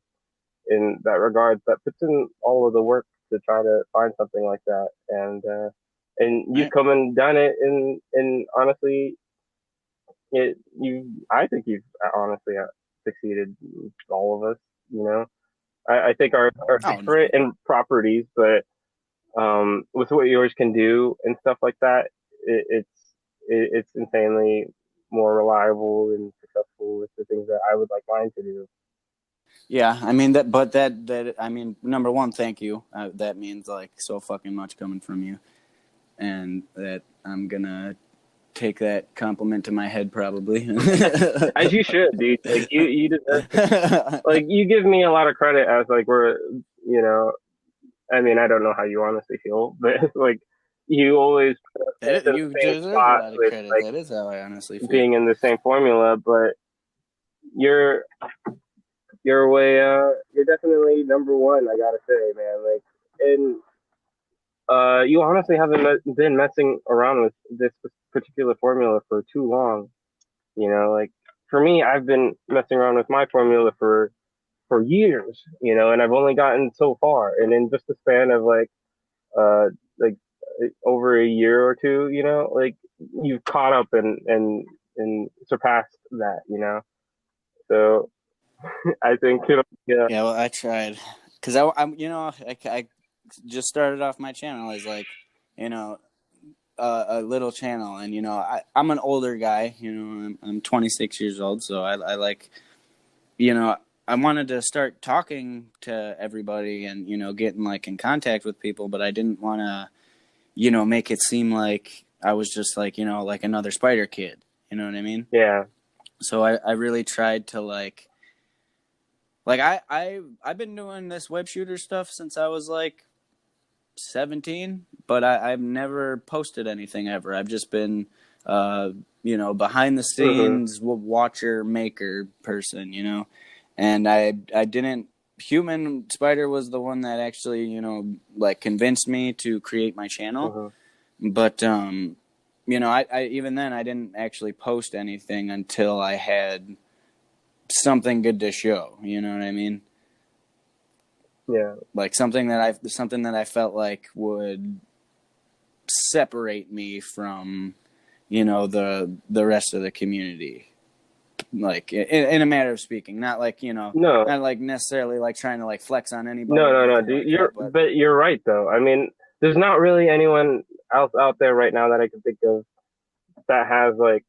in that regard, that puts in all of the work to try to find something like that. And you've Right. come and done it, and honestly, I think you've honestly succeeded, all of us. I think are Oh no. different in properties, but with what yours can do and stuff like that, it's insanely more reliable and successful with the things that I would like mine to do. Yeah, I mean that, but that I mean, number one, thank you. That means like so fucking much coming from you, and that I'm gonna take that compliment to my head probably. As you should, dude. Like you deserve it. Like you give me a lot of credit as like we're, you know, I mean, I don't know how you honestly feel, but like you always put us That is, in the you same deserve a spot lot of with credit. like That is how I honestly feel. being in the same formula, but you're you're way you're definitely number one, I gotta say, man. Like, and you honestly haven't been messing around with this particular formula for too long. Like for me, I've been messing around with my formula for years, and I've only gotten so far. And in just a span of uh like over a year or two, like you've caught up and surpassed that, So I think yeah. Yeah, well, I tried because I'm, I just started off my channel as like, you know, a little channel, and I'm an older guy. I'm 26 years old, so I like, you know, I wanted to start talking to everybody and getting like in contact with people, but I didn't want to make it seem like I was just like like another spider kid. You know what I mean? Yeah. So I really tried to like I've been doing this web shooter stuff since I was like 17, but I've never posted anything ever. I've just been, behind the Mhm. scenes watcher maker person, and I didn't. Human Spider was the one that actually, like convinced me to create my channel. Mhm. But I even then I didn't actually post anything until I had something good to show. You know what I mean? Yeah. Like something that I felt like would separate me from the rest of the community, like in a matter of speaking, not like No. not like necessarily like trying to like flex on anybody No, or no, no, anything dude. like that, but You're right though. I mean, there's not really anyone else out there right now that I can think of that has like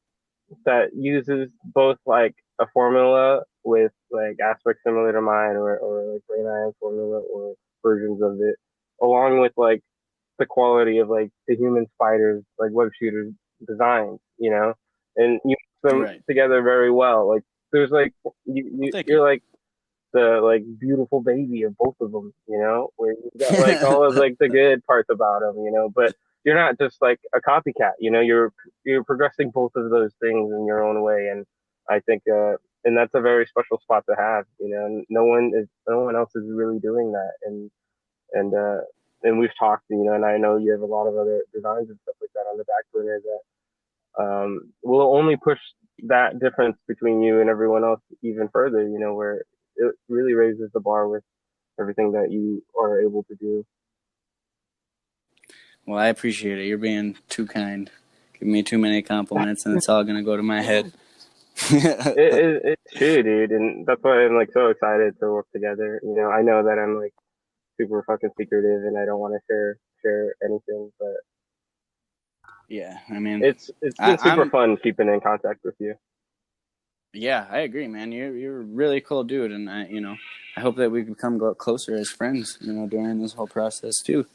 that uses both like a formula with like aspects similar to mine, or like Brain Iron formula or versions of it, along with like the quality of like the human spiders, like web shooters designs, and you put them right. together very well. Like there's like Well, thank you. you're like the like beautiful baby of both of them, where you got like all of like the good parts about them, but you're not just like a copycat, you're progressing both of those things in your own way, and I think and that's a very special spot to have, and no one else is really doing that, and we've talked, and I know you have a lot of other designs and stuff like that on the back burner that will only push that difference between you and everyone else even further, where it really raises the bar with everything that you are able to do. Well, I appreciate it. You're being too kind. Give me too many compliments, and it's all gonna go to my head. It's true, dude, and that's why I'm like so excited to work together. I know that I'm like super fucking secretive and I don't want to share anything, but Yeah, I mean, it's been I, super I'm fun keeping in contact with you. yeah, I agree, man. You're a really cool dude, and I hope that we can become closer as friends. During this whole process too.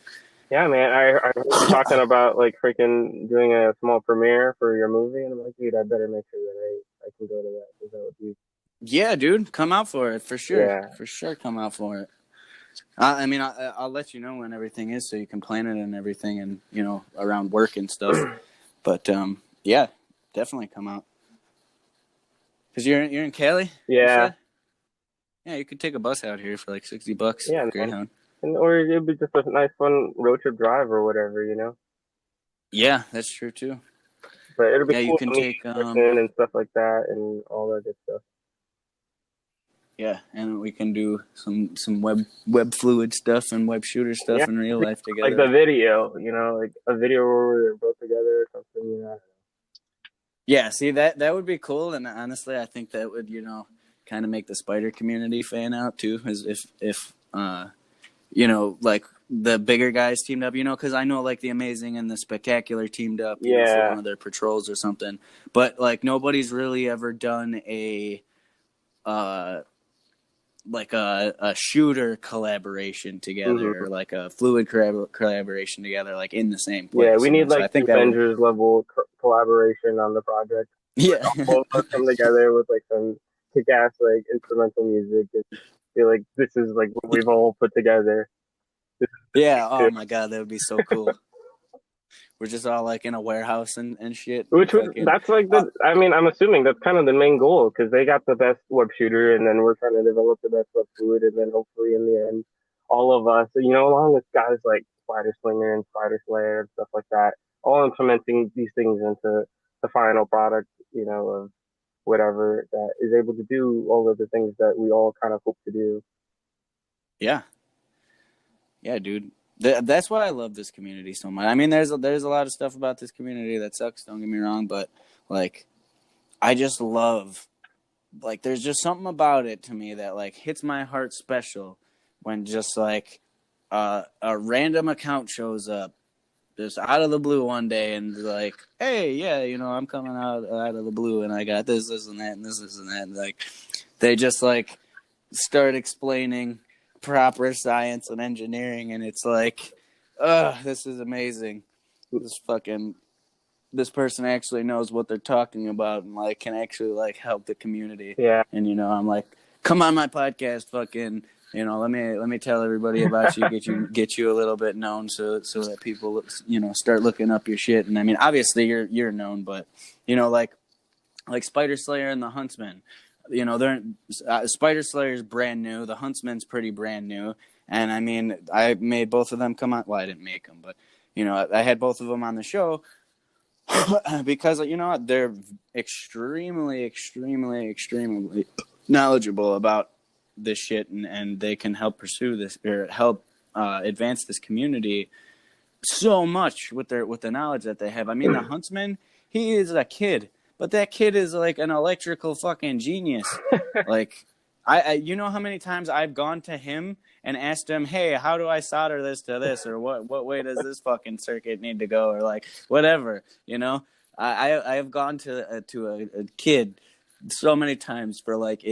Yeah, man, I heard you talking about like freaking doing a small premiere for your movie, and I'm like, dude, I better make sure that I can go to that because that would be Yeah, dude, come out for it yeah. for sure. Come out for it. I mean, I'll let you know when everything is, so you can plan it and everything, and around work and stuff. But yeah, definitely come out because you're in Cali. You Yeah, said, yeah, you could take a bus out here for like $60, yeah, man. Greyhound. And or it'd be just a nice fun road trip drive or whatever, you know. Yeah, that's true too. But it'll be Yeah, you cool can to meet take you in person and stuff like that and all that good stuff. yeah, and we can do some web fluid stuff and web shooter Yeah, stuff in real life like the together. video, like a video where we're both together or something, Yeah, see that would be cool, and honestly, I think that would kind of make the spider community fan out too, as if like the bigger guys teamed up, because I know like the Amazing and the Spectacular teamed up, for Yeah. one of their patrols or something, but like nobody's really ever done a uh like a shooter collaboration together, or Hmm. like a fluid collaboration together, like in the same Yeah, place, we need So like I the think that would, Avengers level collaboration on the project. yeah, All of us come together with like some kick-ass like instrumental music and feel like this is like what we've all put together. This yeah. Oh is my god, that would be so cool. We're just all like in a warehouse and shit and which would fucking. that's like Uh, I mean I'm assuming that's kind of the main goal because they got the best web shooter and then we're trying to develop the best web fluid and then hopefully in the end all of us along with guys like Spider Slinger and Spider Slayer and stuff like that all implementing these things into the final product of whatever that is able to do all of the things that we all kind of hope to do. yeah, yeah, dude. That's why I love this community so much. I mean, there's a lot of stuff about this community that sucks. Don't get me wrong, but like I just love, like, there's just something about it to me that like hits my heart special when just like a random account shows up just out of the blue one day and like, hey, yeah, I'm coming out of the blue and I got this and that and this and that, and like they just like start explaining proper science and engineering, and it's like, this is amazing. This person actually knows what they're talking about and like can actually like help the community. Yeah. And I'm like, come on my podcast, fucking, let me tell everybody about you, get you a little bit known, so that people start looking up your shit. And I mean, obviously you're known, but like Spider Slayer and the Huntsman, they're Spider Slayer's brand new, the Huntsman's pretty brand new, and I mean, I made both of them come on. Well, I didn't make them, but I had both of them on the show because they're extremely, extremely, extremely knowledgeable about this shit, and they can help pursue this or help advance this community so much with the knowledge that they have. I mean, the Huntsman, he is a kid, but that kid is like an electrical fucking genius. Like, you know how many times I've gone to him and asked him, "Hey, how do I solder this to this, or what way does this fucking circuit need to go, or like whatever." I have gone to a kid so many times for like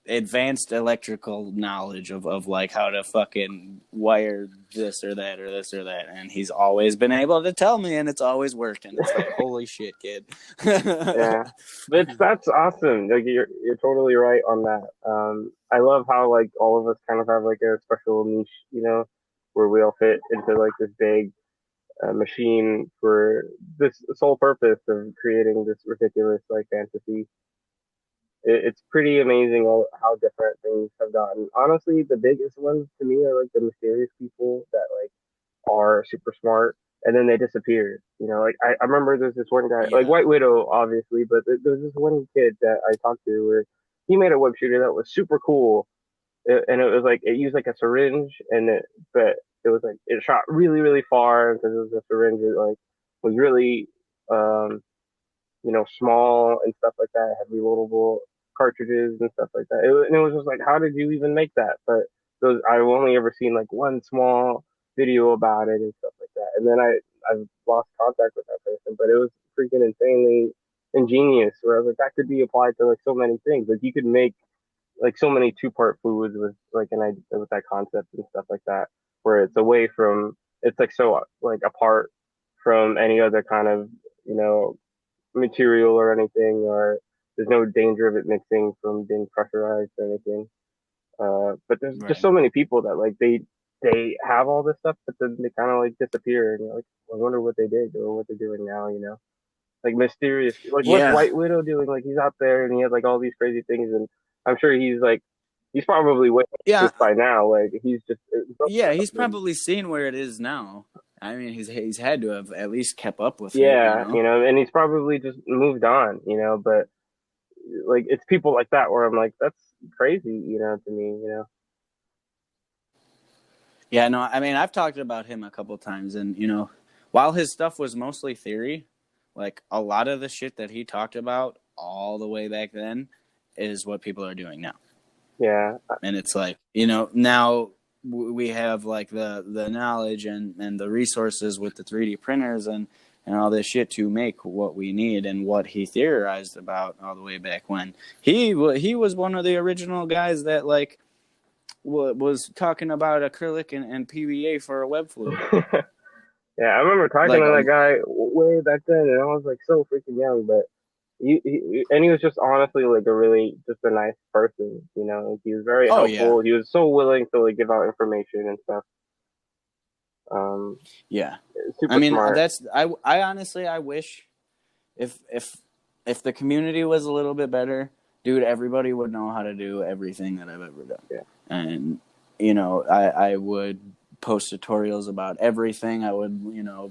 advanced electrical knowledge of like how to fucking wire this or that or this or that, and he's always been able to tell me, and it's always worked, and it's like, holy shit, kid. Yeah, but that's awesome. Like you're totally right on that. I love how like all of us kind of have like a special niche, where we all fit into like this big machine for this sole purpose of creating this ridiculous like fantasy. It's pretty amazing how different things have gotten. Honestly, the biggest ones to me are like the mysterious people that like are super smart and then they disappeared. Like I remember there's this one guy, like Yeah. White Widow, obviously, but there's this one kid that I talked to where he made a web shooter that was super cool. And it was like it used like a syringe, but it was like it shot really really far because it was a syringe. It like was really um small and stuff like that. It had reloadable cartridges and stuff like that. And it was just like, how did you even make that? But those I've only ever seen like one small video about it and stuff like that. And then I've lost contact with that person, but it was freaking insanely ingenious. Where I was like, that could be applied to like so many things. Like you could make like so many two-part fluids with like an idea with that concept and stuff like that. Where it's away from it's like so like apart from any other kind of you know material or anything, or there's no danger of it mixing from being pressurized or anything. But there's just Right. so many people that like they have all this stuff, but then they kind of like disappear, and you're like, I wonder what they did or what they're doing now, you know? Like mysterious, like what's Yeah. White Widow doing? Like he's out there and he has like all these crazy things, and I'm sure he's probably way Yeah. this by now. Like he's just Yeah. He's probably seen where it is now. I mean, he's had to have at least kept up with it, you yeah, know. you know, and he's probably just moved on, you know. But like it's people like that where I'm like, that's crazy, you know, to me, you know. Yeah. No. I mean, I've talked about him a couple times, and while his stuff was mostly theory, like a lot of the shit that he talked about all the way back then is what people are doing now. Yeah, And it's like now we have like the knowledge and the resources with the 3D printers and all this shit to make what we need and what he theorized about all the way back when he was one of the original guys that like was talking about acrylic and PVA for a web fluid. yeah. I remember talking Like to that guy way back then, and I was like so freaking young, but and he was just honestly like a really just a nice person, you know. Like, he was very oh yeah. helpful. He was so willing to like give out information and stuff. Um, Yeah. I super mean, smart. I honestly I wish if if if the community was a little bit better, dude, everybody would know how to do everything that I've ever done. Yeah, And I would post tutorials about everything. I would,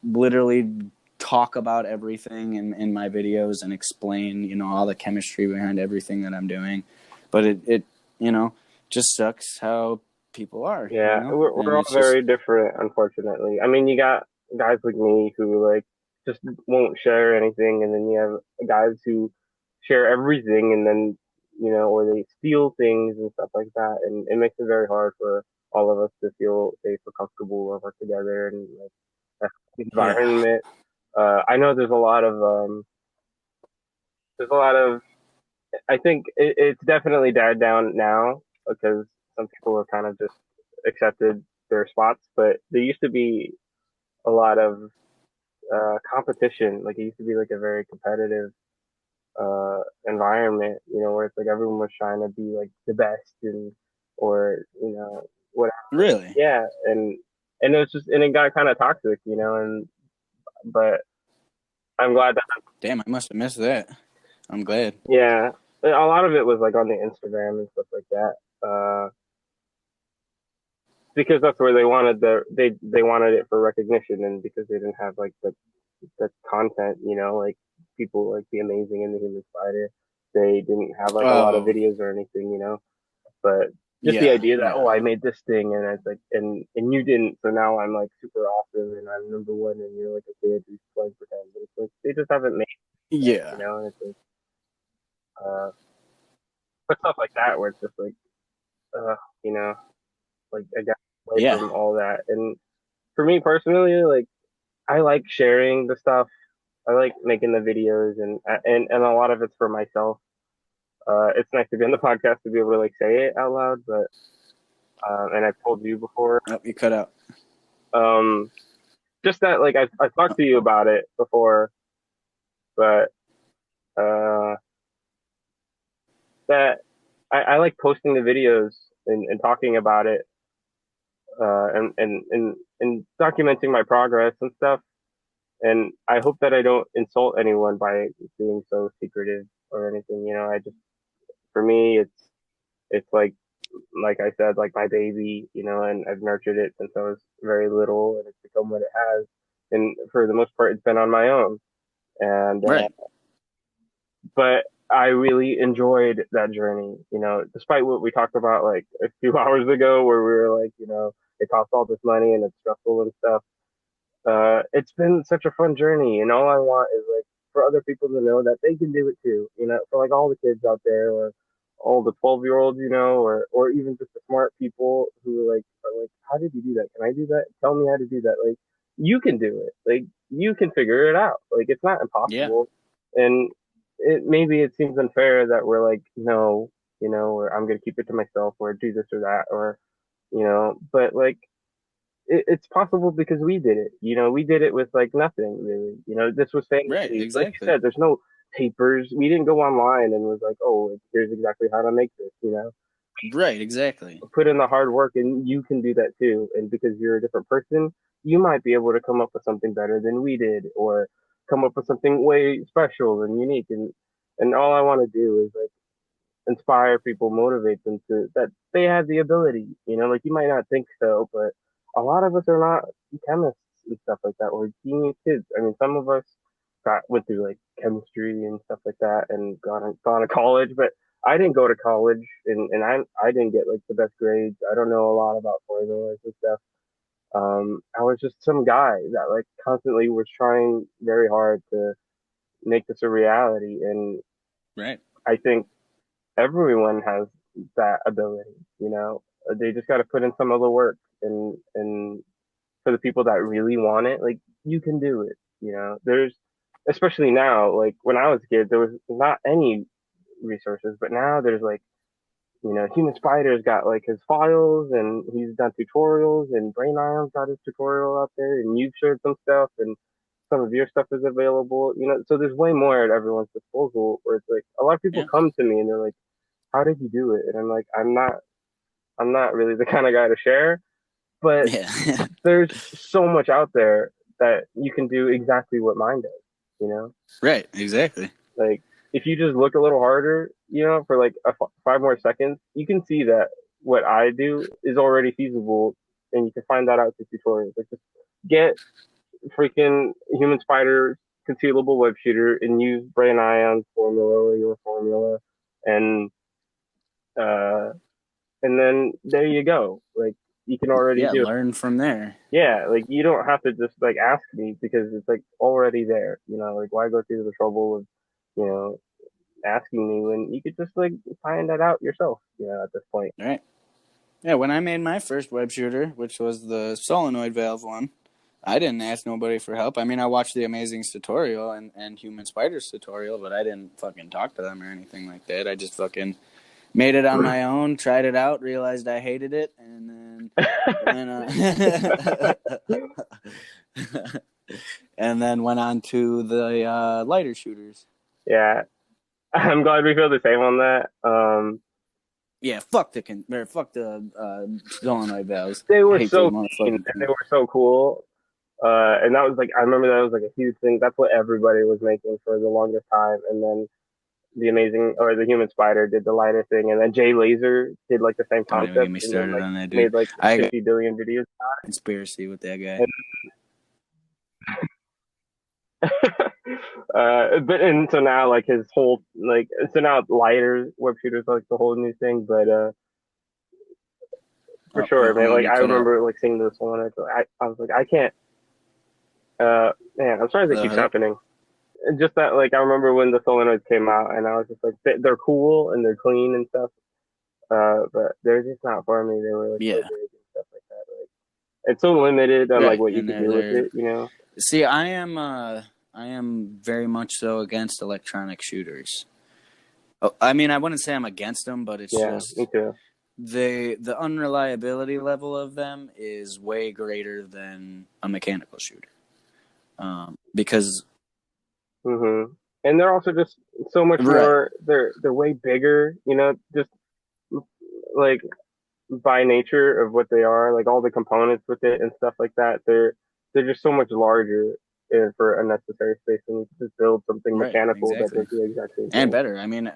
literally talk about everything in my videos and explain, all the chemistry behind everything that I'm doing. But it just sucks how people are, yeah. We're and all it's just very different, unfortunately. I mean, you got guys like me who like just won't share anything, and then you have guys who share everything, and then or they steal things and stuff like that, and it makes it very hard for all of us to feel safe or comfortable or work together and like that yeah, environment. I know there's a lot of I think it's definitely died down now because some people have kind of just accepted their spots, but there used to be a lot of competition. Like it used to be like a very competitive environment, where it's like everyone was trying to be like the best and or whatever. really. Yeah, and it was just and it got kind of toxic, and but I'm glad that Damn, I must have missed that. I'm glad. yeah, a lot of it was like on the Instagram and stuff like that. Because that's where they wanted it for recognition, and because they didn't have like the content, like people like the Amazing and the Human Spider, they didn't have like a lot of Oh, videos or anything, but just the yeah, idea that, yeah, oh, I made this thing and it's like and you didn't, so now I'm like super awesome and I'm number one, and you're like a kid who's playing pretend, but it's like they just haven't made it yet, yeah, and it's like but stuff like that where it's just like uh you know like I got away yeah, from all that. And for me personally, like I like sharing the stuff. I like making the videos, and a lot of it's for myself. It's nice to be on the podcast to be able to like say it out loud, but and I've told you before, oh, you cut out. um, just that like I've talked to you Oh, about it before, but uh, that I like posting the videos and talking about it, and documenting my progress and stuff. And I hope that I don't insult anyone by being so secretive or anything. I just for me it's like I said, like my baby, and I've nurtured it since I was very little, and it's become what it has. And for the most part, it's been on my own. And right. but I really enjoyed that journey. Despite what we talked about like a few hours ago, where we were like, it costs all this money and it's stressful and stuff. It's been such a fun journey, and all I want is like for other people to know that they can do it too. For like all the kids out there, or all the 12-year-olds, or even just the smart people who are like, how did you do that? Can I do that? Tell me how to do that. Like you can do it. Like you can figure it out. Like it's not Yeah, impossible. And maybe it seems unfair that we're like, no, or I'm gonna keep it to myself, or do this or that, or but like it's possible because we did it. We did it with like nothing really. This was Right, fantasy. Like you exactly. said, there's no papers. We didn't go online and was like, oh, like, here's exactly how to make this. Right, exactly. Put in the hard work, and you can do that too. And because you're a different person, you might be able to come up with something better than we did, or come up with something way special and unique. And all I want to do is like inspire people, motivate them to that they have the ability. Like you might not think so, but a lot of us are not chemists and stuff like that. We're genius kids. I mean, some of us went through like chemistry and stuff like that, and gone to college, but I didn't go to college, and I didn't get like the best grades. I don't know a lot about formulas and stuff. I was just some guy that like constantly was trying very hard to make this a reality, and Right. I think everyone has that ability. They just got to put in some of the work, and for the people that really want it, like you can do it. There's especially now, like when I was a kid, there was not any resources, but now there's like Human Spider's got like his files, and he's done tutorials, and Brain Ion's got his tutorial out there, and you've shared some stuff, and some of your stuff is available. So there's way more at everyone's disposal. Where it's like a lot of people Yeah. come to me and they're like, how did you do it? And I'm like, I'm not really the kind of guy to share, but Yeah. there's so much out there that you can do exactly what mine does, you know? Right, exactly. Like if you just look a little harder, for like 5 more seconds, you can see that what I do is already feasible, and you can find that out through tutorials. Like just get freaking Human Spider concealable web shooter and use Brain Ion formula or your formula, and uh and then there you go. Like you can already Yeah, do it. learn from there. Yeah, like you don't have to just like ask me because it's like already there. Like why go through the trouble of, you know, asking me when you could just like find that out yourself, at this point. Right. Yeah, when I made my first web shooter, which was the solenoid valve one, I didn't ask nobody for help. I mean, I watched the Amazing's tutorial and Human Spider's tutorial, but I didn't fucking talk to them or anything like that. I just fucking made it on my own, tried it out, realized I hated it, and then went and then went on to the lighter shooters. Yeah, I'm glad we feel the same on that. Yeah, fuck the solenoid valves. They I were hate those so clean motherfucking and they things. were so cool. And that was like I remember that was like a huge thing. That's what everybody was making for the longest time. And then the Human Spider did the lighter thing, and then Jay Laser did like the same Don't even get concept, me and then started like on that, dude. made like I got 50 billion videos. conspiracy with that guy. And, but and so now like his whole like so now lighter web shooters like the whole new thing, but for Oh, sure, hold man. on, Like you I cut out. remember like seeing this one, I was like I can't. Man, I'm sorry that Hello, keeps hello. happening. And just that like I remember when the solenoids came out, and I was just like they're cool and they're clean and stuff. But they're just not for me. They were like so Yeah, big and stuff like that. Like it's so limited on like right. what you And could they're do with they're it, you know? see, I am very much so against electronic shooters. Oh, I mean, I wouldn't say I'm against them, but it's Yeah, me just too. the unreliability level of them is way greater than a mechanical shooter. Because And they're also just so much right, more. They're way bigger, just like by nature of what they are, like all the components with it and stuff like that. They're just so much larger for unnecessary space, and you can just build something right, mechanical that exactly, does the exact same and thing. better. I mean,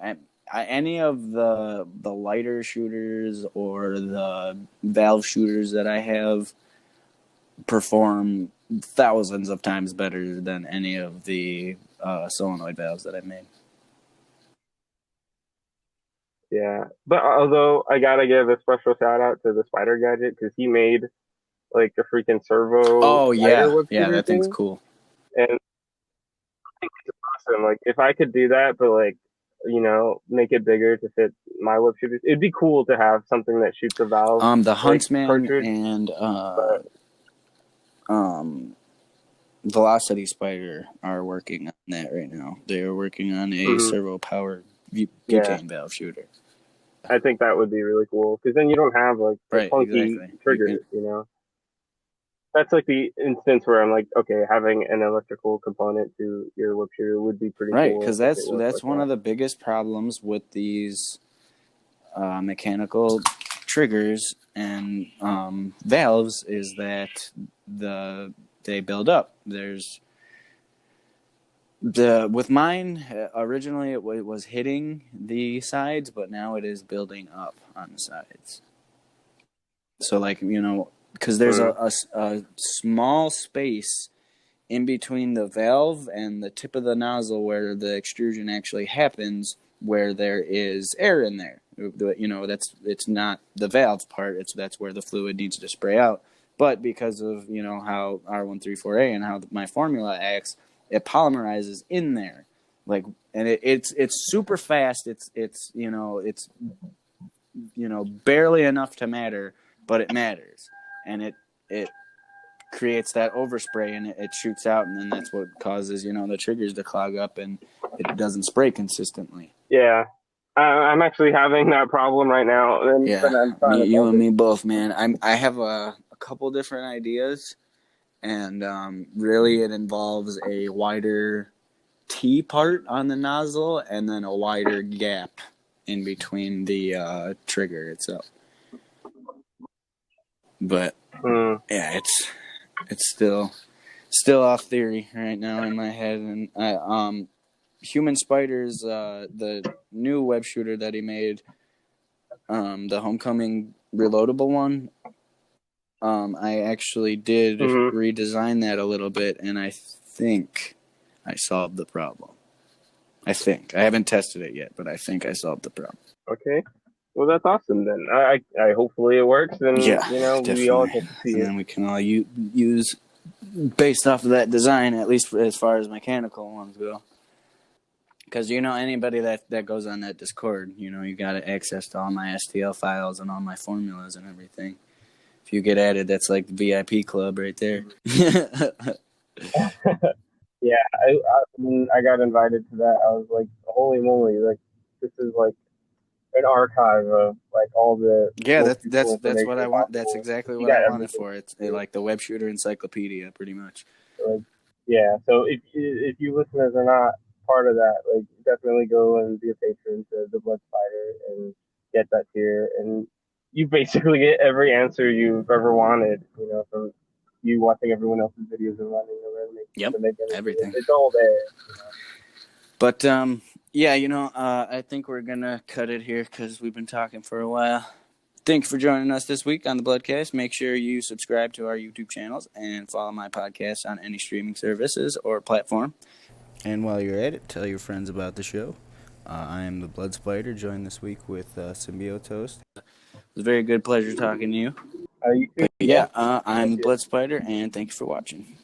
any of the lighter shooters or the valve shooters that I have perform thousands of times better than any of the solenoid valves that I've made. Yeah, but although I gotta give a special shout out to the Spider Gadget because he made like a freaking servo Oh lighter yeah, whip yeah, shooter that thing's thing, cool. and awesome. Like if I could do that, but like make it bigger to fit my whip shooters, it'd be cool to have something that shoots a valve The like Huntsman cartridge. and But um, Velocity Spider are working on that right now. They are working on a mhm, servo powered yeah, butane valve shooter. I think that would be really cool because then you don't have like the Right, clunky exactly. You can trigger. that's like the instance where I'm like, okay, having an electrical component to your web shooter would be pretty Right, cool because if it that's worked that's like one that. of the biggest problems with these mechanical triggers and valves is that they build up. There's with mine originally it was hitting the sides, but now it is building up on the sides. So like because there's Mm. a small space in between the valve and the tip of the nozzle where the extrusion actually happens, where there is air in there. That's it's not the valve part. That's where the fluid needs to spray out. But because of how R134A and how my formula acts, it polymerizes in there, like, and it's super fast. It's barely enough to matter, but it matters, and it creates that overspray and it shoots out, and then that's what causes the triggers to clog up and it doesn't spray consistently. Yeah, I'm actually having that problem right now, and Yeah, but I'm trying to you solve and it. me both, man. I have a couple different ideas, and really it involves a wider T part on the nozzle and then a wider gap in between the trigger itself. But Hmm. yeah, it's still off theory right now in my head, and Human Spider's the new web shooter that he made, the Homecoming reloadable one. I actually did Hmm. redesign that a little bit, and I think I solved the problem. I haven't tested it yet, but I think I solved the problem. Okay. Well, that's awesome then. I hopefully it works, and Yeah, we all definitely. get to see And it. then we can all use based off of that design, at least as far as mechanical ones go. Because anybody that goes on that Discord, you got access to all my STL files and all my formulas and everything. If you get added, that's like the VIP club right there. Yeah, when I got invited to that, I was like, holy moly! Like, this is like an archive of like all the Yeah, most that's useful that's what information I want. That's possible. exactly You what I got wanted everything. for. It's like the web shooter encyclopedia, pretty much. Like, yeah. So if you listeners are not part of that, like, definitely go and be a patron to the Blood Spider and get that tier, and you basically get every answer you've ever wanted. From you watching everyone else's videos and running around Yep, to make anything. everything. It's all there. But yeah, I think we're gonna cut it here because we've been talking for a while. Thanks for joining us this week on the Bloodcast. Make sure you subscribe to our YouTube channels and follow my podcast on any streaming services or platform. And while you're at it, tell your friends about the show. I am the Blood Spider, joined this week with Symbiotes. It was a very good pleasure talking to you. You too. But Yeah. yeah, I'm Thank the you. Blood Spider, and thank you for watching.